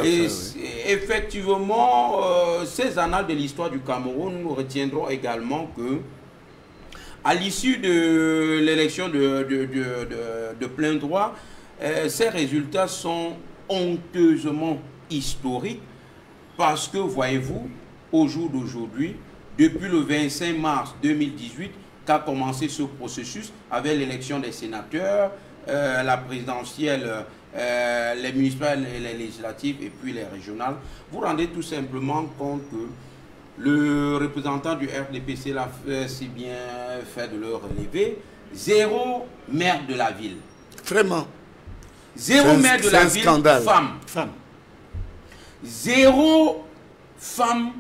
Et oui. Effectivement, ces annales de l'histoire du Cameroun nous retiendront également que à l'issue de l'élection de plein droit, ces résultats sont honteusement historiques parce que, voyez-vous, au jour d'aujourd'hui, depuis le 25 mars 2018 qu'a commencé ce processus avec l'élection des sénateurs, la présidentielle, les municipales et les législatives et puis les régionales, vous rendez tout simplement compte que le représentant du RDPC l'a si bien fait de le relever. 0 maire de la ville. Vraiment. 0 maire de la ville, femme. 0 femme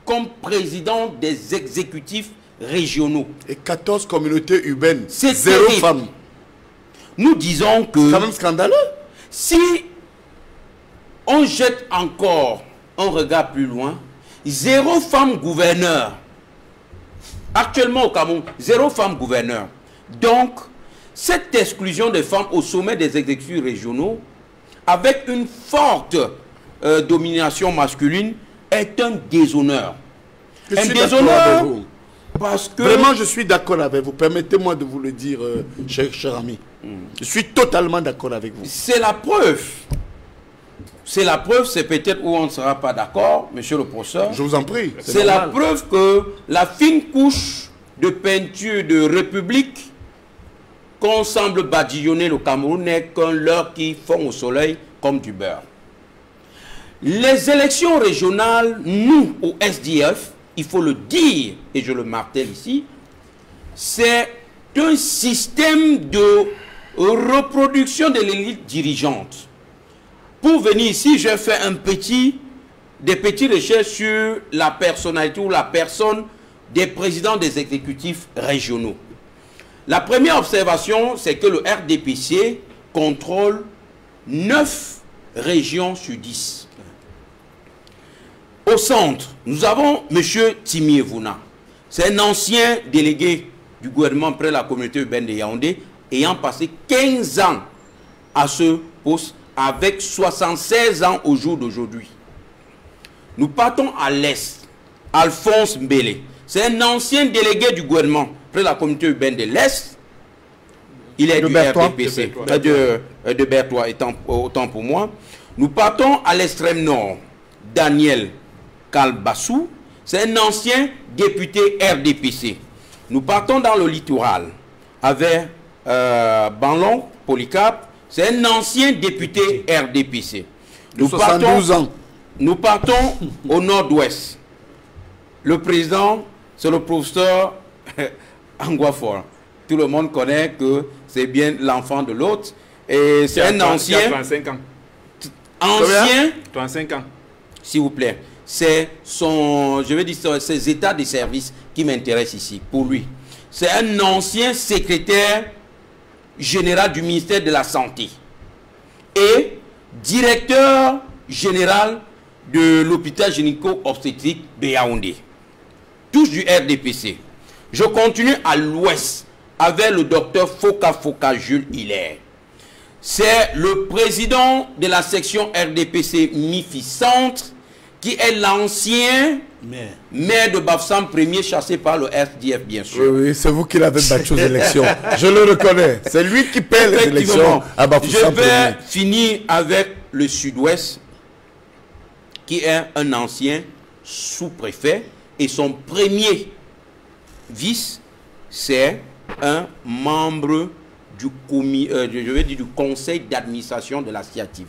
comme président des exécutifs régionaux. Et 14 communautés urbaines. C'est 0 femmes. Nous disons que... C'est quand même scandaleux. Si on jette encore un regard plus loin, 0 femme gouverneur. Actuellement au Cameroun, 0 femme gouverneur. Donc, cette exclusion des femmes au sommet des exécutifs régionaux, avec une forte domination masculine, est un déshonneur. Un déshonneur parce que... Vraiment, je suis d'accord avec vous. Permettez-moi de vous le dire, cher ami. Je suis totalement d'accord avec vous. C'est la preuve. C'est la preuve, c'est peut-être où on ne sera pas d'accord, monsieur le professeur. Je vous en prie. C'est la preuve que la fine couche de peinture de République qu'on semble badigeonner le Cameroun n'est qu'un leurre qui fond au soleil comme du beurre. Les élections régionales, nous, au SDF, il faut le dire, et je le martèle ici, c'est un système de reproduction de l'élite dirigeante. Pour venir ici, j'ai fait des petites recherches sur la personnalité ou la personne des présidents des exécutifs régionaux. La première observation, c'est que le RDPC contrôle 9 régions sur 10. Au centre, nous avons M. Timi Evuna. C'est un ancien délégué du gouvernement près la communauté urbaine de Yaoundé, ayant passé 15 ans à ce poste, avec 76 ans au jour d'aujourd'hui. Nous partons à l'Est. Alphonse Mbele. C'est un ancien délégué du gouvernement près la communauté urbaine de l'Est, Il est de du Berthois. RDPC, de Berthois, autant pour moi. Nous partons à l'extrême nord. Daniel Kalbassou, c'est un ancien député RDPC. Nous partons dans le littoral avec Banlon Polycarpe, c'est un ancien député RDPC. Nous 72 ans. Nous partons au nord-ouest. Le président, c'est le professeur Anguafor. Tout le monde connaît que c'est bien l'enfant de l'autre. Et c'est un ancien... 35 ans. Ancien... 35 ans. S'il vous plaît. C'est son... Je vais dire ses états de service qui m'intéressent ici, pour lui. C'est un ancien secrétaire général du ministère de la Santé. Et directeur général de l'hôpital gynéco-obstétrique de Yaoundé. Tous du RDPC. Je continue à l'ouest avec le docteur Foka Jules Hilaire. C'est le président de la section RDPC MIFI Centre qui est l'ancien maire de Bafoussam, premier chassé par le SDF, bien sûr. Oui, c'est vous qui l'avez battu aux élections. Je le reconnais. C'est lui qui paie les élections à Bafoussam. Je vais finir avec le sud-ouest, qui est un ancien sous-préfet, et son premier vice, c'est un membre du conseil d'administration de la CIATV.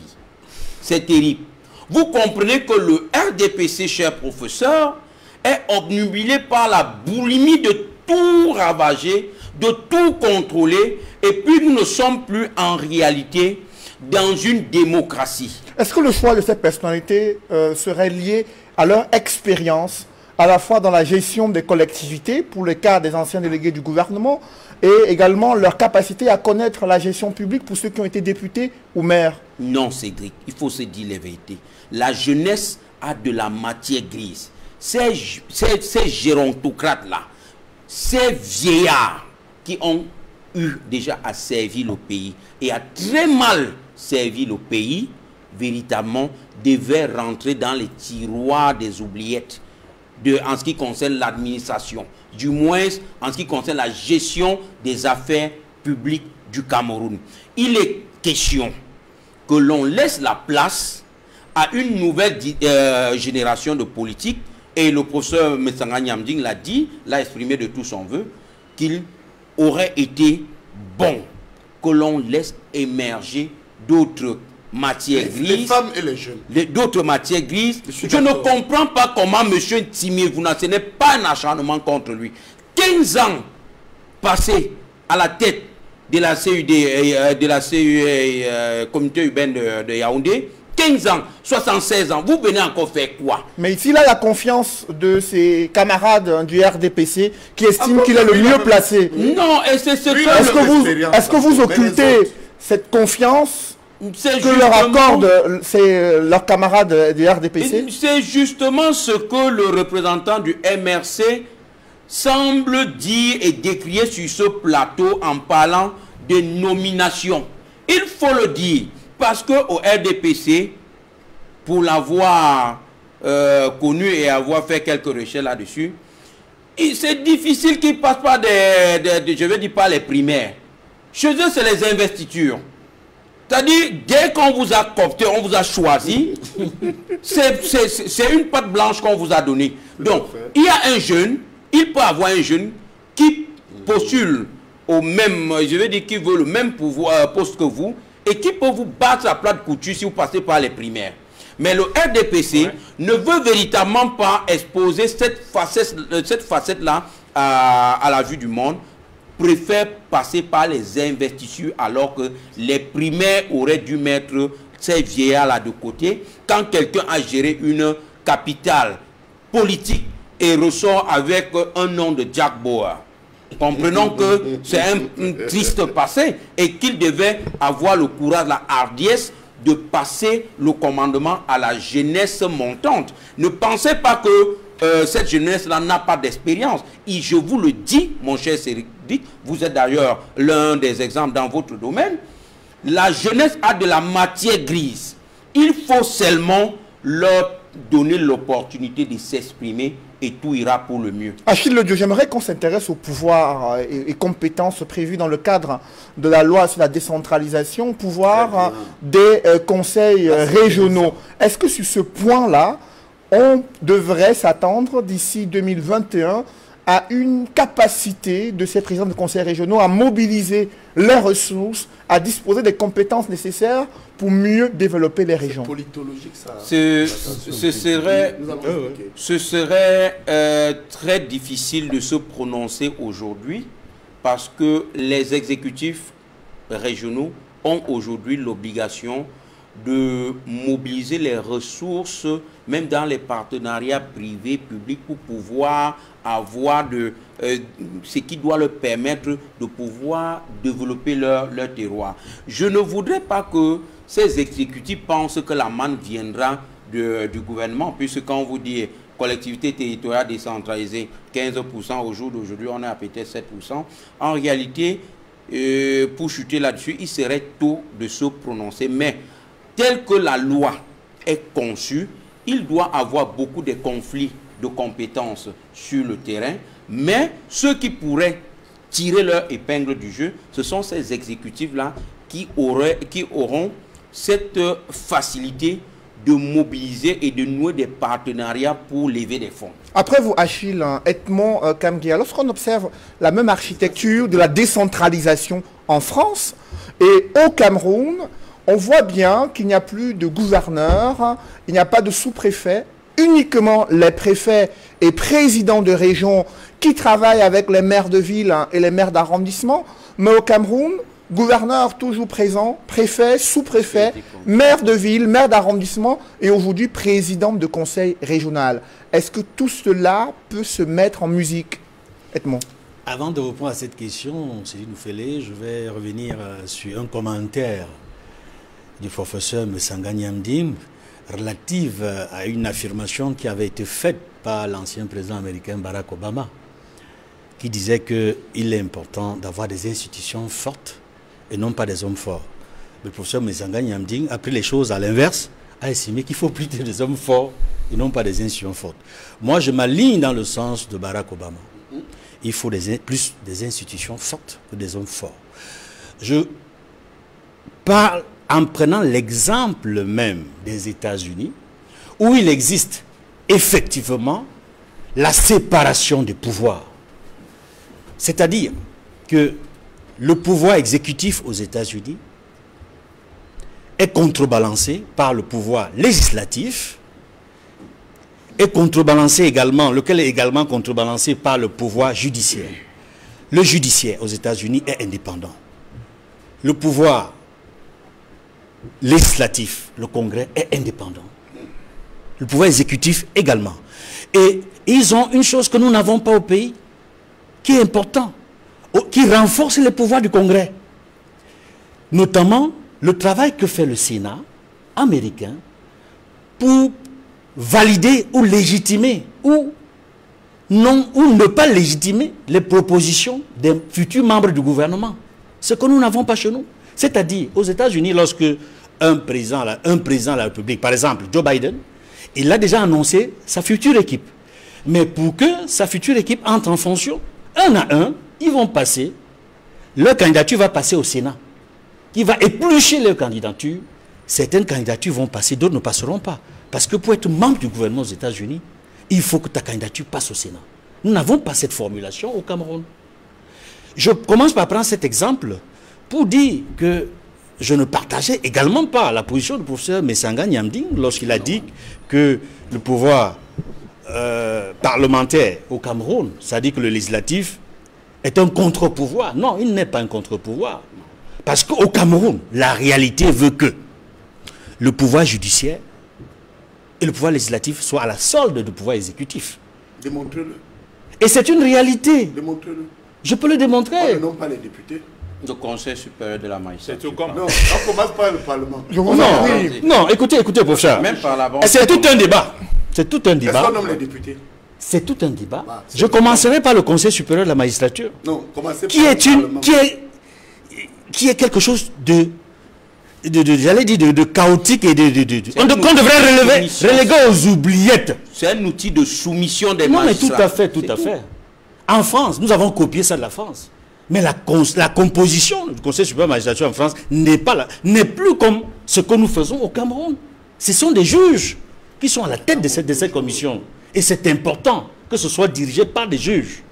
C'est terrible. Vous comprenez que le RDPC, cher professeur, est obnubilé par la boulimie de tout ravager, de tout contrôler, et puis nous ne sommes plus en réalité dans une démocratie. Est-ce que le choix de ces personnalités serait lié à leur expérience, à la fois dans la gestion des collectivités, pour le cas des anciens délégués du gouvernement, et également leur capacité à connaître la gestion publique pour ceux qui ont été députés ou maires? Non, Cédric, il faut se dire la vérité. La jeunesse a de la matière grise. Ces gérontocrates-là, ces vieillards qui ont eu déjà à servir le pays et à très mal servi le pays, véritablement, devaient rentrer dans les tiroirs des oubliettes en ce qui concerne l'administration, du moins en ce qui concerne la gestion des affaires publiques du Cameroun. Il est question que l'on laisse la place à une nouvelle génération de politiques, et le professeur Metsanga Nyamding l'a dit, l'a exprimé de tout son vœu, qu'il aurait été bon que l'on laisse émerger d'autres matières grises. Les femmes et les jeunes. D'autres matières grises. Je ne comprends pas comment M. Timir, ce n'est pas un acharnement contre lui. 15 ans passés à la tête de la communauté urbaine de Yaoundé, 15 ans, 76 ans, vous venez encore faire quoi? Mais ici, là, la confiance de ses camarades du RDPC qui estiment qu'il est le mieux placé. Non, et c'est ce Est-ce que vous occultez cette confiance que leur accordent leurs camarades du RDPC? C'est justement ce que le représentant du MRC semble dire et décrier sur ce plateau en parlant de nomination. Il faut le dire, parce qu'au RDPC, pour l'avoir connu et avoir fait quelques recherches là-dessus, c'est difficile qu'ils ne passent pas je vais dire pas les primaires. Chez eux, c'est les investitures. C'est-à-dire, dès qu'on vous a coopté, on vous a choisi, c'est une patte blanche qu'on vous a donnée. Donc, il y a un jeune, il peut avoir un jeune qui postule au même, je vais dire, qui veut le même poste que vous, et qui peut vous battre à plat de couture si vous passez par les primaires. Mais le RDPC ne veut véritablement pas exposer cette facette-là à la vue du monde, préfère passer par les investitures alors que les primaires auraient dû mettre ces vieillards-là de côté. Quand quelqu'un a géré une capitale politique et ressort avec un nom de Jack Bauer, comprenons que c'est un triste passé et qu'il devait avoir le courage, la hardiesse de passer le commandement à la jeunesse montante. Ne pensez pas que cette jeunesse-là n'a pas d'expérience. Et je vous le dis, mon cher Cédric, vous êtes d'ailleurs l'un des exemples dans votre domaine. La jeunesse a de la matière grise. Il faut seulement leur donner l'opportunité de s'exprimer et tout ira pour le mieux. Achille Le Dieu, j'aimerais qu'on s'intéresse au pouvoir et compétences prévues dans le cadre de la loi sur la décentralisation, pouvoir des conseils régionaux. Est-ce que sur ce point-là, on devrait s'attendre d'ici 2021 à une capacité de ces présidents de conseils régionaux à mobiliser leurs ressources, à disposer des compétences nécessaires pour mieux développer les régions? C'est politologique, ça. Ce serait très difficile de se prononcer aujourd'hui parce que les exécutifs régionaux ont aujourd'hui l'obligation de mobiliser les ressources, même dans les partenariats privés, publics, pour pouvoir avoir ce qui doit leur permettre de pouvoir développer leur terroir. Je ne voudrais pas que ces exécutifs pensent que la manne viendra du gouvernement, puisque quand on vous dit collectivité territoriale décentralisée, 15% au jour d'aujourd'hui, on est à peut-être 7%. En réalité, pour chuter là-dessus, il serait tôt de se prononcer, mais tel que la loi est conçue, il doit avoir beaucoup de conflits de compétences sur le terrain, mais ceux qui pourraient tirer leur épingle du jeu, ce sont ces exécutifs-là qui auront cette facilité de mobiliser et de nouer des partenariats pour lever des fonds. Après vous, Achille, Edmond Kamgia, lorsqu'on observe la même architecture de la décentralisation en France et au Cameroun, on voit bien qu'il n'y a plus de gouverneur, il n'y a pas de sous-préfet, uniquement les préfets et présidents de région qui travaillent avec les maires de ville et les maires d'arrondissement. Mais au Cameroun, gouverneur toujours présent, préfet, sous-préfet, maire de ville, maire d'arrondissement et aujourd'hui président de conseil régional. Est-ce que tout cela peut se mettre en musique, Edmond? Avant de répondre à cette question, Céline Oufélé, je vais revenir sur un commentaire du professeur Messanga Nyamdim relative à une affirmation qui avait été faite par l'ancien président américain Barack Obama, qui disait qu'il est important d'avoir des institutions fortes et non pas des hommes forts. Le professeur Messanga Nyamdim a pris les choses à l'inverse, a estimé qu'il faut plutôt des hommes forts et non pas des institutions fortes. Moi, je m'aligne dans le sens de Barack Obama. Il faut plus des institutions fortes que des hommes forts. Je parle en prenant l'exemple même des États-Unis, où il existe effectivement la séparation des pouvoirs. C'est-à-dire que le pouvoir exécutif aux États-Unis est contrebalancé par le pouvoir législatif, lequel est également contrebalancé par le pouvoir judiciaire. Le judiciaire aux États-Unis est indépendant. Le pouvoir législatif, le Congrès, est indépendant. Le pouvoir exécutif également. Et ils ont une chose que nous n'avons pas au pays, qui est important, qui renforce les pouvoirs du Congrès. Notamment le travail que fait le Sénat américain pour valider ou légitimer ou ne pas légitimer les propositions des futurs membres du gouvernement. Ce que nous n'avons pas chez nous. C'est-à-dire, aux États-Unis, lorsque un président de la République, par exemple Joe Biden, il a déjà annoncé sa future équipe. Mais pour que sa future équipe entre en fonction, un à un, ils vont passer, leur candidature va passer au Sénat, qui va éplucher leur candidature. Certaines candidatures vont passer, d'autres ne passeront pas. Parce que pour être membre du gouvernement aux États-Unis, il faut que ta candidature passe au Sénat. Nous n'avons pas cette formulation au Cameroun. Je commence par prendre cet exemple pour dire que je ne partageais également pas la position du professeur Messanga Nyamdim lorsqu'il a dit que le pouvoir parlementaire au Cameroun, c'est-à-dire que le législatif est un contre-pouvoir. Non, il n'est pas un contre-pouvoir. Parce qu'au Cameroun, la réalité veut que le pouvoir judiciaire et le pouvoir législatif soient à la solde du pouvoir exécutif. Démontrez-le. Et c'est une réalité. Démontrez-le. Je peux le démontrer. Non, pas les députés. Le Conseil supérieur de la magistrature. C'est tout comme... Non, on commence par le Parlement. Non, écoutez, professeur. Même par la c'est tout un débat. C'est tout un débat. Est-ce qu'on nomme les députés? C'est tout un débat. Je commencerai par le Conseil supérieur de la magistrature. Non, commencez par le Parlement. Qui est quelque chose de j'allais dire, de chaotique et qu'on devrait reléguer aux oubliettes. C'est un outil de soumission des magistrats. magistrats. Non, mais tout à fait. En France, nous avons copié ça de la France. Mais la composition du Conseil supérieur de la magistrature en France n'est plus comme ce que nous faisons au Cameroun. Ce sont des juges qui sont à la tête de cette commission. Et c'est important que ce soit dirigé par des juges.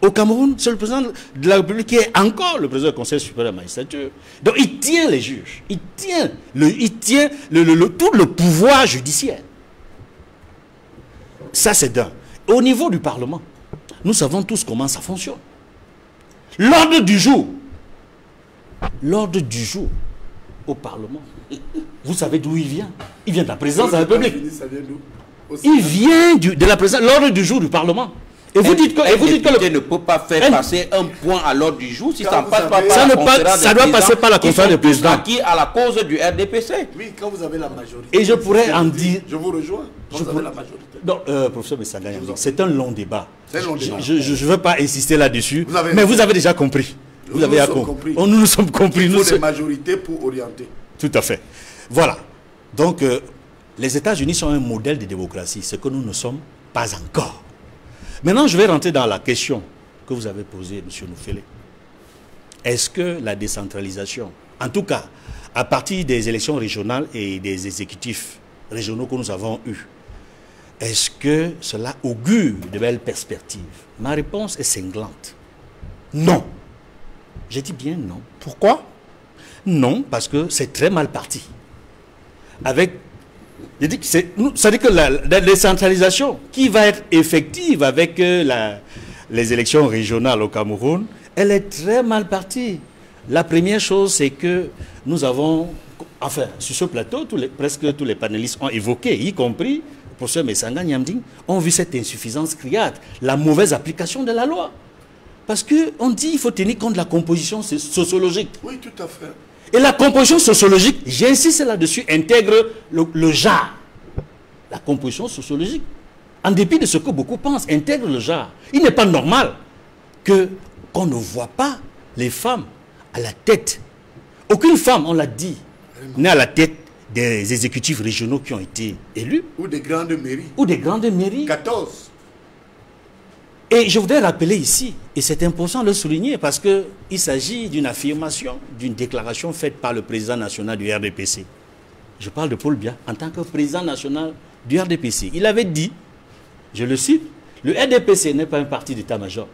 Au Cameroun, c'est le président de la République qui est encore le président du Conseil supérieur de la magistrature. Donc il tient les juges, il tient tout le pouvoir judiciaire. Ça c'est d'un. Au niveau du Parlement, nous savons tous comment ça fonctionne. L'ordre du jour au Parlement, vous savez d'où il vient? Il vient de la présidence de la République. Il vient de la présidence, l'ordre du jour du Parlement. Et vous dites que le ne peut pas faire passer un point à l'ordre du jour si ça ne passe pas par ça doit passer par la conférence des présidents. Acquis à la cause du RDPC. Oui, quand vous avez la majorité. Et je pourrais en dire. Je vous rejoins. Vous avez la majorité. Non, professeur Messanga, c'est un long débat. C'est un long débat. Je ne veux pas insister là-dessus, mais vous avez déjà compris. Vous avez compris. Nous nous sommes compris. Il faut des majorités pour orienter. Tout à fait. Voilà. Donc, les États-Unis sont un modèle de démocratie, ce que nous ne sommes pas encore. Maintenant, je vais rentrer dans la question que vous avez posée, M. Noufélé. Est-ce que la décentralisation, en tout cas, à partir des élections régionales et des exécutifs régionaux que nous avons eus, est-ce que cela augure de belles perspectives? Ma réponse est cinglante. Non. J'ai dit bien non. Pourquoi? Non, parce que c'est très mal parti. C'est-à-dire que la décentralisation qui va être effective avec les élections régionales au Cameroun, elle est très mal partie. La première chose, c'est que nous avons, enfin, sur ce plateau, presque tous les panélistes ont évoqué, y compris le professeur Messanga Nyamding, ont vu cette insuffisance criarde, la mauvaise application de la loi. Parce qu'on dit qu'il faut tenir compte de la composition sociologique. Oui, tout à fait. Et la composition sociologique, j'insiste là-dessus, intègre le genre. La composition sociologique, en dépit de ce que beaucoup pensent, intègre le genre. Il n'est pas normal qu'on ne voit pas les femmes à la tête. Aucune femme, on l'a dit, n'est à la tête des exécutifs régionaux qui ont été élus. Ou des grandes mairies. Ou des grandes mairies. 14. Et je voudrais rappeler ici, et c'est important de le souligner, parce qu'il s'agit d'une affirmation, d'une déclaration faite par le président national du RDPC. Je parle de Paul Biya, en tant que président national du RDPC. Il avait dit, je le cite, le RDPC n'est pas un parti d'état-major.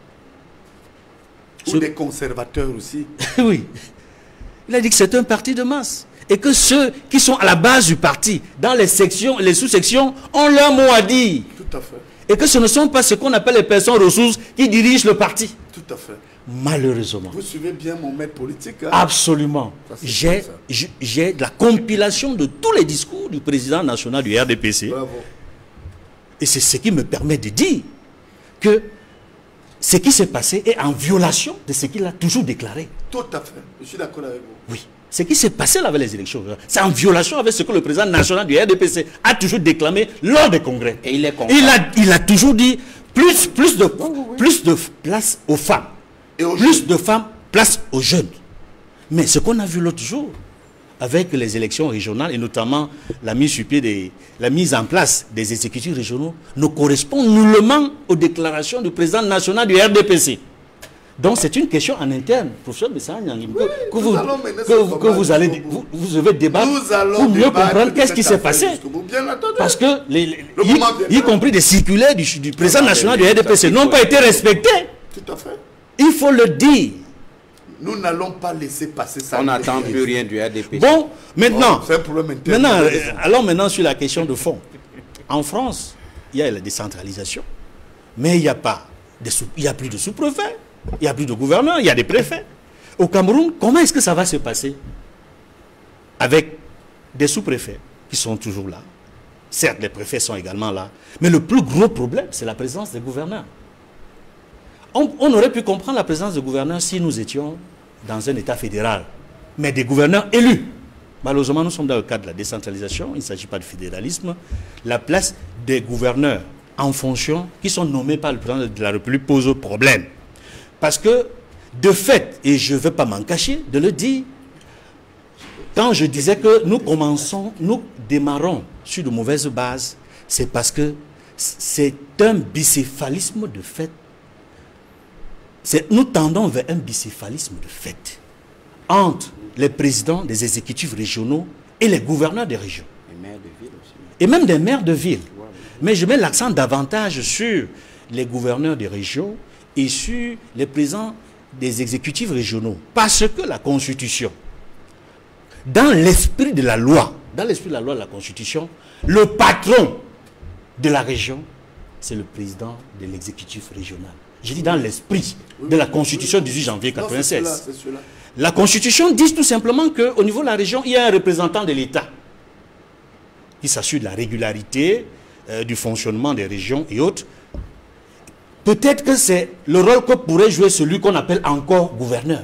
Ou des conservateurs aussi. Oui. Il a dit que c'est un parti de masse. Et que ceux qui sont à la base du parti, dans les sections, les sous-sections, ont leur mot à dire. Tout à fait. Et que ce ne sont pas ce qu'on appelle les personnes ressources qui dirigent le parti. Tout à fait. Malheureusement. Vous suivez bien mon maître politique. Hein? Absolument. J'ai la compilation de tous les discours du président national du RDPC. Bravo. Et c'est ce qui me permet de dire que ce qui s'est passé est en violation de ce qu'il a toujours déclaré. Tout à fait. Je suis d'accord avec vous. Oui. Ce qui s'est passé là avec les élections, c'est en violation avec ce que le président national du RDPC a toujours déclamé lors des congrès. Et il est content. Il a toujours dit plus de place aux femmes. Et plus de femmes, place aux jeunes. Mais ce qu'on a vu l'autre jour, avec les élections régionales, et notamment la mise en place des exécutifs régionaux, ne correspond nullement aux déclarations du président national du RDPC. Donc c'est une question en interne, professeur Messanga, que vous devez débattre pour mieux comprendre qu'est-ce qui s'est passé. Parce que, y compris des circulaires du président national du RDPC, n'ont pas été respectés. Tout à fait. Il faut le dire. Nous n'allons pas laisser passer ça. On n'attend plus rien du RDPC. Bon, maintenant, c'est un problème interne. allons maintenant sur la question de fond. En France, il y a la décentralisation, mais il n'y a plus de sous-préfet. Il n'y a plus de gouverneur, il y a des préfets. Au Cameroun, comment est-ce que ça va se passer? Avec des sous-préfets qui sont toujours là. Certes, les préfets sont également là. Mais le plus gros problème, c'est la présence des gouverneurs. On aurait pu comprendre la présence des gouverneurs si nous étions dans un État fédéral. Mais des gouverneurs élus. Malheureusement, nous sommes dans le cadre de la décentralisation. Il ne s'agit pas de fédéralisme. La place des gouverneurs en fonction, qui sont nommés par le président de la République, pose problème. Parce que, de fait, et je ne veux pas m'en cacher de le dire, Quand je disais que nous démarrons sur de mauvaises bases, c'est parce que c'est un bicéphalisme de fait. Nous tendons vers un bicéphalisme de fait entre les présidents des exécutifs régionaux et les gouverneurs des régions. Et même des maires de ville. Mais je mets l'accent davantage sur les gouverneurs des régions et sur les présidents des exécutifs régionaux. Parce que la Constitution, dans l'esprit de la loi, de la Constitution, le patron de la région, c'est le président de l'exécutif régional. Je dis dans l'esprit de la Constitution du 18 janvier 1996. La Constitution dit tout simplement qu'au niveau de la région, il y a un représentant de l'État qui s'assure de la régularité du fonctionnement des régions et autres. Peut-être que c'est le rôle que pourrait jouer celui qu'on appelle encore gouverneur.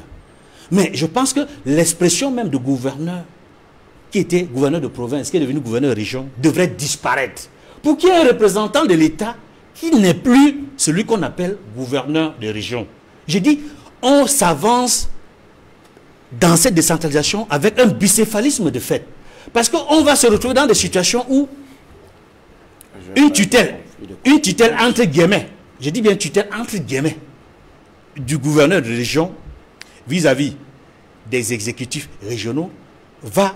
Mais je pense que l'expression même de gouverneur, qui était gouverneur de province, qui est devenu gouverneur de région, devrait disparaître. Pour qu'il y ait un représentant de l'État qui n'est plus celui qu'on appelle gouverneur de région. J'ai dit, on s'avance dans cette décentralisation avec un bicéphalisme de fait. Parce qu'on va se retrouver dans des situations où une tutelle entre guillemets, je dis bien tutelle entre guillemets, du gouverneur de région vis-à-vis des exécutifs régionaux va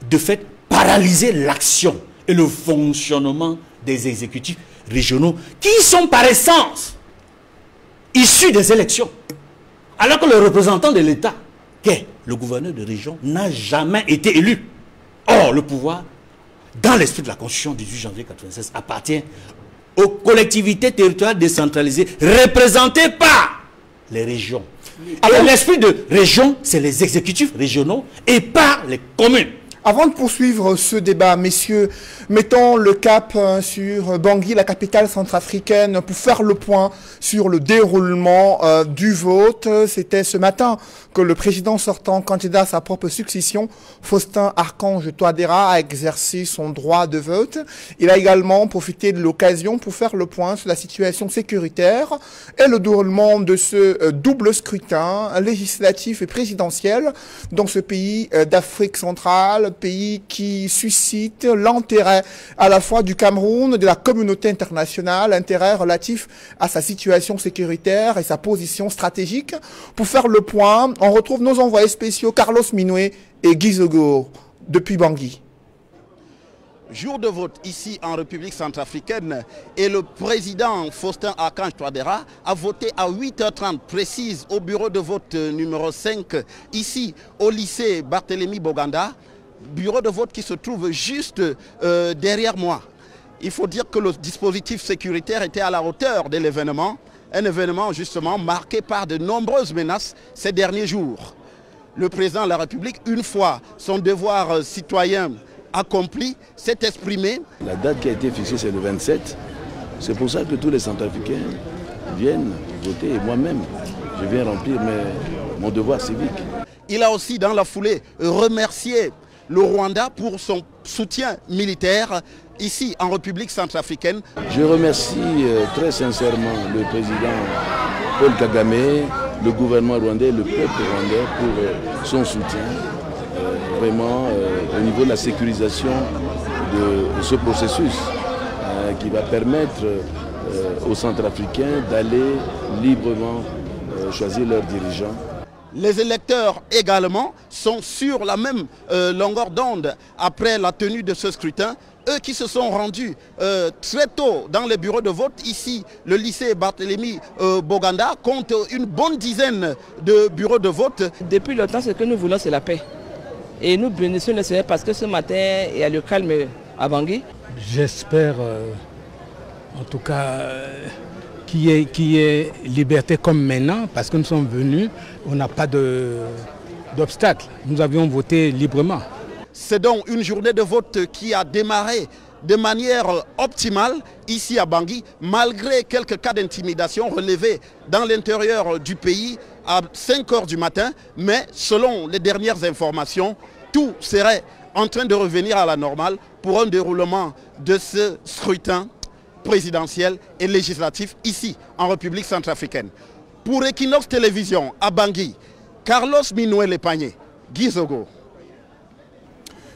de fait paralyser l'action et le fonctionnement des exécutifs régionaux qui sont par essence issus des élections. Alors que le représentant de l'État, qu'est le gouverneur de région, n'a jamais été élu. Or, le pouvoir, dans l'esprit de la Constitution du 18 janvier 1996, appartient aux collectivités territoriales décentralisées représentées par les régions. Alors, l'esprit de région, c'est les exécutifs régionaux et par les communes. Avant de poursuivre ce débat, messieurs, mettons le cap sur Bangui, la capitale centrafricaine, pour faire le point sur le déroulement du vote. C'était ce matin que le président sortant, candidat à sa propre succession, Faustin Archange Touadéra, a exercé son droit de vote. Il a également profité de l'occasion pour faire le point sur la situation sécuritaire et le déroulement de ce double scrutin législatif et présidentiel dans ce pays d'Afrique centrale, pays qui suscite l'intérêt à la fois du Cameroun, de la communauté internationale, intérêt relatif à sa situation sécuritaire et sa position stratégique. Pour faire le point, on retrouve nos envoyés spéciaux Carlos Minoué et Guy Zogo depuis Bangui. Jour de vote ici en République centrafricaine et le président Faustin Archange Touadéra a voté à 8h30 précise au bureau de vote numéro 5 ici au lycée Barthélemy Boganda. Bureau de vote qui se trouve juste derrière moi. Il faut dire que le dispositif sécuritaire était à la hauteur de l'événement, un événement justement marqué par de nombreuses menaces ces derniers jours. Le président de la République, une fois son devoir citoyen accompli, s'est exprimé. La date qui a été fixée, c'est le 27. C'est pour ça que tous les Centrafricains viennent voter et moi-même, je viens remplir mon devoir civique. Il a aussi dans la foulée remercié le Rwanda pour son soutien militaire ici en République centrafricaine. Je remercie très sincèrement le président Paul Kagame, le gouvernement rwandais, le peuple rwandais pour son soutien. Vraiment au niveau de la sécurisation de ce processus qui va permettre aux Centrafricains d'aller librement choisir leurs dirigeants. Les électeurs également sont sur la même longueur d'onde après la tenue de ce scrutin. Eux qui se sont rendus très tôt dans les bureaux de vote, ici le lycée Barthélemy Boganda compte une bonne dizaine de bureaux de vote. Depuis longtemps, ce que nous voulons, c'est la paix. Et nous bénissons le Seigneur parce que ce matin, il y a le calme à Bangui. J'espère en tout cas qu'il y ait liberté comme maintenant, parce que nous sommes venus, on n'a pas d'obstacle. Nous avions voté librement. C'est donc une journée de vote qui a démarré de manière optimale ici à Bangui, malgré quelques cas d'intimidation relevés dans l'intérieur du pays à 5 h du matin. Mais selon les dernières informations, tout serait en train de revenir à la normale pour un déroulement de ce scrutin présidentiel et législatif ici en République centrafricaine. Pour Equinox Télévision à Bangui, Carlos Minoué Lepagné, Guy Zogo.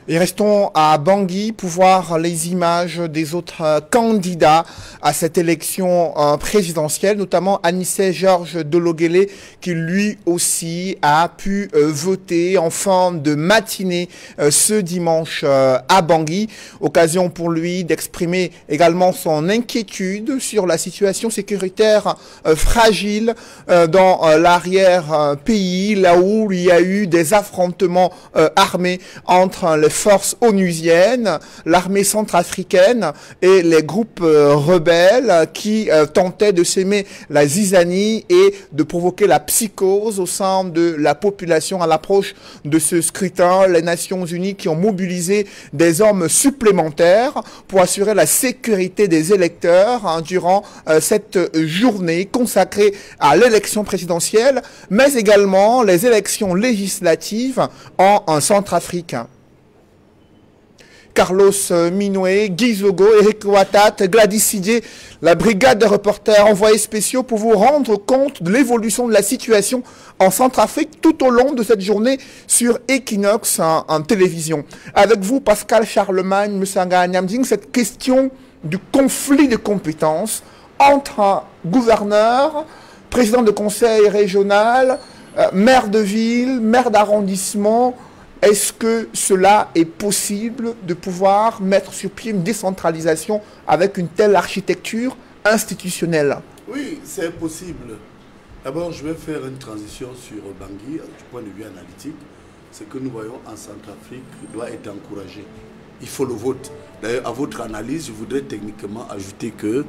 Et restons à Bangui pour voir les images des autres candidats à cette élection présidentielle, notamment Anissé Georges Dologuélé, qui lui aussi a pu voter en fin de matinée ce dimanche à Bangui. Occasion pour lui d'exprimer également son inquiétude sur la situation sécuritaire fragile dans l'arrière-pays, là où il y a eu des affrontements armés entre les forces onusiennes, l'armée centrafricaine et les groupes rebelles qui tentaient de s'aimer la zizanie et de provoquer la psychose au sein de la population à l'approche de ce scrutin. Les Nations Unies qui ont mobilisé des hommes supplémentaires pour assurer la sécurité des électeurs durant cette journée consacrée à l'élection présidentielle, mais également les élections législatives en Centrafrique. Carlos Minoué, Guy Zogo, Eric Ouattat, Gladys Sidier, la brigade de reporters envoyés spéciaux pour vous rendre compte de l'évolution de la situation en Centrafrique tout au long de cette journée sur Equinox en télévision. Avec vous, Pascal Charlemagne, Musanga Nyamding, cette question du conflit de compétences entre gouverneurs, président de conseil régional, maire de ville, maire d'arrondissement. Est-ce que cela est possible de pouvoir mettre sur pied une décentralisation avec une telle architecture institutionnelle? Oui, c'est possible. D'abord, je vais faire une transition sur Bangui. Du point de vue analytique, ce que nous voyons en Centrafrique doit être encouragé. Il faut le vote. D'ailleurs, à votre analyse, je voudrais techniquement ajouter que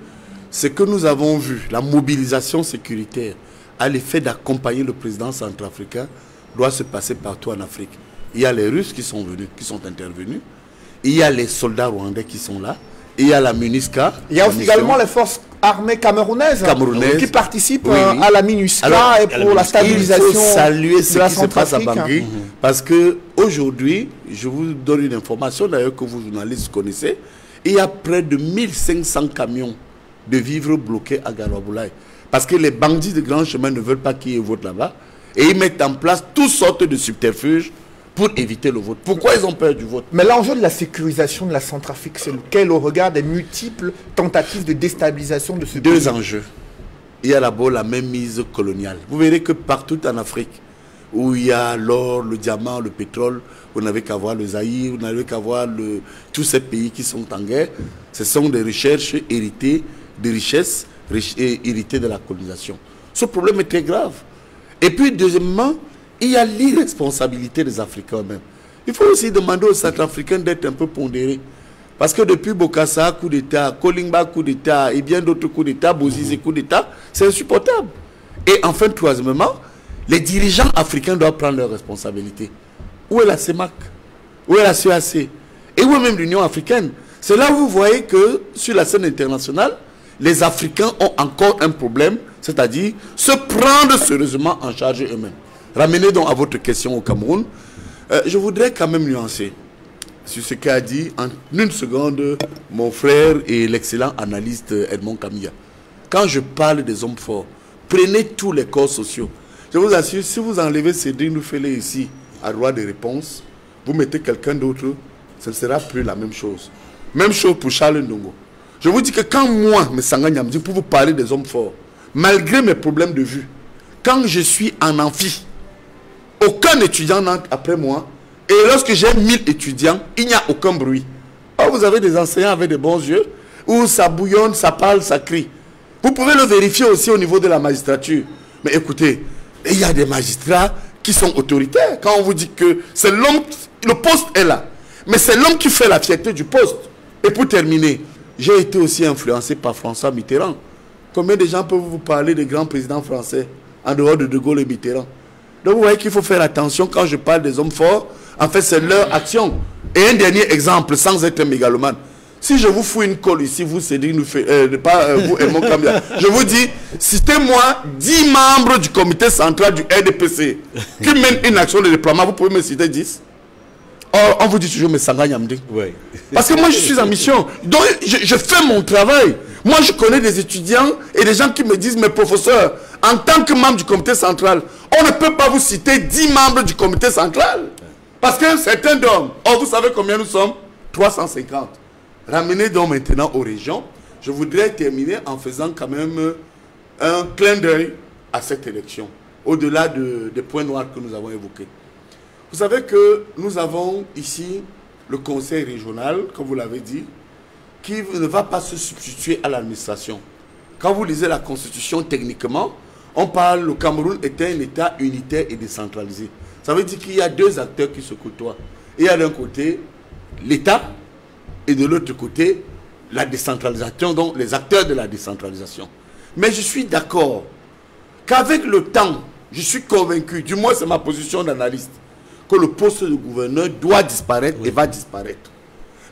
ce que nous avons vu, la mobilisation sécuritaire, à l'effet d'accompagner le président centrafricain, doit se passer partout en Afrique. Il y a les Russes qui sont venus, qui sont intervenus. Il y a les soldats rwandais qui sont là. Il y a la MINUSCA. Il y a aussi également les forces armées camerounaises qui participent à la MINUSCA. Alors, et pour la stabilisation. Il faut saluer ce qui se passe à Bangui. Parce qu'aujourd'hui, je vous donne une information d'ailleurs que vous journalistes connaissez. Il y a près de 1500 camions de vivres bloqués à Garoboulaye. Parce que les bandits de grand chemin ne veulent pas qu'ils votent là-bas. Et ils mettent en place toutes sortes de subterfuges pour éviter le vote. Pourquoi ils ont peur du vote? Mais l'enjeu de la sécurisation de la Centrafrique, c'est lequel au regard des multiples tentatives de déstabilisation de ce pays? Deux enjeux. Il y a d'abord la même mise coloniale. Vous verrez que partout en Afrique, où il y a l'or, le diamant, le pétrole, vous n'avez qu'à voir le Zaïre, vous n'avez qu'à voir tous ces pays qui sont en guerre. Ce sont des recherches héritées, des richesses héritées de la colonisation. Ce problème est très grave. Et puis, deuxièmement, il y a l'irresponsabilité des Africains eux-mêmes. Il faut aussi demander aux Centrafricains d'être un peu pondérés. Parce que depuis Bokassa, coup d'État, Kolingba, coup d'État, et bien d'autres coups d'État, Bozizé, coup d'État, c'est insupportable. Et enfin, troisièmement, les dirigeants africains doivent prendre leurs responsabilités. Où est la CEMAC? Où est la CEAC? Et où est même l'Union africaine? C'est là où vous voyez que, sur la scène internationale, les Africains ont encore un problème, c'est-à-dire se prendre sérieusement en charge eux-mêmes. Ramenez donc à votre question au Cameroun. Je voudrais quand même nuancer sur ce qu'a dit en une seconde mon frère et l'excellent analyste Edmond Camilla. Quand je parle des hommes forts, prenez tous les corps sociaux. Je vous assure, si vous enlevez Cédric Noufélé ici à droit de réponse, vous mettez quelqu'un d'autre, ce ne sera plus la même chose. Même chose pour Charles Ndongo. Je vous dis que quand moi, Messanga Nyamdi, pour vous parler des hommes forts, malgré mes problèmes de vue, quand je suis en amphi, aucun étudiant n'entre après moi. Et lorsque j'ai 1000 étudiants, il n'y a aucun bruit. Or, vous avez des enseignants avec des bons yeux, où ça bouillonne, ça parle, ça crie. Vous pouvez le vérifier aussi au niveau de la magistrature. Mais écoutez, il y a des magistrats qui sont autoritaires. Quand on vous dit que c'est l'homme, le poste est là. Mais c'est l'homme qui fait la fierté du poste. Et pour terminer, j'ai été aussi influencé par François Mitterrand. Combien de gens peuvent vous parler des grands présidents français en dehors de De Gaulle et Mitterrand? Donc vous voyez qu'il faut faire attention quand je parle des hommes forts. En fait, c'est leur action. Et un dernier exemple, sans être un mégalomane. Si je vous fous une colle ici, vous, Cédric nous fait, vous et mon camion, je vous dis, citez-moi 10 membres du comité central du RDPC qui mènent une action de déploiement. Vous pouvez me citer 10? Or, on vous dit toujours, mais Sanga Nyamdi. Oui. Parce que moi, je suis en mission. Donc, je fais mon travail. Moi, je connais des étudiants et des gens qui me disent, mes professeurs, en tant que membre du comité central, on ne peut pas vous citer 10 membres du comité central. Parce que certains dorment. Or, vous savez combien nous sommes? 350. Ramenez donc maintenant aux régions. Je voudrais terminer en faisant quand même un clin d'œil à cette élection, au-delà des points noirs que nous avons évoqués. Vous savez que nous avons ici le conseil régional, comme vous l'avez dit, qui ne va pas se substituer à l'administration. Quand vous lisez la Constitution, techniquement, on parle, le Cameroun était un État unitaire et décentralisé. Ça veut dire qu'il y a deux acteurs qui se côtoient. Il y a d'un côté l'État et de l'autre côté la décentralisation, donc les acteurs de la décentralisation. Mais je suis d'accord qu'avec le temps, je suis convaincu, du moins c'est ma position d'analyste, que le poste de gouverneur doit disparaître et va disparaître.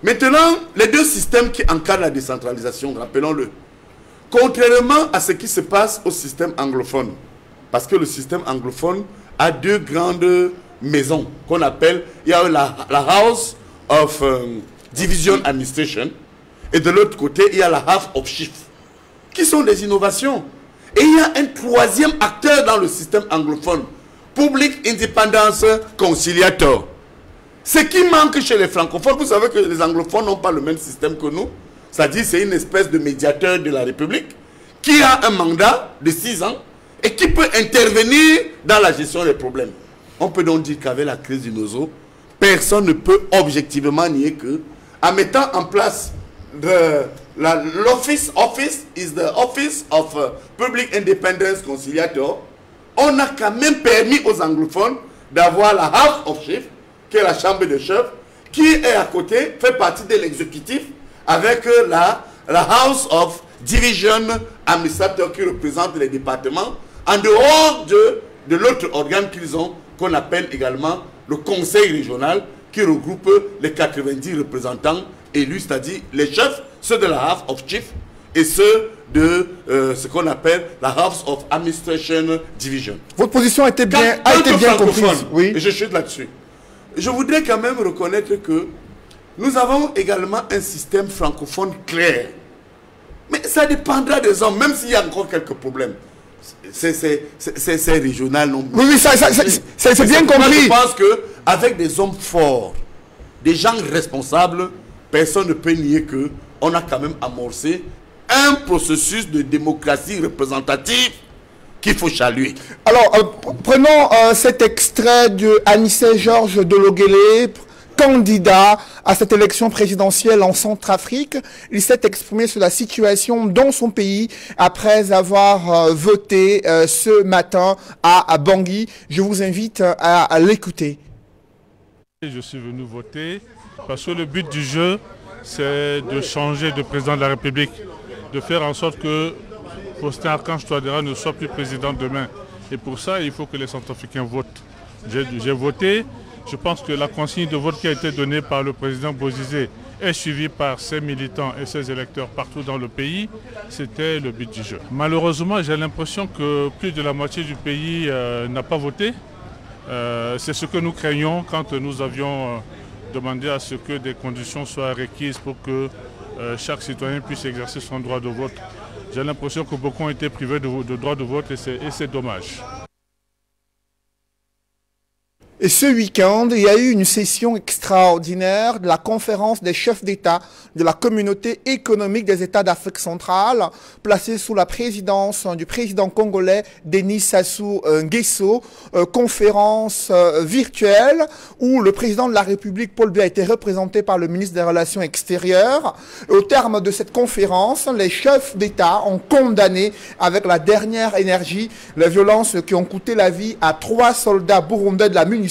Maintenant, les deux systèmes qui encadrent la décentralisation, rappelons-le, contrairement à ce qui se passe au système anglophone, parce que le système anglophone a deux grandes maisons qu'on appelle, il y a la House of Division Administration, et de l'autre côté, il y a la House of Chief, qui sont des innovations. Et il y a un troisième acteur dans le système anglophone, Public Independence Conciliator. Ce qui manque chez les francophones, vous savez que les anglophones n'ont pas le même système que nous, c'est-à-dire c'est une espèce de médiateur de la République qui a un mandat de 6 ans et qui peut intervenir dans la gestion des problèmes. On peut donc dire qu'avec la crise du Nozo, personne ne peut objectivement nier que, en mettant en place l'office is the Office of Public Independence Conciliator, on a quand même permis aux anglophones d'avoir la House of Chiefs, qui est la chambre des chefs, qui est à côté, fait partie de l'exécutif, avec la House of Division Administrator qui représente les départements, en dehors de l'autre organe qu'ils ont, qu'on appelle également le conseil régional, qui regroupe les 90 représentants élus, c'est-à-dire les chefs, ceux de la House of Chiefs et ceux de ce qu'on appelle la House of Administration Division. Votre position a été bien comprise. Oui. Et je chute là-dessus. Je voudrais quand même reconnaître que nous avons également un système francophone clair. Mais ça dépendra des hommes, même s'il y a encore quelques problèmes. C'est régional. Non. Oui, c'est bien compris. Je pense qu'avec des hommes forts, des gens responsables, personne ne peut nier qu'on a quand même amorcé un processus de démocratie représentative qu'il faut chaluer. Alors, prenons cet extrait de Anissé Georges Dologuélé, candidat à cette élection présidentielle en Centrafrique. Il s'est exprimé sur la situation dans son pays après avoir voté ce matin à Bangui. Je vous invite à l'écouter. Je suis venu voter parce que le but du jeu, c'est de changer de président de la République, de faire en sorte que Faustin Archange Touadéra ne soit plus président demain. Et pour ça, il faut que les Centrafricains votent. J'ai voté. Je pense que la consigne de vote qui a été donnée par le président Bozizé est suivie par ses militants et ses électeurs partout dans le pays. C'était le but du jeu. Malheureusement, j'ai l'impression que plus de la moitié du pays n'a pas voté. C'est ce que nous craignons quand nous avions demandé à ce que des conditions soient requises pour que chaque citoyen puisse exercer son droit de vote. J'ai l'impression que beaucoup ont été privés de droit de vote et c'est dommage. Et ce week-end, il y a eu une session extraordinaire de la conférence des chefs d'État de la communauté économique des États d'Afrique centrale, placée sous la présidence du président congolais Denis Sassou Nguesso, conférence virtuelle où le président de la République, Paul Biya, a été représenté par le ministre des Relations extérieures. Et au terme de cette conférence, les chefs d'État ont condamné avec la dernière énergie les violences qui ont coûté la vie à 3 soldats burundais de la MINUSCA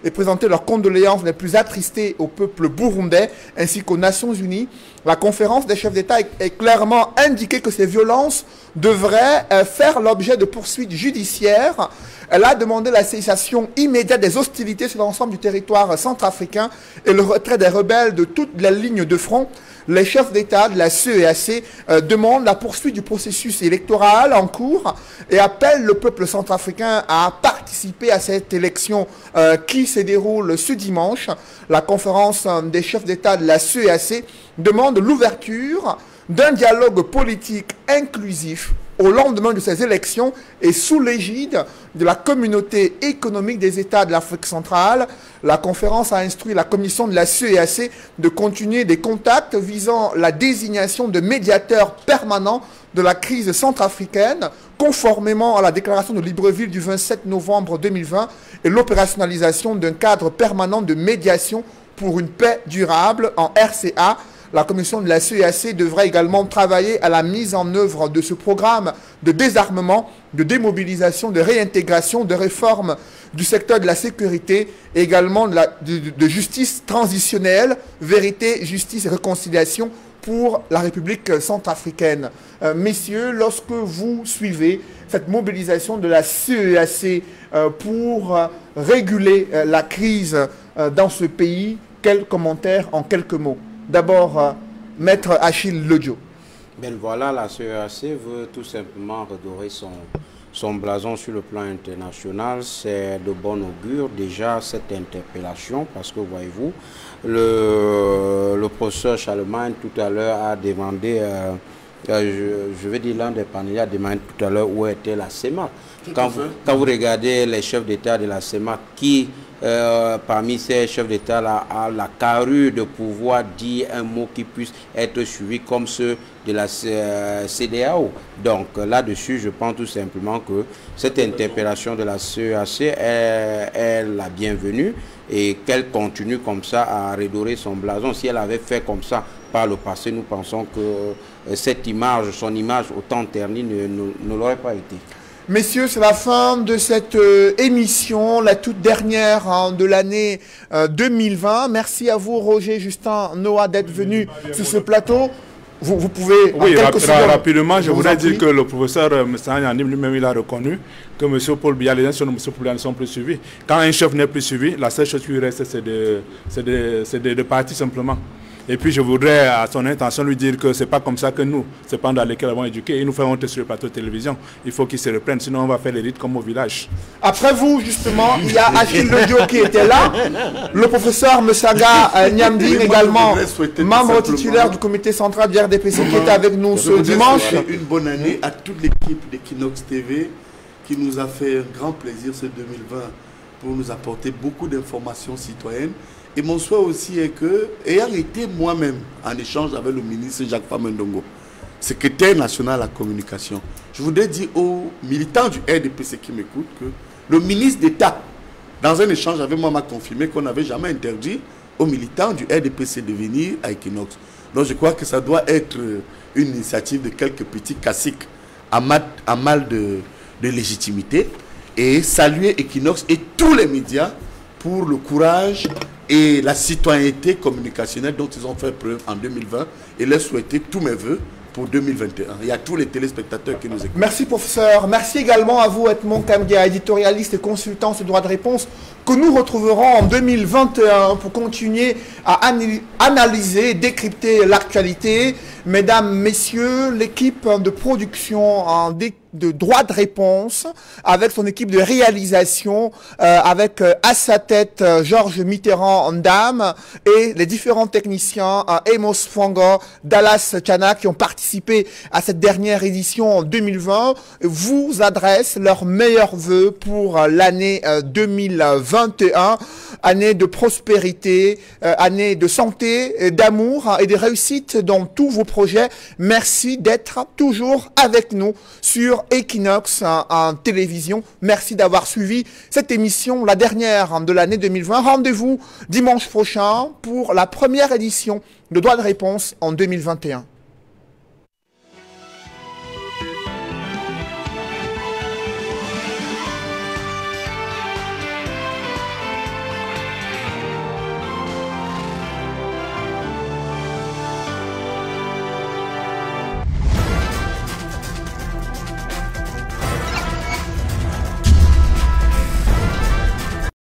et présenter leurs condoléances les plus attristées au peuple burundais ainsi qu'aux Nations Unies. La conférence des chefs d'État est clairement indiqué que ces violences devraient faire l'objet de poursuites judiciaires. Elle a demandé la cessation immédiate des hostilités sur l'ensemble du territoire centrafricain et le retrait des rebelles de toutes les lignes de front. Les chefs d'État de la CEAC demandent la poursuite du processus électoral en cours et appellent le peuple centrafricain à participer à cette élection qui se déroule ce dimanche. La conférence des chefs d'État de la CEAC demande l'ouverture d'un dialogue politique inclusif au lendemain de ces élections et sous l'égide de la communauté économique des États de l'Afrique centrale. La conférence a instruit la commission de la CEAC de continuer des contacts visant la désignation de médiateurs permanents de la crise centrafricaine, conformément à la déclaration de Libreville du 27 novembre 2020 et l'opérationnalisation d'un cadre permanent de médiation pour une paix durable en RCA. La commission de la CEAC devrait également travailler à la mise en œuvre de ce programme de désarmement, de démobilisation, de réintégration, de réforme du secteur de la sécurité, et également de justice transitionnelle, vérité, justice et réconciliation pour la République centrafricaine. Messieurs, lorsque vous suivez cette mobilisation de la CEAC pour réguler la crise dans ce pays, quel commentaire en quelques mots? D'abord, Maître Achille Lodjo. Ben voilà, la CEAC veut tout simplement redorer son blason sur le plan international. C'est de bon augure déjà cette interpellation parce que voyez-vous, le professeur Charlemagne tout à l'heure a demandé, je vais dire l'un des panélistes a demandé tout à l'heure où était la CEMAC. Quand vous regardez les chefs d'État de la CEMAC qui parmi ces chefs d'État a la carrure de pouvoir dire un mot qui puisse être suivi comme ceux de la CEDEAO. Donc là-dessus, je pense tout simplement que cette interpellation de la CEAC est la bienvenue et qu'elle continue comme ça à redorer son blason. Si elle avait fait comme ça par le passé, nous pensons que cette image, son image autant ternie ne l'aurait pas été. Messieurs, c'est la fin de cette émission, la toute dernière de l'année 2020. Merci à vous, Roger, Justin, Noah, d'être venus sur ce plateau. Vous pouvez... Oui, rapidement, je voudrais dire que le professeur Messagnan lui-même, il a reconnu que M. Paul Biya, les institutions de M. Paul Biya ne sont plus suivies. Quand un chef n'est plus suivi, la seule chose qui lui reste, c'est de partir simplement. Et puis je voudrais à son intention lui dire que ce n'est pas comme ça que nous, c'est pas dans lesquels avons éduqué, et nous faisons honte sur le plateau de télévision. Il faut qu'il se reprenne, sinon on va faire les rites comme au village. Après vous, justement, il y a Achille Lodjo qui était là, le professeur Messaga Nyamding également, membre titulaire du comité central du RDPC qui était avec nous ce dimanche. Une bonne année à toute l'équipe d'Equinox TV qui nous a fait un grand plaisir ce 2020 pour nous apporter beaucoup d'informations citoyennes. Et mon souhait aussi est que, ayant été moi-même en échange avec le ministre Jacques Famendongo, secrétaire national à la communication, je voudrais dire aux militants du RDPC qui m'écoutent que le ministre d'État, dans un échange avec moi, m'a confirmé qu'on n'avait jamais interdit aux militants du RDPC de venir à Equinox. Donc je crois que ça doit être une initiative de quelques petits caciques à mal de légitimité, et saluer Equinox et tous les médias pour le courage et la citoyenneté communicationnelle dont ils ont fait preuve en 2020 et leur souhaiter tous mes voeux pour 2021. Il y a tous les téléspectateurs qui nous écoutent. Merci professeur. Merci également à vous, Edmond Kamdia, éditorialiste et consultant sur droit de réponse, que nous retrouverons en 2021 pour continuer à analyser, décrypter l'actualité. Mesdames, messieurs, l'équipe de production de droit de réponse, avec son équipe de réalisation, avec à sa tête Georges Mitterrand-Ndam et les différents techniciens Amos Fango, Dallas Chana qui ont participé à cette dernière édition en 2020, vous adressent leurs meilleurs vœux pour l'année 2021, année de prospérité, année de santé, d'amour et de réussite dans tous vos projets. Merci d'être toujours avec nous sur Equinox en télévision. Merci d'avoir suivi cette émission, la dernière de l'année 2020. Rendez-vous dimanche prochain pour la première édition de Droit de réponse en 2021.